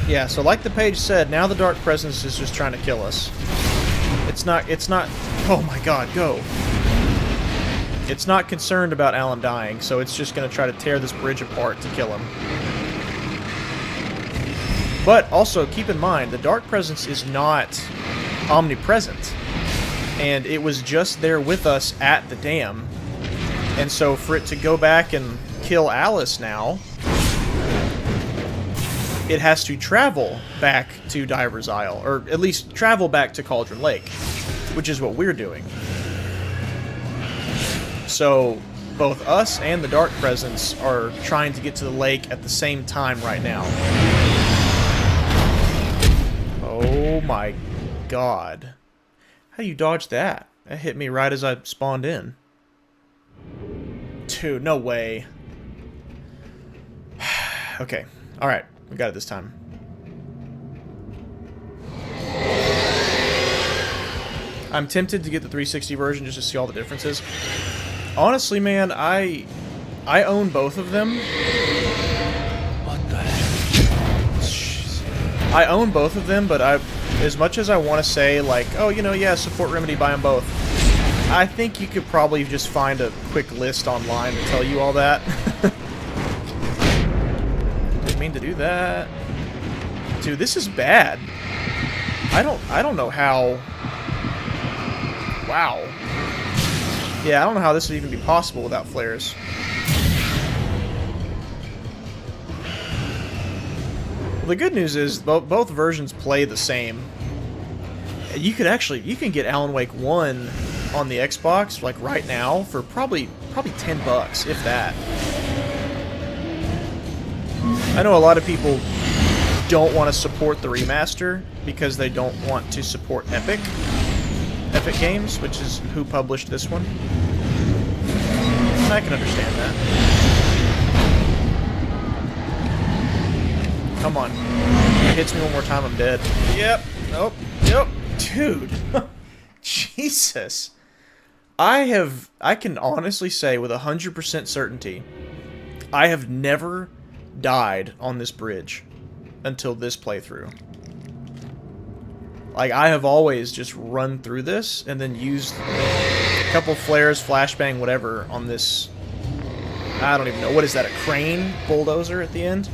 Speaker 1: Yeah, so like the page said, now the Dark Presence is just trying to kill us. It's not, oh my god, go. It's not concerned about Alan dying, so it's just going to try to tear this bridge apart to kill him. But also, keep in mind, the Dark Presence is not omnipresent. And it was just there with us at the dam. And so for it to go back and kill Alice now... it has to travel back to Diver's Isle, or at least travel back to Cauldron Lake, which is what we're doing. So both us and the Dark Presence are trying to get to the lake at the same time right now. Oh my god. How do you dodge that? That hit me right as I spawned in. Dude, no way. Okay. Alright. We got it this time. I'm tempted to get the 360 version just to see all the differences. Honestly, man, I own both of them.
Speaker 2: What the heck?
Speaker 1: I own both of them, but as much as I want to say, like, oh, you know, yeah, support Remedy, buy them both, I think you could probably just find a quick list online to tell you all that. Didn't mean to do that. Dude, this is bad. I don't know how... Wow. Yeah, I don't know how this would even be possible without flares. Well, the good news is both versions play the same. You can get Alan Wake 1 on the Xbox like right now for probably $10, if that. I know a lot of people don't want to support the remaster because they don't want to support Epic Games, which is who published this one. And I can understand that. Come on. If it hits me one more time, I'm dead. Yep. Nope. Yep. Dude. Jesus. I can honestly say with 100% certainty, I have never died on this bridge until this playthrough. Like, I have always just run through this and then used a couple flares, flashbang, whatever on this. I don't even know. What is that, a crane bulldozer at the end?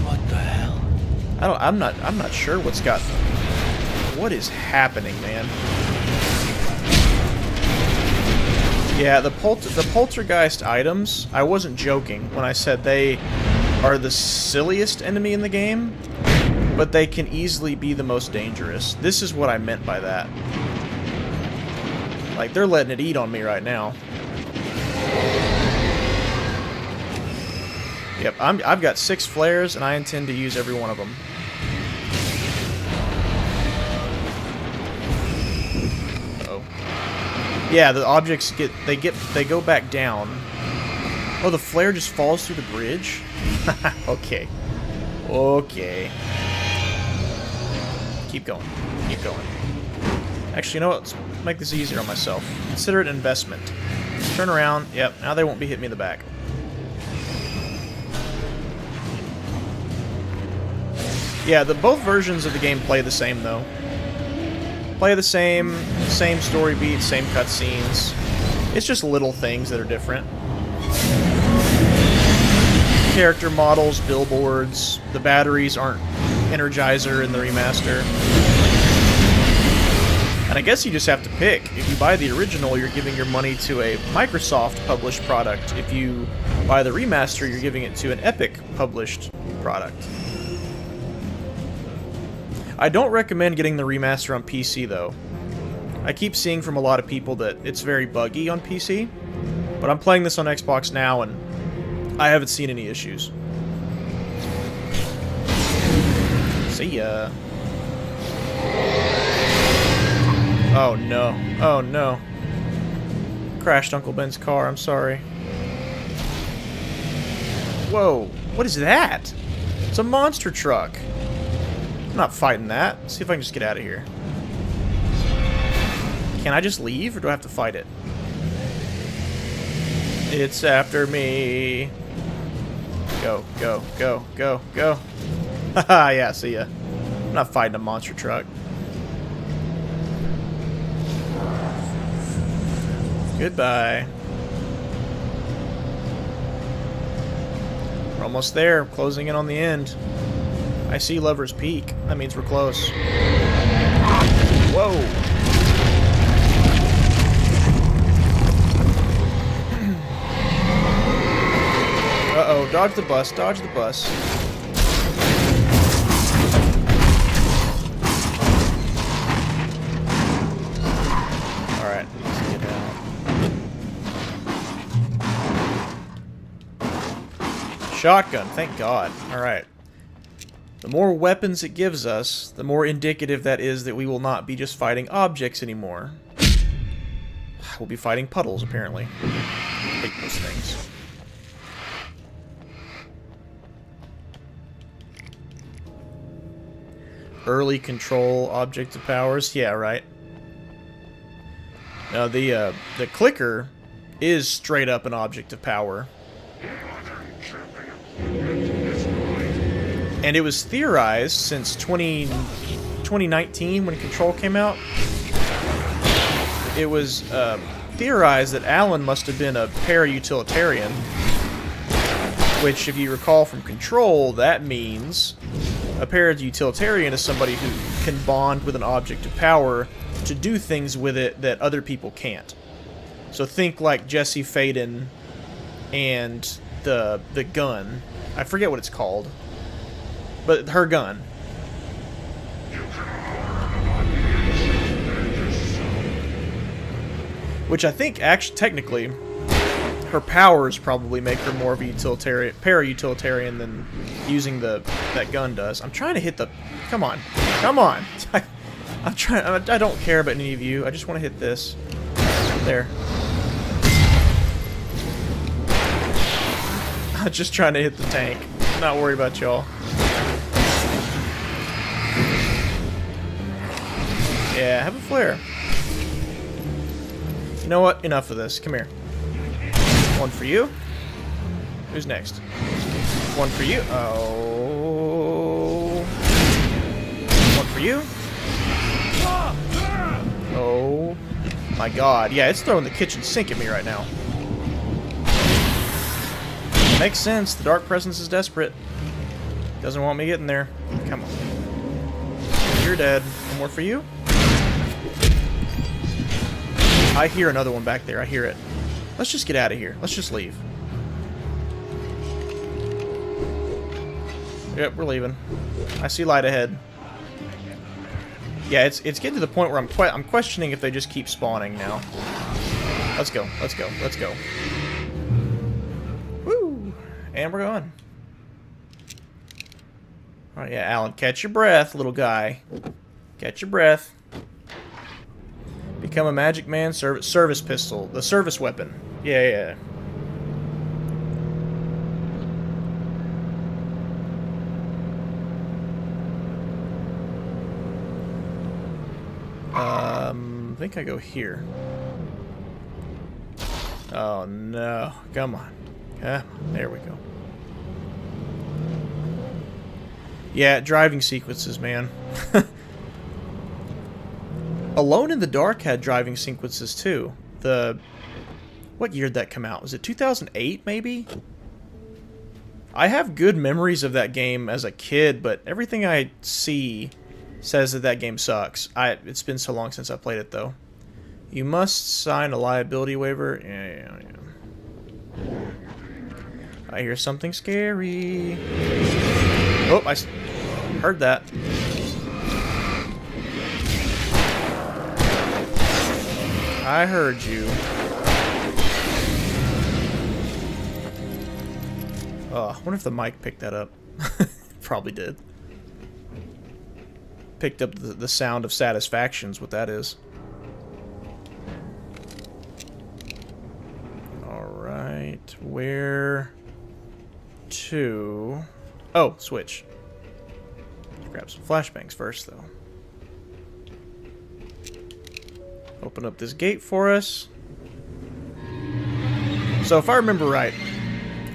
Speaker 2: What the hell?
Speaker 1: I'm not sure what's got... What is happening, man? Yeah, the poltergeist items, I wasn't joking when I said they are the silliest enemy in the game, but they can easily be the most dangerous. This is what I meant by that. Like, they're letting it eat on me right now. Yep, I've got 6 flares, and I intend to use every one of them. Uh-oh. Yeah, the objects they go back down. Oh, the flare just falls through the bridge? Okay. Okay. Keep going. Keep going. Actually, you know what? Let's make this easier on myself. Consider it an investment. Turn around. Yep, now they won't be hitting me in the back. Yeah, both versions of the game play the same, though. Play the same story beats, same cutscenes. It's just little things that are different. Character models, billboards, the batteries aren't Energizer in the remaster. And I guess you just have to pick. If you buy the original, you're giving your money to a Microsoft-published product. If you buy the remaster, you're giving it to an Epic-published product. I don't recommend getting the remaster on PC, though. I keep seeing from a lot of people that it's very buggy on PC, but I'm playing this on Xbox now, and I haven't seen any issues. See ya. Oh no. Oh no. Crashed Uncle Ben's car, I'm sorry. Whoa, what is that? It's a monster truck. I'm not fighting that. Let's see if I can just get out of here. Can I just leave, or do I have to fight it? It's after me. Go, go, go, go, go. Haha, yeah, see ya. I'm not fighting a monster truck. Goodbye. We're almost there, closing in on the end. I see Lover's Peak. That means we're close. Whoa! Uh-oh, dodge the bus, dodge the bus. Shotgun, thank God. Alright. The more weapons it gives us, the more indicative that is that we will not be just fighting objects anymore. We'll be fighting puddles, apparently. I hate those things. Early control objective powers. Yeah, right. Now, the clicker is straight up an object of power. And it was theorized since 2019 when Control came out. It was theorized that Alan must have been a para-utilitarian, which, if you recall from Control, that means a para-utilitarian is somebody who can bond with an object of power to do things with it that other people can't. So think like Jesse Faden and the gun. I forget what it's called. But her gun. Which I think, actually, technically, her powers probably make her more of a para-utilitarian than using that gun does. I'm trying to hit the... Come on. Come on. I'm trying... I don't care about any of you. I just want to hit this. There. I'm just trying to hit the tank. Not worried about y'all. Yeah, have a flare. You know what? Enough of this. Come here. One for you. Who's next? One for you. Oh. One for you. Oh. My God. Yeah, it's throwing the kitchen sink at me right now. Makes sense. The Dark Presence is desperate. Doesn't want me getting there. Come on. You're dead. One more for you. I hear another one back there. I hear it. Let's just get out of here. Let's just leave. Yep, we're leaving. I see light ahead. Yeah, it's getting to the point where I'm questioning if they just keep spawning now. Let's go. Let's go. Let's go. Woo! And we're going. Oh yeah, Alan, catch your breath, little guy. Catch your breath. Become a Magic Man service pistol. The service weapon. Yeah, I think I go here. Oh no. Come on. There we go. Yeah, driving sequences, man. Alone in the Dark had driving sequences too. What year did that come out? Was it 2008 maybe? I have good memories of that game as a kid, but everything I see says that game sucks. It's been so long since I played it though. You must sign a liability waiver. Yeah. I hear something scary. Oh, I heard that. I heard you. Oh, I wonder if the mic picked that up. Probably did. Picked up the sound of satisfaction's what that is. Alright, where to? Oh, switch. Grab some flashbangs first, though. Open up this gate for us. So if I remember right,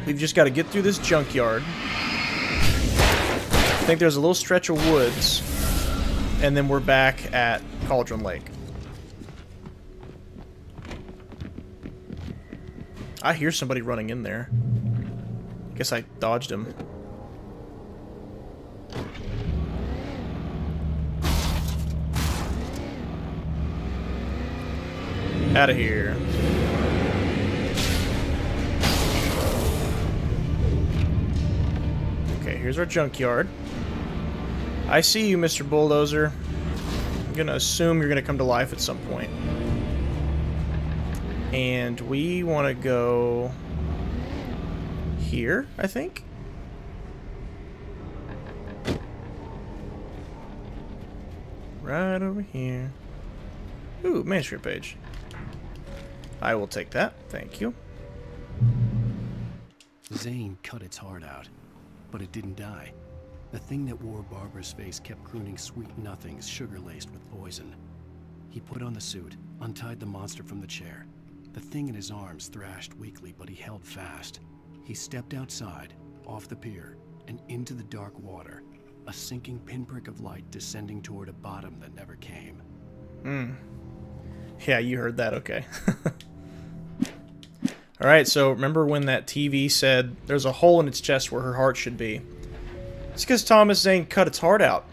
Speaker 1: we've just got to get through this junkyard. I think there's a little stretch of woods, and then we're back at Cauldron Lake. I hear somebody running in there. Guess I dodged him. Out of here. Okay, here's our junkyard. I see you, Mr. Bulldozer. I'm gonna assume you're gonna come to life at some point. And we want to go here, I think. right over here. Ooh, manuscript page. I will take that. Thank you.
Speaker 2: Zane cut its heart out, but it didn't die. The thing that wore Barbara's face kept crooning sweet nothings sugar-laced with poison. He put on the suit, untied the monster from the chair. The thing in his arms thrashed weakly, but he held fast. He stepped outside, off the pier, and into the dark water, a sinking pinprick of light descending toward a bottom that never came.
Speaker 1: Yeah, you heard that, okay. Alright, so remember when that TV said there's a hole in its chest where her heart should be? It's because Thomas Zane cut its heart out.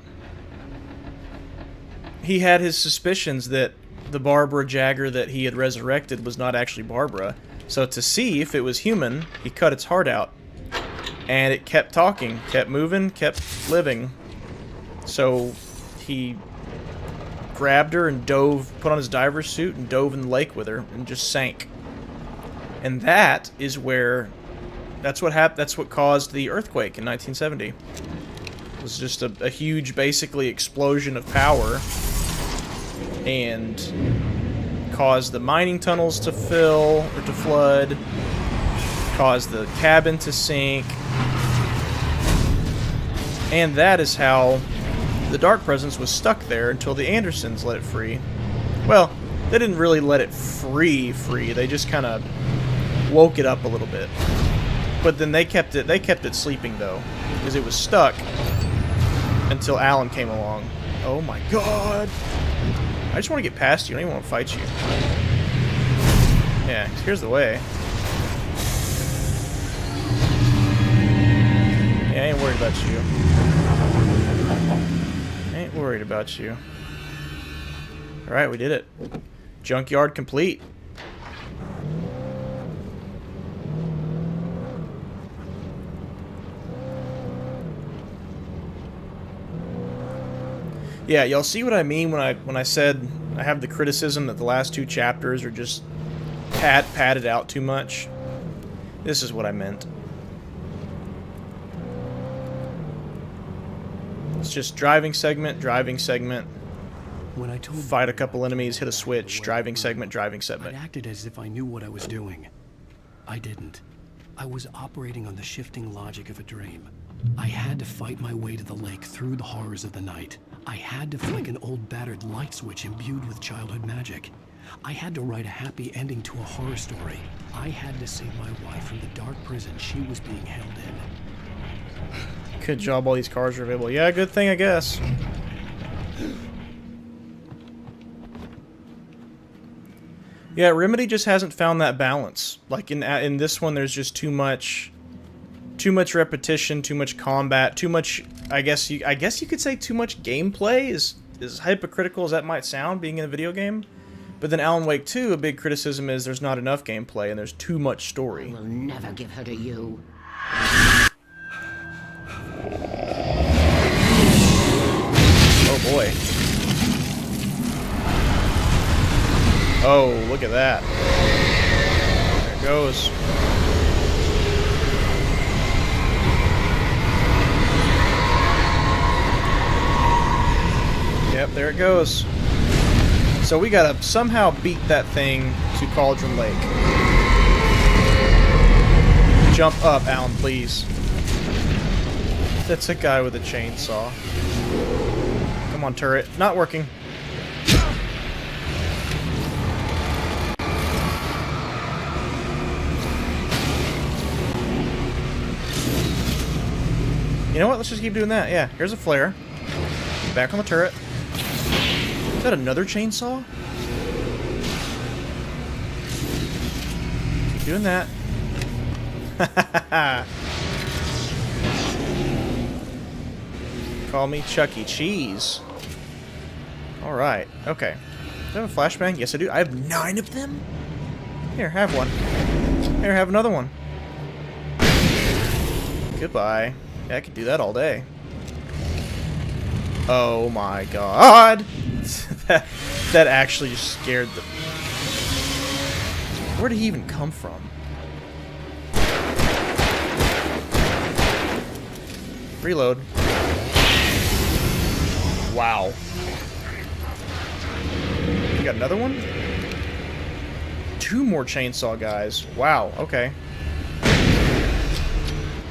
Speaker 1: He had his suspicions that the Barbara Jagger that he had resurrected was not actually Barbara. So to see if it was human, he cut its heart out. And it kept talking, kept moving, kept living. So he grabbed her and dove, put on his diver's suit and dove in the lake with her and just sank. And that is where, that's what caused the earthquake in 1970. It was just a huge, basically, explosion of power and caused the mining tunnels to fill, or to flood, caused the cabin to sink. And that is how the Dark Presence was stuck there until the Andersons let it free. Well, they didn't really let it free. They just kind of woke it up a little bit. But then they kept it sleeping though, because it was stuck until Alan came along. Oh my god. I just want to get past you. I don't even want to fight you. Yeah, here's the way. Yeah, I ain't worried about you. Ain't worried about you. Alright, we did it. Junkyard complete. Yeah, y'all see what I mean when I said I have the criticism that the last two chapters are just padded out too much? This is what I meant. It's just driving segment,
Speaker 2: When I told
Speaker 1: fight a couple enemies, hit a switch, driving segment.
Speaker 2: I acted as if I knew what I was doing. I didn't. I was operating on the shifting logic of a dream. I had to fight my way to the lake through the horrors of the night. I had to flick an old battered light switch imbued with childhood magic. I had to write a happy ending to a horror story. I had to save my wife from the dark prison she was being held in.
Speaker 1: Good job, all these cars are available. Yeah, good thing, I guess. Yeah, Remedy just hasn't found that balance. Like in this one, there's just too much repetition, too much combat, too much. I guess you could say too much gameplay. Is hypocritical as that might sound, being in a video game. But then Alan Wake 2, a big criticism is there's not enough gameplay and there's too much story.
Speaker 7: I will never give her to you.
Speaker 1: Oh boy. Oh, look at that. There it goes. Yep, there it goes. So we gotta somehow beat that thing to Cauldron Lake. Jump up, Alan, please. That's a guy with a chainsaw. Come on, turret. Not working. You know what? Let's just keep doing that. Yeah, here's a flare. Back on the turret. Is that another chainsaw? Keep doing that. Call me Chuck E. Cheese. Alright, okay. Do I have a flashbang? Yes, I do. I have 9 of them? Here, have one. Here, have another one. Goodbye. Yeah, I could do that all day. Oh my god! that actually just scared the... Where did he even come from? Reload. Wow. We got another one? 2 more chainsaw guys. Wow, okay.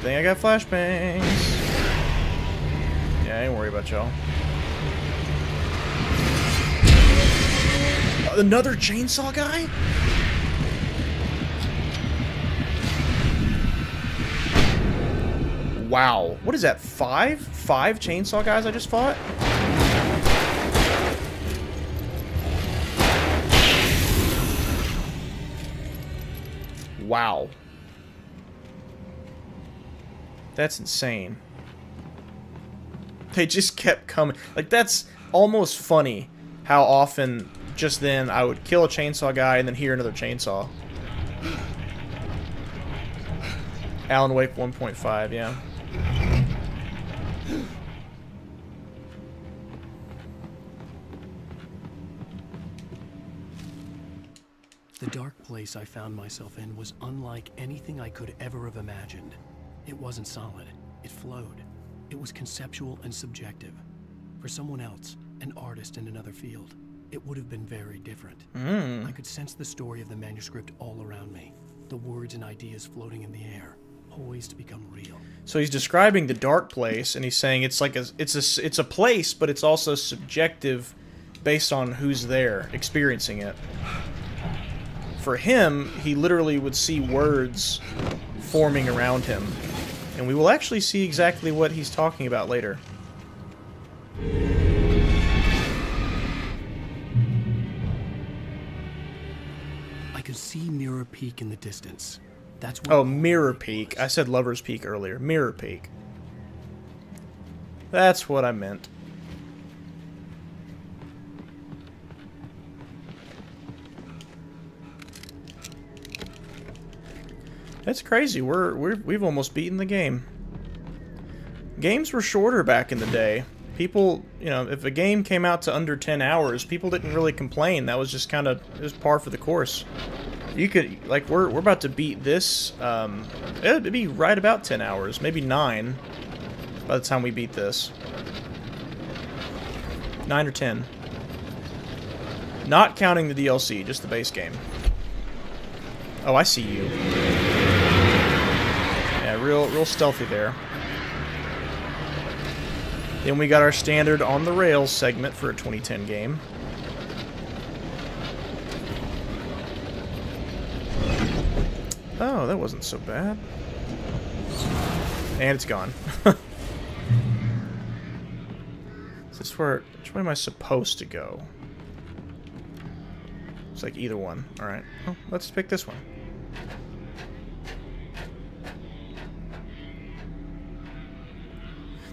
Speaker 1: Think I got flashbangs. Yeah, I ain't worry about y'all. Another chainsaw guy? Wow. What is that, 5? 5 chainsaw guys I just fought? Wow. That's insane. They just kept coming. Like, that's almost funny how often just then I would kill a chainsaw guy and then hear another chainsaw. Alan Wake 1.5, yeah.
Speaker 2: The dark place I found myself in was unlike anything I could ever have imagined. It wasn't solid. It flowed. It was conceptual and subjective. For someone else, an artist in another field, it would have been very different. I could sense the story of the manuscript all around me. The words and ideas floating in the air, poised to become real.
Speaker 1: So he's describing the dark place, and he's saying it's like it's a place, but it's also subjective, based on who's there experiencing it. For him, he literally would see words forming around him, and we will actually see exactly what he's talking about later.
Speaker 2: I could see Mirror Peak in the distance. That's where
Speaker 1: Oh, Mirror Peak. I said Lover's Peak earlier. Mirror Peak. That's what I meant. That's crazy. We've almost beaten the game. Games were shorter back in the day. People, you know, if a game came out to under 10 hours, people didn't really complain. That was just kind of, it was par for the course. You could, like, we're about to beat this, it'd be right about 10 hours, maybe 9 by the time we beat this. 9 or 10. Not counting the DLC, just the base game. Oh, I see you. Yeah, real stealthy there. Then we got our standard on the rails segment for a 2010 game. Oh, that wasn't so bad. And it's gone. Is this where... Which way am I supposed to go? It's like either one. Alright. Oh, let's pick this one.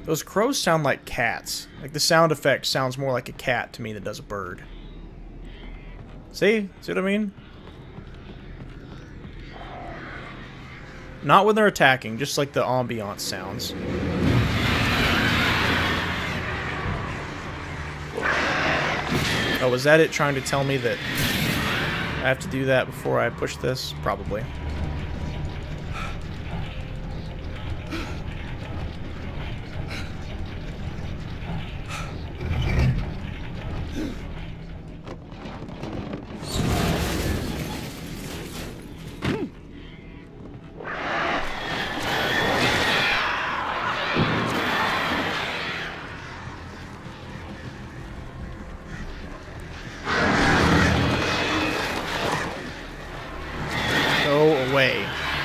Speaker 1: Those crows sound like cats. Like, the sound effect sounds more like a cat to me than does a bird. See? See what I mean? Not when they're attacking, just like the ambiance sounds. Oh, was that it trying to tell me that I have to do that before I push this? Probably.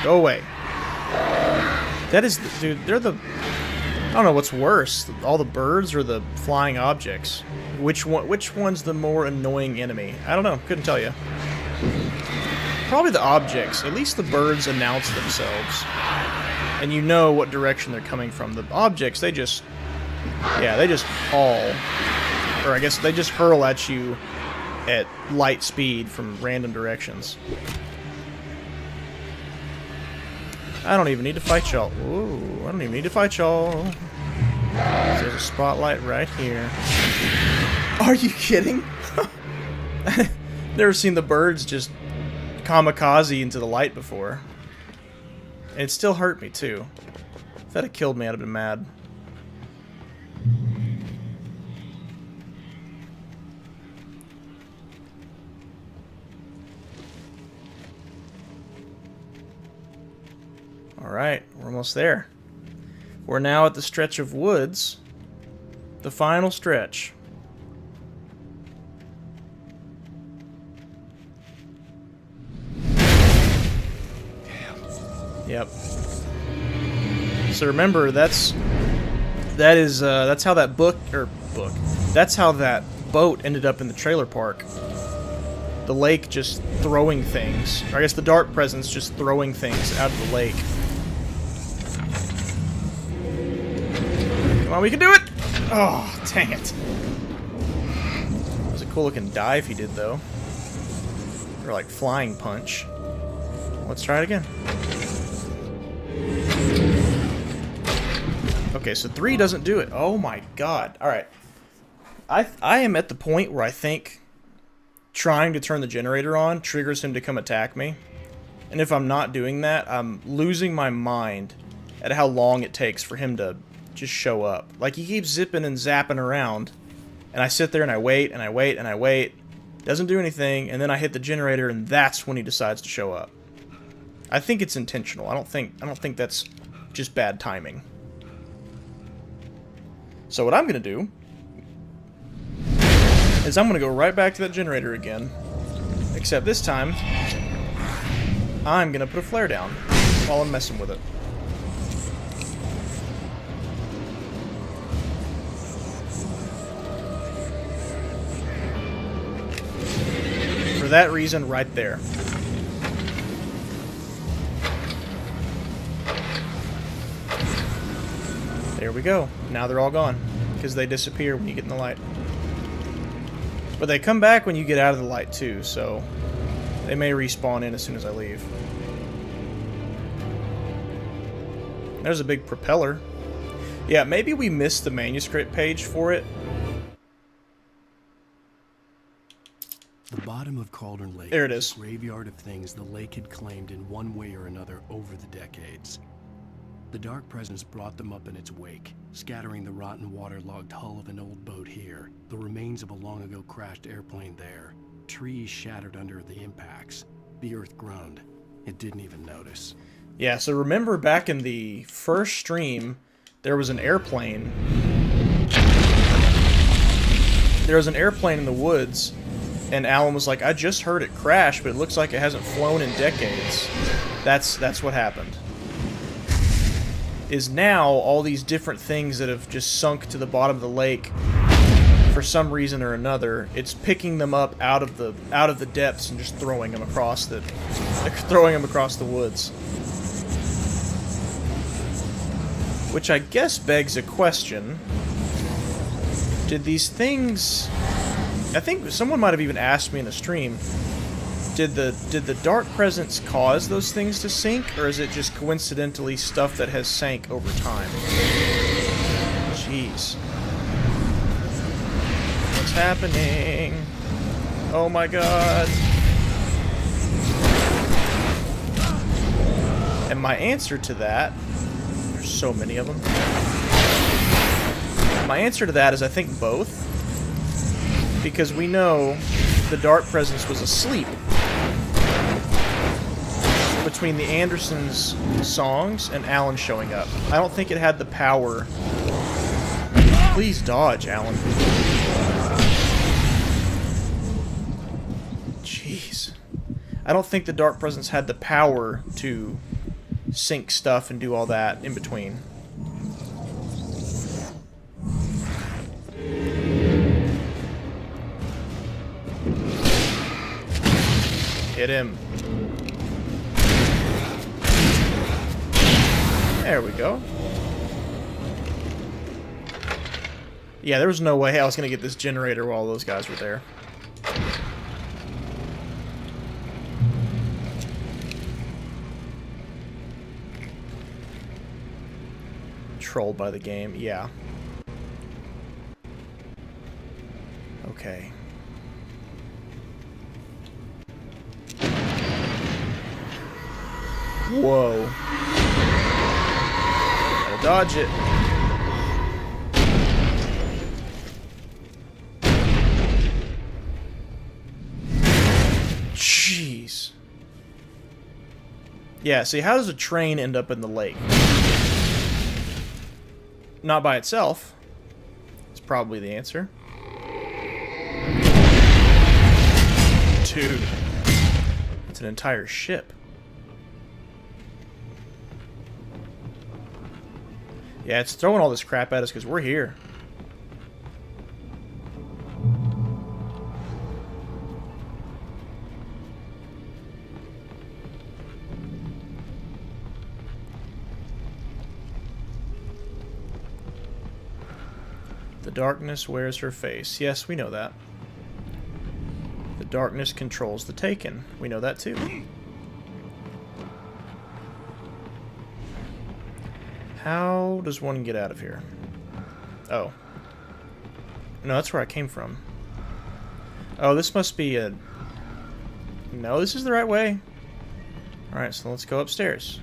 Speaker 1: Go away. That is... Dude, they're the... I don't know what's worse. All the birds or the flying objects. Which one's the more annoying enemy? I don't know. Couldn't tell you. Probably the objects. At least the birds announce themselves. And you know what direction they're coming from. The objects, they just... Yeah, they just haul. Or I guess they just hurl at you at light speed from random directions. I don't even need to fight y'all. Ooh, I don't even need to fight y'all. There's a spotlight right here. Are you kidding? Never seen the birds just kamikaze into the light before. And it still hurt me, too. If that had killed me, I'd have been mad. Alright, we're almost there. We're now at the stretch of woods. The final stretch. Yep. So remember, that's how that that's how that boat ended up in the trailer park. The lake just throwing things. Or I guess the dark presence just throwing things out of the lake. Come on, we can do it! Oh, dang it. It was a cool looking dive he did, though. Or like flying punch. Let's try it again. Okay, so 3 doesn't do it. Oh my god. Alright. I am at the point where I think trying to turn the generator on triggers him to come attack me. And if I'm not doing that, I'm losing my mind at how long it takes for him to just show up. Like, he keeps zipping and zapping around, and I sit there and I wait and I wait and I wait. Doesn't do anything, and then I hit the generator, and that's when he decides to show up. I think it's intentional. I don't think that's just bad timing. So what I'm gonna do is I'm gonna go right back to that generator again. Except this time, I'm gonna put a flare down while I'm messing with it. For that reason right there. There we go. Now they're all gone, because they disappear when you get in the light. But they come back when you get out of the light too, so they may respawn in as soon as I leave. There's a big propeller. Yeah, maybe we missed the manuscript page for it.
Speaker 2: The bottom of Cauldron Lake.
Speaker 1: There it is.
Speaker 2: A graveyard of things the lake had claimed in one way or another over the decades. The dark presence brought them up in its wake, scattering the rotten waterlogged hull of an old boat here, the remains of a long-ago crashed airplane there, trees shattered under the impacts. The earth groaned. It didn't even notice.
Speaker 1: Yeah, so remember back in the first stream, there was an airplane. There was an airplane in the woods, and Alan was like, I just heard it crash, but it looks like it hasn't flown in decades. That's what happened. Is now all these different things that have just sunk to the bottom of the lake for some reason or another, it's picking them up out of the depths and just throwing them across the woods. Which I guess begs a question. Did these things, I think someone might have even asked me in the stream, did the dark presence cause those things to sink, or is it just coincidentally stuff that has sank over time? Jeez. What's happening? Oh my god. And my answer to that, there's so many of them. My answer to that is I think both. Because we know the dark presence was asleep between the Andersons' songs and Alan showing up. I don't think it had the power. Please dodge, Alan. Jeez. I don't think the dark presence had the power to sync stuff and do all that in between. Hit him. There we go. Yeah, there was no way I was going to get this generator while those guys were there. Trolled by the game, yeah. Okay. Whoa. Gotta dodge it. Jeez. Yeah, see, how does a train end up in the lake? Not by itself. It's probably the answer. Dude. It's an entire ship. Yeah, it's throwing all this crap at us because we're here. The darkness wears her face. Yes, we know that. The darkness controls the Taken. We know that too. How does one get out of here? Oh. No, that's where I came from. Oh, this must be a... No, this is the right way. Alright, so let's go upstairs.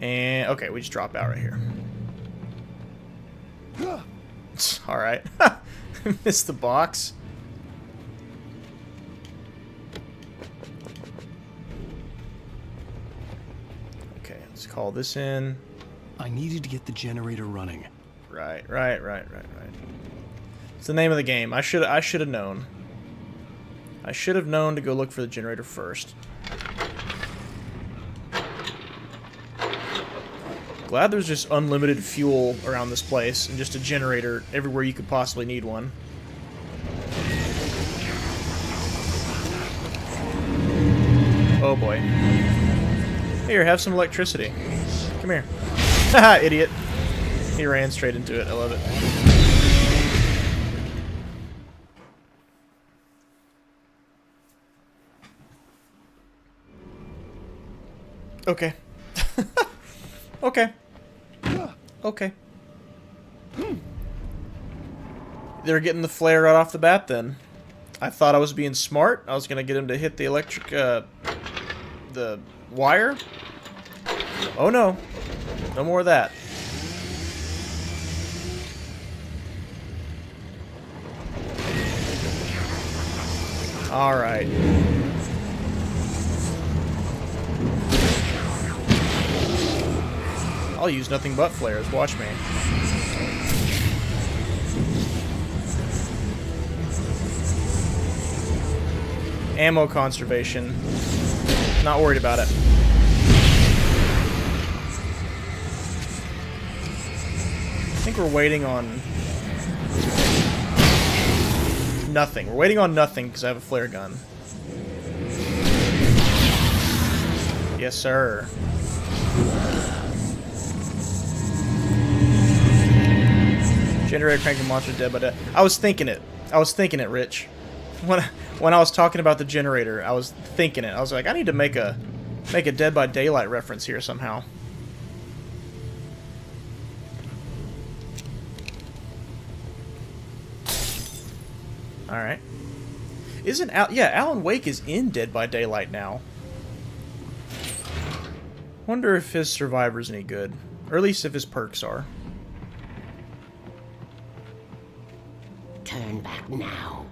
Speaker 1: And... Okay, we just drop out right here. Alright. Missed the box. Okay, let's call this in.
Speaker 2: I needed to get the generator running.
Speaker 1: Right. It's the name of the game. I should have known. I should have known to go look for the generator first. Glad there's just unlimited fuel around this place and just a generator everywhere you could possibly need one. Oh boy. Here, have some electricity. Come here. Haha, idiot. He ran straight into it. I love it. Okay. Okay. Okay. They're getting the flare right off the bat then. I thought I was being smart. I was going to get him to hit the electric, the wire. Oh no. No more of that. Alright. I'll use nothing but flares. Watch me. Ammo conservation. Not worried about it. I think we're waiting on nothing. We're waiting on nothing because I have a flare gun. Yes, sir. Generator cranking monster dead by dead. I was thinking it. Rich. When I was talking about the generator, I was thinking it. I was like, I need to make a Dead by Daylight reference here somehow. All right. Alan Wake is in Dead by Daylight now. Wonder if his survivor's any good, or at least if his perks are.
Speaker 7: Turn back now.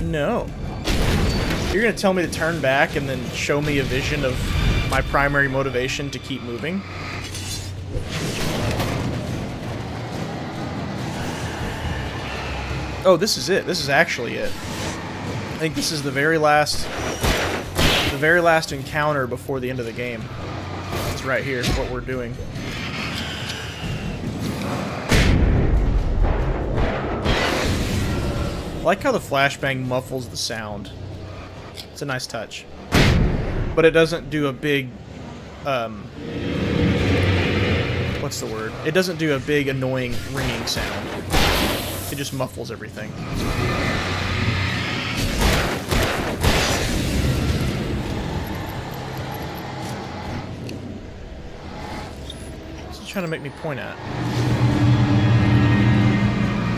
Speaker 1: No. You're gonna tell me to turn back and then show me a vision of my primary motivation to keep moving? Oh, this is it. This is actually it. I think this is the very last encounter before the end of the game. It's right here, what we're doing. I like how the flashbang muffles the sound. It's a nice touch. But it doesn't do a big, what's the word? It doesn't do a big, annoying, ringing sound. It just muffles everything. What's it trying to make me point at?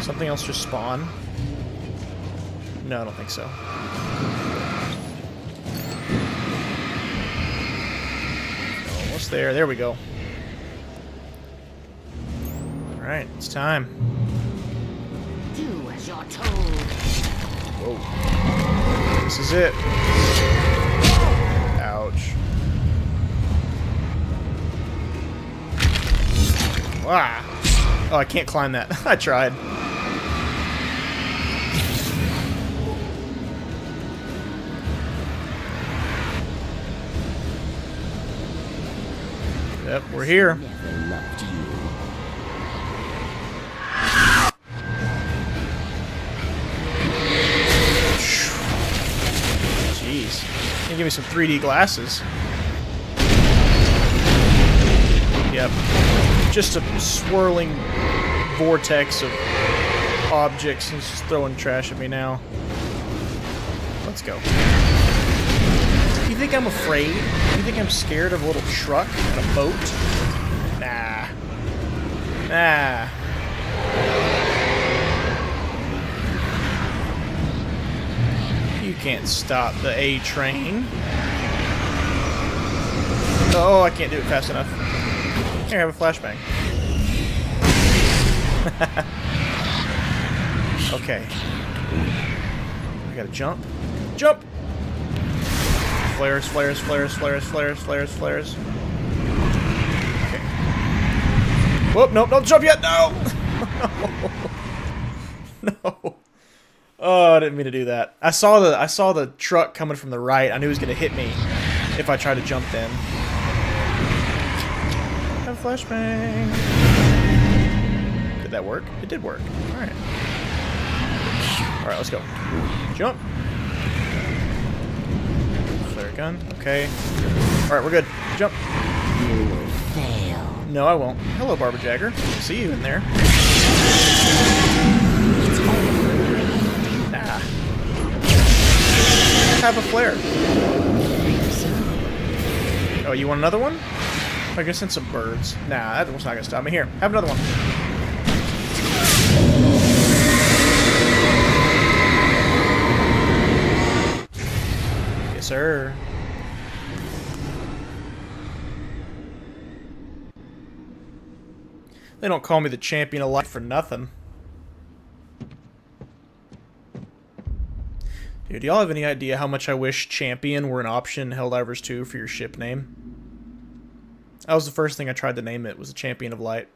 Speaker 1: Something else just spawn? No, I don't think so. Almost there. There we go. Alright, it's time.
Speaker 7: Do as you're told.
Speaker 1: Whoa. This is it. Ouch. Wow. Oh, I can't climb that. I tried. Yep, we're here.
Speaker 11: Never loved you.
Speaker 1: Jeez. Can you give me some 3D glasses? Yep. Just a swirling vortex of objects. He's just throwing trash at me now. Let's go. You think I'm afraid? You think I'm scared of a little truck and a boat? Nah. Nah. You can't stop the A train. Oh, I can't do it fast enough. Here, have a flashbang. Okay. I gotta jump. Jump! Flares, flares, flares, flares, flares, flares, flares. Okay. Whoop, nope, don't jump yet! No! No. Oh, I didn't mean to do that. I saw the truck coming from the right. I knew he was gonna hit me if I tried to jump then. Have a flashbang. Did that work? It did work. Alright. Alright, let's go. Jump. Flare gun. Okay. Alright, we're good. Jump.
Speaker 11: You will fail.
Speaker 1: No, I won't. Hello, Barbara Jagger. See you in there. Nah. Have a flare. Oh, you want another one? I guess send some birds. Nah, that one's not gonna stop me. Here, have another one. Yes, sir. They don't call me the champion of light for nothing. Dude, do y'all have any idea how much I wish champion were an option in Helldivers 2 for your ship name? That was the first thing I tried to name it, was the Champion of Light.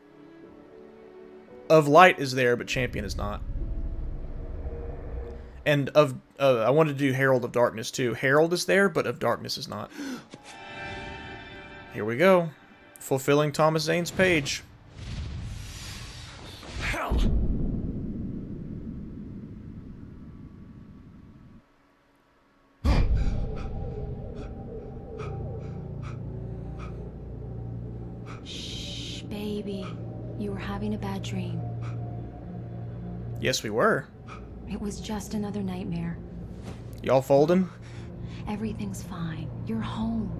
Speaker 1: Of Light is there, but Champion is not. And of I wanted to do Herald of Darkness too. Herald is there, but of Darkness is not. Here we go. Fulfilling Thomas Zane's page.
Speaker 10: Hell!
Speaker 18: Shh, baby. You were having a bad dream.
Speaker 1: Yes, we were.
Speaker 18: It was just another nightmare.
Speaker 1: Y'all folding?
Speaker 18: Everything's fine. You're home.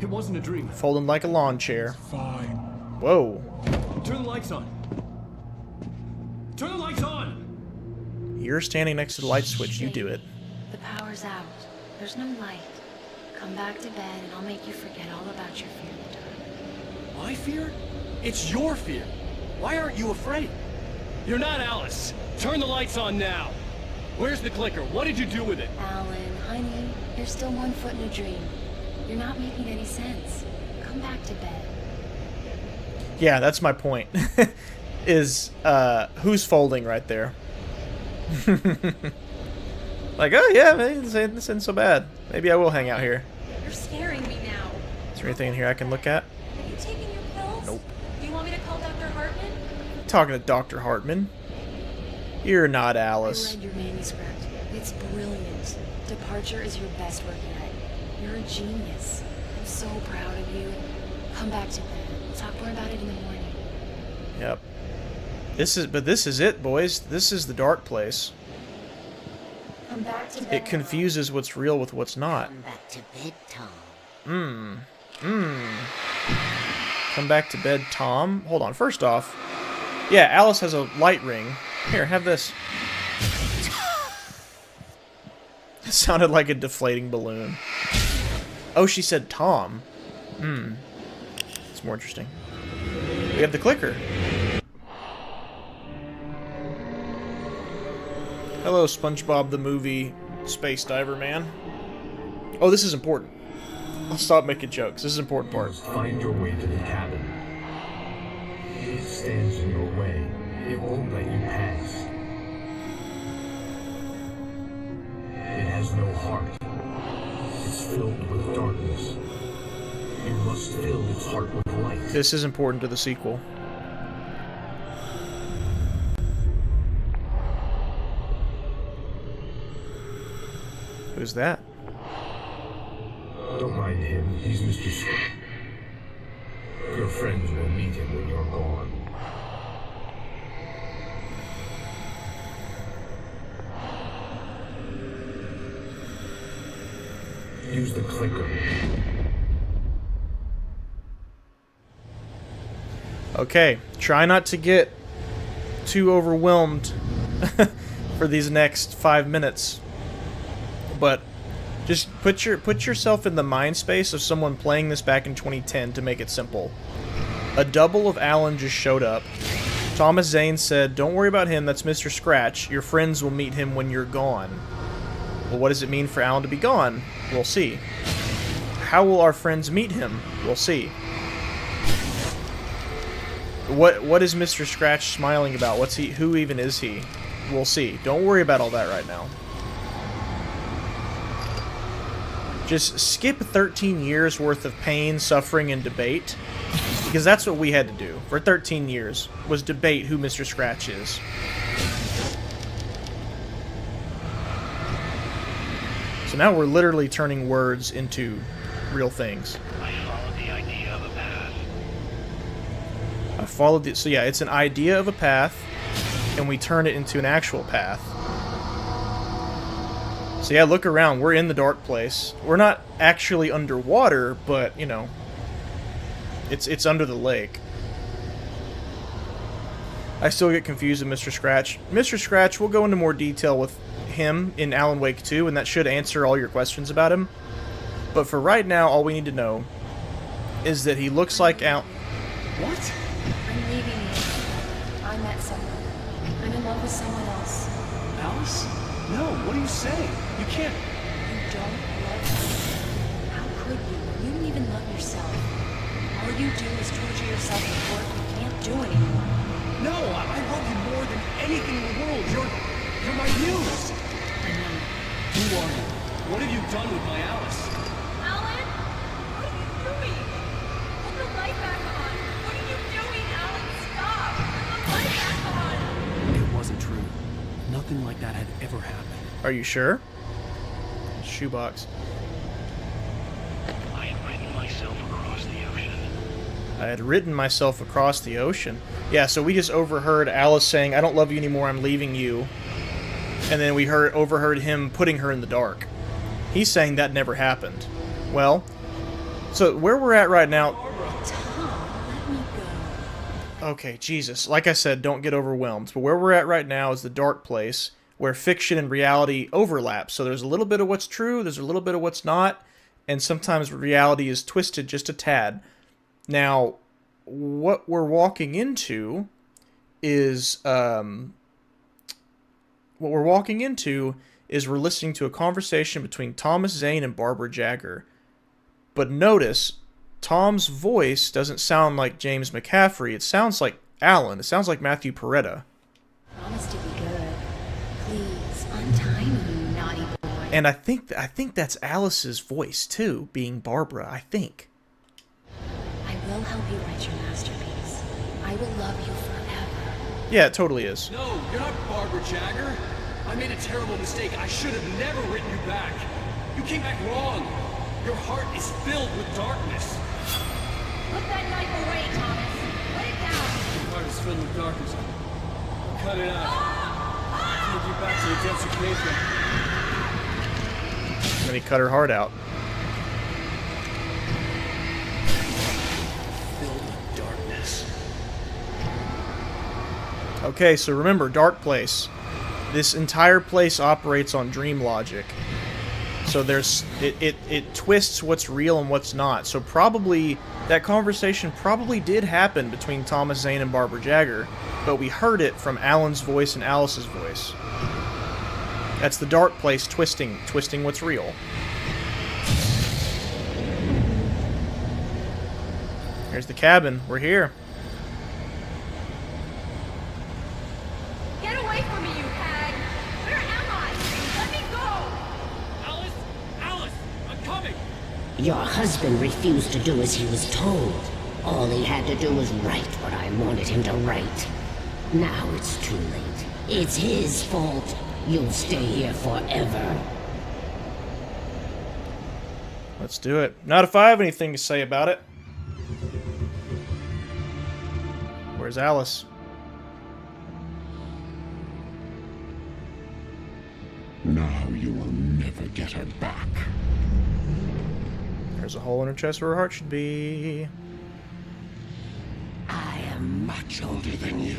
Speaker 17: It wasn't a dream.
Speaker 1: Folding like a lawn chair.
Speaker 17: Fine.
Speaker 1: Whoa.
Speaker 17: Turn the lights on. Turn the lights on!
Speaker 1: You're standing next to the light switch. You do it.
Speaker 18: The power's out. There's no light. Come back to bed and I'll make you forget all about your fear in the dark.
Speaker 10: My fear? It's your fear. Why aren't you afraid? You're not Alice. Turn the lights on now. Where's the clicker? What did you do with it?
Speaker 18: Alan, honey, you're still 1 foot in a dream. You're not making any sense. Come back to bed.
Speaker 1: Yeah, that's my point. Is, who's folding right there? Like, oh yeah, this isn't so bad. Maybe I will hang out here.
Speaker 9: You're scaring me now.
Speaker 1: Is there anything in here I can look at?
Speaker 9: Are you taking your pills?
Speaker 1: Nope.
Speaker 9: Do you want me to call Dr. Hartman?
Speaker 1: Talking to Dr. Hartman. You're not Alice.
Speaker 18: I read your manuscript. It's brilliant. Departure is your best work yet. You're a genius. I'm so proud of you. Come back to bed. We'll talk more about it in the morning.
Speaker 1: Yep. This is it, boys. This is the dark place.
Speaker 18: Come back to bed.
Speaker 1: It confuses what's real with what's not.
Speaker 7: Come back to bed, Tom.
Speaker 1: Come back to bed, Tom. Hold on. First off, yeah, Alice has a light ring. Here, have this. It sounded like a deflating balloon. Oh, she said Tom. It's more interesting. We have the clicker. Hello, SpongeBob the movie Space Diver Man. Oh, this is important. I'll stop making jokes. This is an important part.
Speaker 17: Find your way to the cabin. It stands in your way. It won't let you pass. It has no heart. It's filled with darkness. You must fill its heart with light.
Speaker 1: This is important to the sequel. Who's that?
Speaker 17: Don't mind him. He's Mr. Scratch. Your friends will meet him when you're gone. Use the clicker.
Speaker 1: Okay, try not to get too overwhelmed for these next 5 minutes. But just put yourself in the mind space of someone playing this back in 2010 to make it simple. A double of Alan just showed up. Thomas Zane said, "Don't worry about him, that's Mr. Scratch. Your friends will meet him when you're gone." Well, what does it mean for Alan to be gone? We'll see. How will our friends meet him? We'll see. What is Mr. Scratch smiling about? What's he? Who even is he? We'll see. Don't worry about all that right now. Just skip 13 years worth of pain, suffering, and debate, because that's what we had to do for 13 years, was debate who Mr. Scratch is. So now we're literally turning words into real things.
Speaker 6: I followed the idea of a path.
Speaker 1: So yeah, it's an idea of a path, and we turn it into an actual path. So yeah, look around. We're in the dark place. We're not actually underwater, but, you know, it's under the lake. I still get confused with Mr. Scratch. Mr. Scratch, we'll go into more detail with him in Alan Wake 2, and that should answer all your questions about him. But for right now, all we need to know is that he looks like Al...
Speaker 18: What? I'm leaving you. I met someone. I'm in love with someone else.
Speaker 17: Alice? No, what are you saying? You can't...
Speaker 18: You don't love me. How could you? You don't even love yourself. All you do is torture yourself at work you can't do anymore.
Speaker 17: No, I love you more than anything in the world. You're my muse.
Speaker 18: I know.
Speaker 17: Who are you? What have you done with my Alice?
Speaker 9: Alan? What are you doing? Put the light back on. What are you doing, Alan? Stop! Put the light back on!
Speaker 2: It wasn't true. Nothing like that had ever happened.
Speaker 1: Are you sure? Shoebox.
Speaker 6: I had written myself across the ocean.
Speaker 1: I had written myself across the ocean. Yeah, so we just overheard Alice saying, "I don't love you anymore, I'm leaving you." And then we overheard him putting her in the dark. He's saying that never happened. Well, so where we're at right now...
Speaker 18: Tom, let me go.
Speaker 1: Okay, Jesus. Like I said, don't get overwhelmed. But where we're at right now is the dark place, where fiction and reality overlap. So there's a little bit of what's true, there's a little bit of what's not, and sometimes reality is twisted just a tad. Now, what we're walking into is we're listening to a conversation between Thomas Zane and Barbara Jagger. But notice, Tom's voice doesn't sound like James McCaffrey. It sounds like Alan. It sounds like Matthew Peretta.
Speaker 18: Promise to be good. Please, untie me, you naughty boy.
Speaker 1: And I think that's Alice's voice too, being Barbara. I think.
Speaker 18: I will help you write your masterpiece. I will love you forever.
Speaker 1: Yeah, it totally is.
Speaker 17: No, you're not Barbara Jagger. I made a terrible mistake. I should have never written you back. You came back wrong. Your heart is filled with darkness.
Speaker 9: Put that knife away, Thomas. Put it down.
Speaker 17: Your heart is filled with darkness. Cut it out. Take you back to the desiccation.
Speaker 1: And then he cut her heart out.
Speaker 2: Filled with darkness.
Speaker 1: Okay, so remember, dark place. This entire place operates on dream logic. So it twists what's real and what's not. So probably that conversation probably did happen between Thomas Zane and Barbara Jagger, but we heard it from Alan's voice and Alice's voice. That's the dark place twisting what's real. There's the cabin. We're here.
Speaker 9: Get away from me, you hag! Where am I? Let me go!
Speaker 17: Alice! Alice! I'm coming!
Speaker 7: Your husband refused to do as he was told. All he had to do was write what I wanted him to write. Now it's too late. It's his fault. You'll stay here forever.
Speaker 1: Let's do it. Not if I have anything to say about it. Where's Alice?
Speaker 19: Now you will never get her back.
Speaker 1: There's a hole in her chest where her heart should be.
Speaker 7: I am
Speaker 19: Much older than you.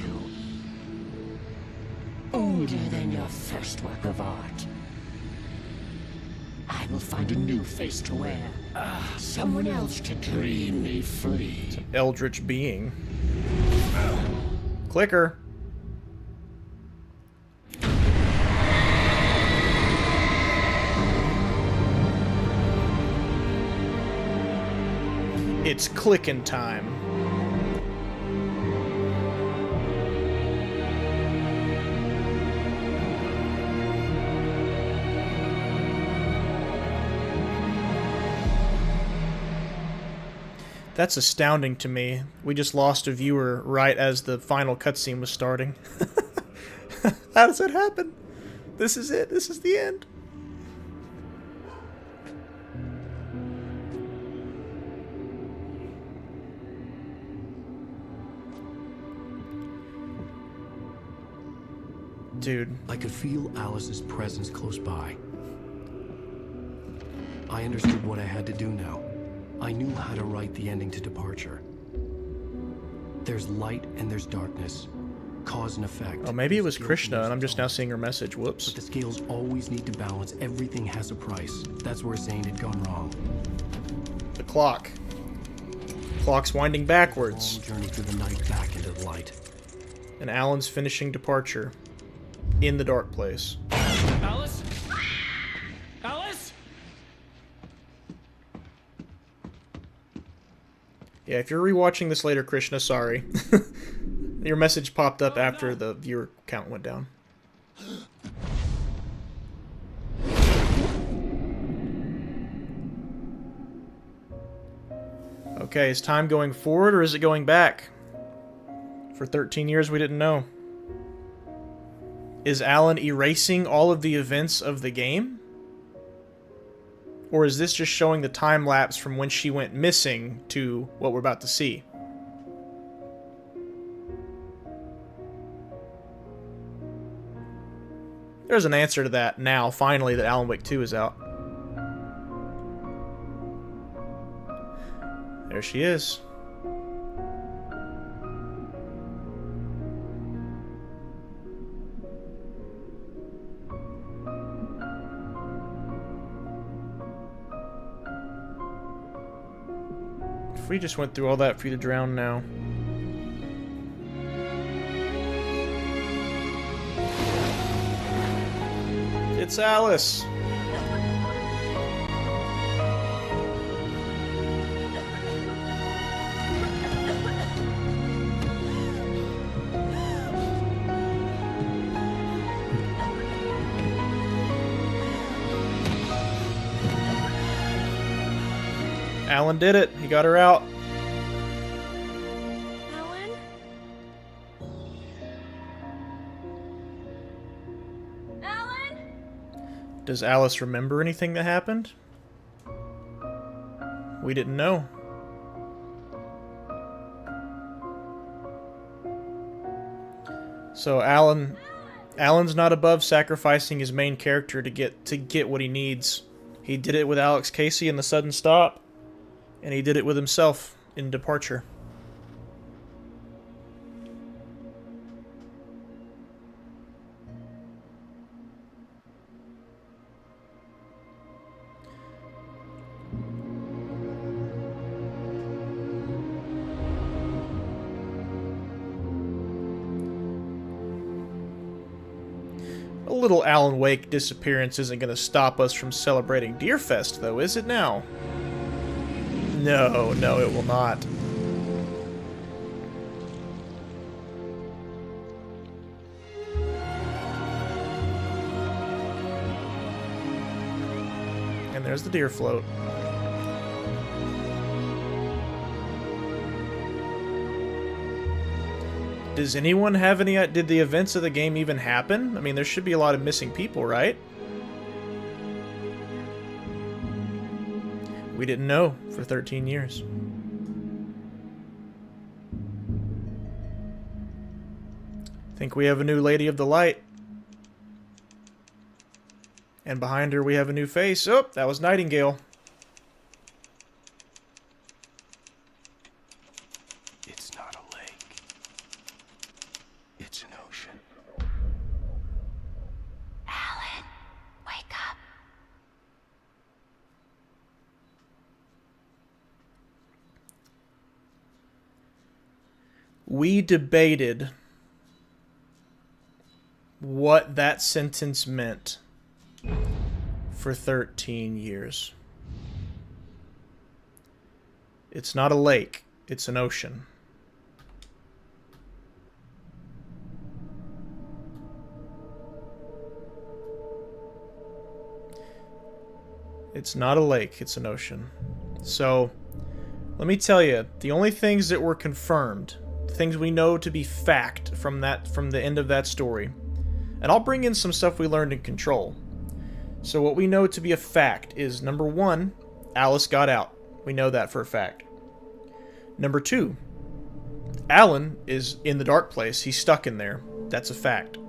Speaker 7: older than your first work of art. I will find a new face to wear. Someone else to dream me free.
Speaker 1: It's an eldritch being. Clicker. It's clicking time. That's astounding to me. We just lost a viewer right as the final cutscene was starting. How does that happen? This is it. This is the end. Dude.
Speaker 2: I could feel Alice's presence close by. I understood what I had to do now. I knew how to write the ending to Departure. There's light and there's darkness. Cause and effect.
Speaker 1: Oh, maybe it was Krishna and I'm just now seeing her message. Whoops.
Speaker 2: But the scales always need to balance. Everything has a price. That's where Zane had gone wrong.
Speaker 1: The clock. Clock's winding backwards.
Speaker 2: Long journey through the night back into the light.
Speaker 1: And Alan's finishing Departure. In the dark place.
Speaker 17: Alice? Alice?
Speaker 1: Yeah, if you're rewatching this later, Krishna, sorry. Your message popped up after the viewer count went down. Okay, is time going forward or is it going back? For 13 years we didn't know. Is Alan erasing all of the events of the game? Or is this just showing the time lapse from when she went missing to what we're about to see? There's an answer to that now, finally, that Alan Wake 2 is out. There she is. If we just went through all that for you to drown now. It's Alice. Alan did it. He got her out.
Speaker 18: Alan?
Speaker 9: Alan?
Speaker 1: Does Alice remember anything that happened? We didn't know. So Alan's not above sacrificing his main character to get what he needs. He did it with Alex Casey in The Sudden Stop. And he did it with himself in Departure. A little Alan Wake disappearance isn't going to stop us from celebrating Deerfest, though, is it now? No, it will not. there's the deer float. Does anyone have any... Did the events of the game even happen? I mean, there should be a lot of missing people, right? We didn't know for 13 years. Think we have a new Lady of the Light. And behind her we have a new face. Oh, that was Nightingale.
Speaker 16: It's not a lake. It's an ocean.
Speaker 7: Alan, wake up.
Speaker 1: We debated what that sentence meant for 13 years. It's not a lake, it's an ocean. It's not a lake, it's an ocean. So, let me tell you, the only things that were confirmed, things we know to be fact from the end of that story, and I'll bring in some stuff we learned in Control. So what we know to be a fact is, number 1, Alice got out. We know that for a fact. Number 2, Alan is in the dark place. He's stuck in there. That's a fact.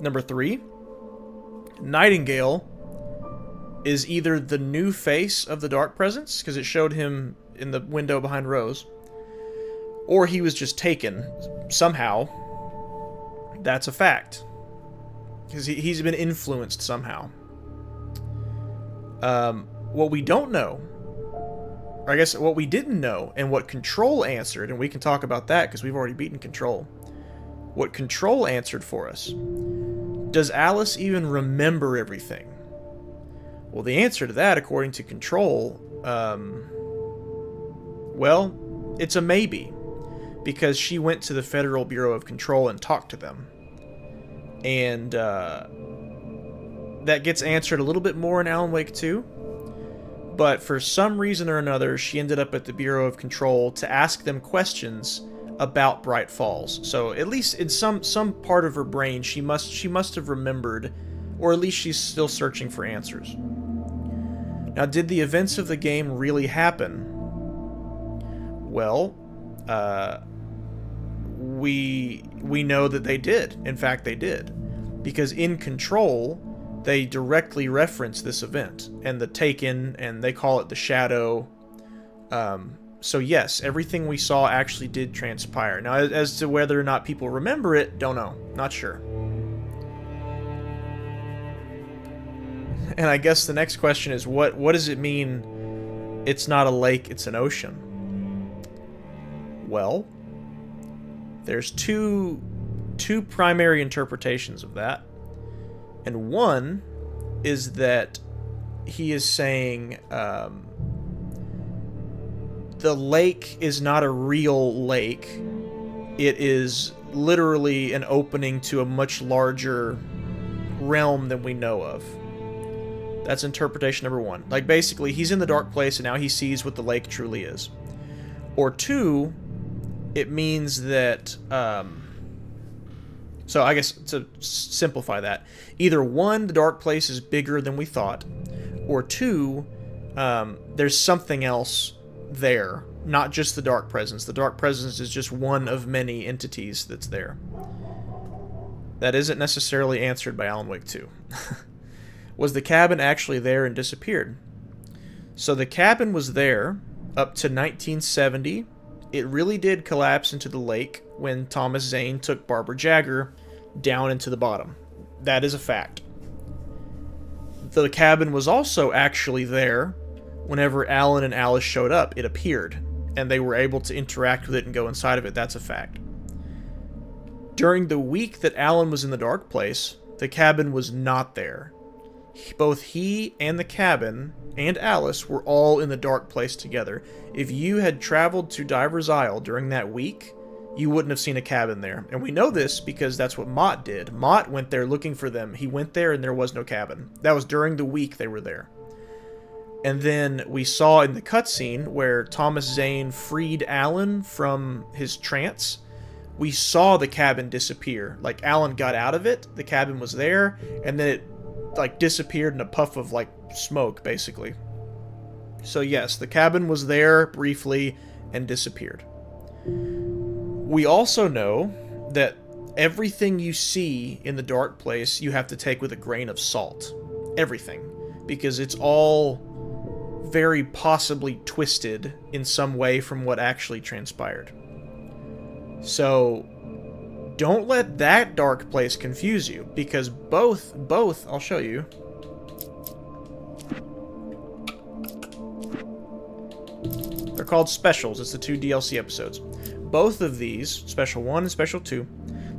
Speaker 1: Number 3, Nightingale is either the new face of the Dark Presence, because it showed him in the window behind Rose, or he was just taken somehow. That's a fact. Because he's been influenced somehow. What we don't know, or I guess what we didn't know, and what Control answered, and we can talk about that because we've already beaten Control. What Control answered for us. Does Alice even remember everything? Well, the answer to that, according to Control, well, it's a maybe. Because she went to the Federal Bureau of Control and talked to them. And that gets answered a little bit more in Alan Wake 2. But for some reason or another, she ended up at the Bureau of Control to ask them questions about Bright Falls. So at least in some part of her brain, she must have remembered, or at least she's still searching for answers. Now, did the events of the game really happen? Well, we know that they did. In fact, they did. Because in Control, they directly reference this event. And the Taken, and they call it the Shadow. So yes, everything we saw actually did transpire. Now, as to whether or not people remember it, don't know. Not sure. And I guess the next question is, what does it mean it's not a lake, it's an ocean? Well, there's two primary interpretations of that. And one is that he is saying the lake is not a real lake. It is literally an opening to a much larger realm than we know of. That's interpretation number one. Like, basically, he's in the dark place and now he sees what the lake truly is. Or two, it means that... so I guess to simplify that, either one, the dark place is bigger than we thought, or two, there's something else there, not just the dark presence. The dark presence is just one of many entities that's there. That isn't necessarily answered by Alan Wake 2. Was the cabin actually there and disappeared? So the cabin was there up to 1970. It really did collapse into the lake when Thomas Zane took Barbara Jagger down into the bottom. That is a fact. The cabin was also actually there whenever Alan and Alice showed up. It appeared, and they were able to interact with it and go inside of it. That's a fact. During the week that Alan was in the dark place, the cabin was not there. Both he and the cabin and Alice were all in the dark place together. If you had traveled to Diver's Isle during that week, you wouldn't have seen a cabin there. And we know this because that's what Mott did. Mott went there looking for them. He went there and there was no cabin. That was during the week they were there. And then we saw in the cutscene where Thomas Zane freed Alan from his trance, we saw the cabin disappear. Like, Alan got out of it, the cabin was there, and then it, like, disappeared in a puff of, like, smoke, basically. So yes, the cabin was there briefly and disappeared. We also know that everything you see in the dark place you have to take with a grain of salt. Everything. Because it's all very possibly twisted in some way from what actually transpired. So don't let that dark place confuse you, because both, I'll show you. They're called specials. It's the 2 DLC episodes. Both of these, Special 1 and Special 2,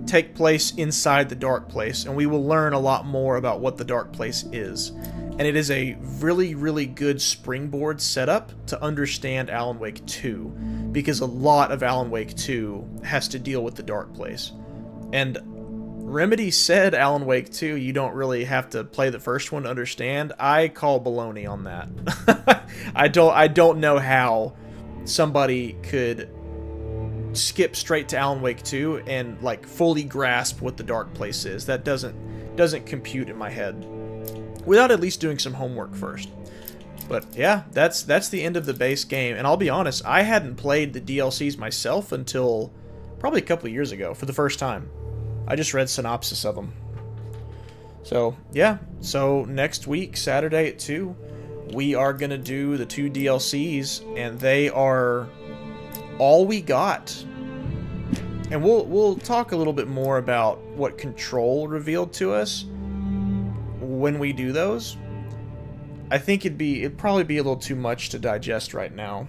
Speaker 1: take place inside the Dark Place, and we will learn a lot more about what the Dark Place is. And it is a really, really good springboard setup to understand Alan Wake 2, because a lot of Alan Wake 2 has to deal with the Dark Place. And Remedy said Alan Wake 2, you don't really have to play the first one to understand. I call baloney on that. I don't know how somebody could skip straight to Alan Wake 2 and like fully grasp what the Dark Place is. That doesn't compute in my head without at least doing some homework first. But yeah, that's the end of the base game. And I'll be honest, I hadn't played the DLCs myself until probably a couple of years ago for the first time. I just read synopsis of them. So yeah, so next week, Saturday at 2, we are gonna do the 2 DLCs, and they are all we got. And we'll talk a little bit more about what Control revealed to us when we do those. I think it'd probably be a little too much to digest right now,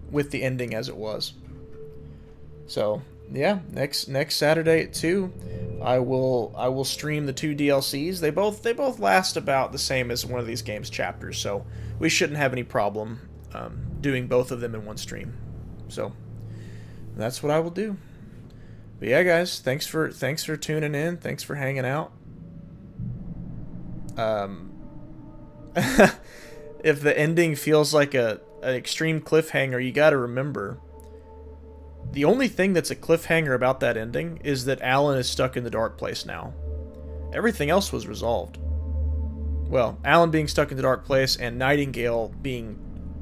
Speaker 1: with the ending as it was. So yeah, next Saturday at 2, I will stream the 2 DLCs. They both last about the same as one of these games' chapters, so we shouldn't have any problem doing both of them in one stream. So that's what I will do. But yeah, guys, thanks for tuning in. Thanks for hanging out. If the ending feels like an extreme cliffhanger, you got to remember, the only thing that's a cliffhanger about that ending is that Alan is stuck in the Dark Place now. Everything else was resolved. Well, Alan being stuck in the Dark Place and Nightingale being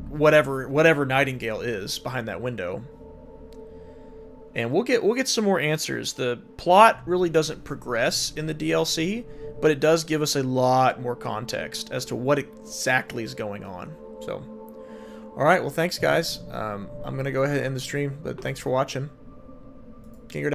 Speaker 1: whatever Nightingale is behind that window. And we'll get some more answers. The plot really doesn't progress in the DLC, but it does give us a lot more context as to what exactly is going on. So, alright, well thanks guys. I'm going to go ahead and end the stream, but thanks for watching.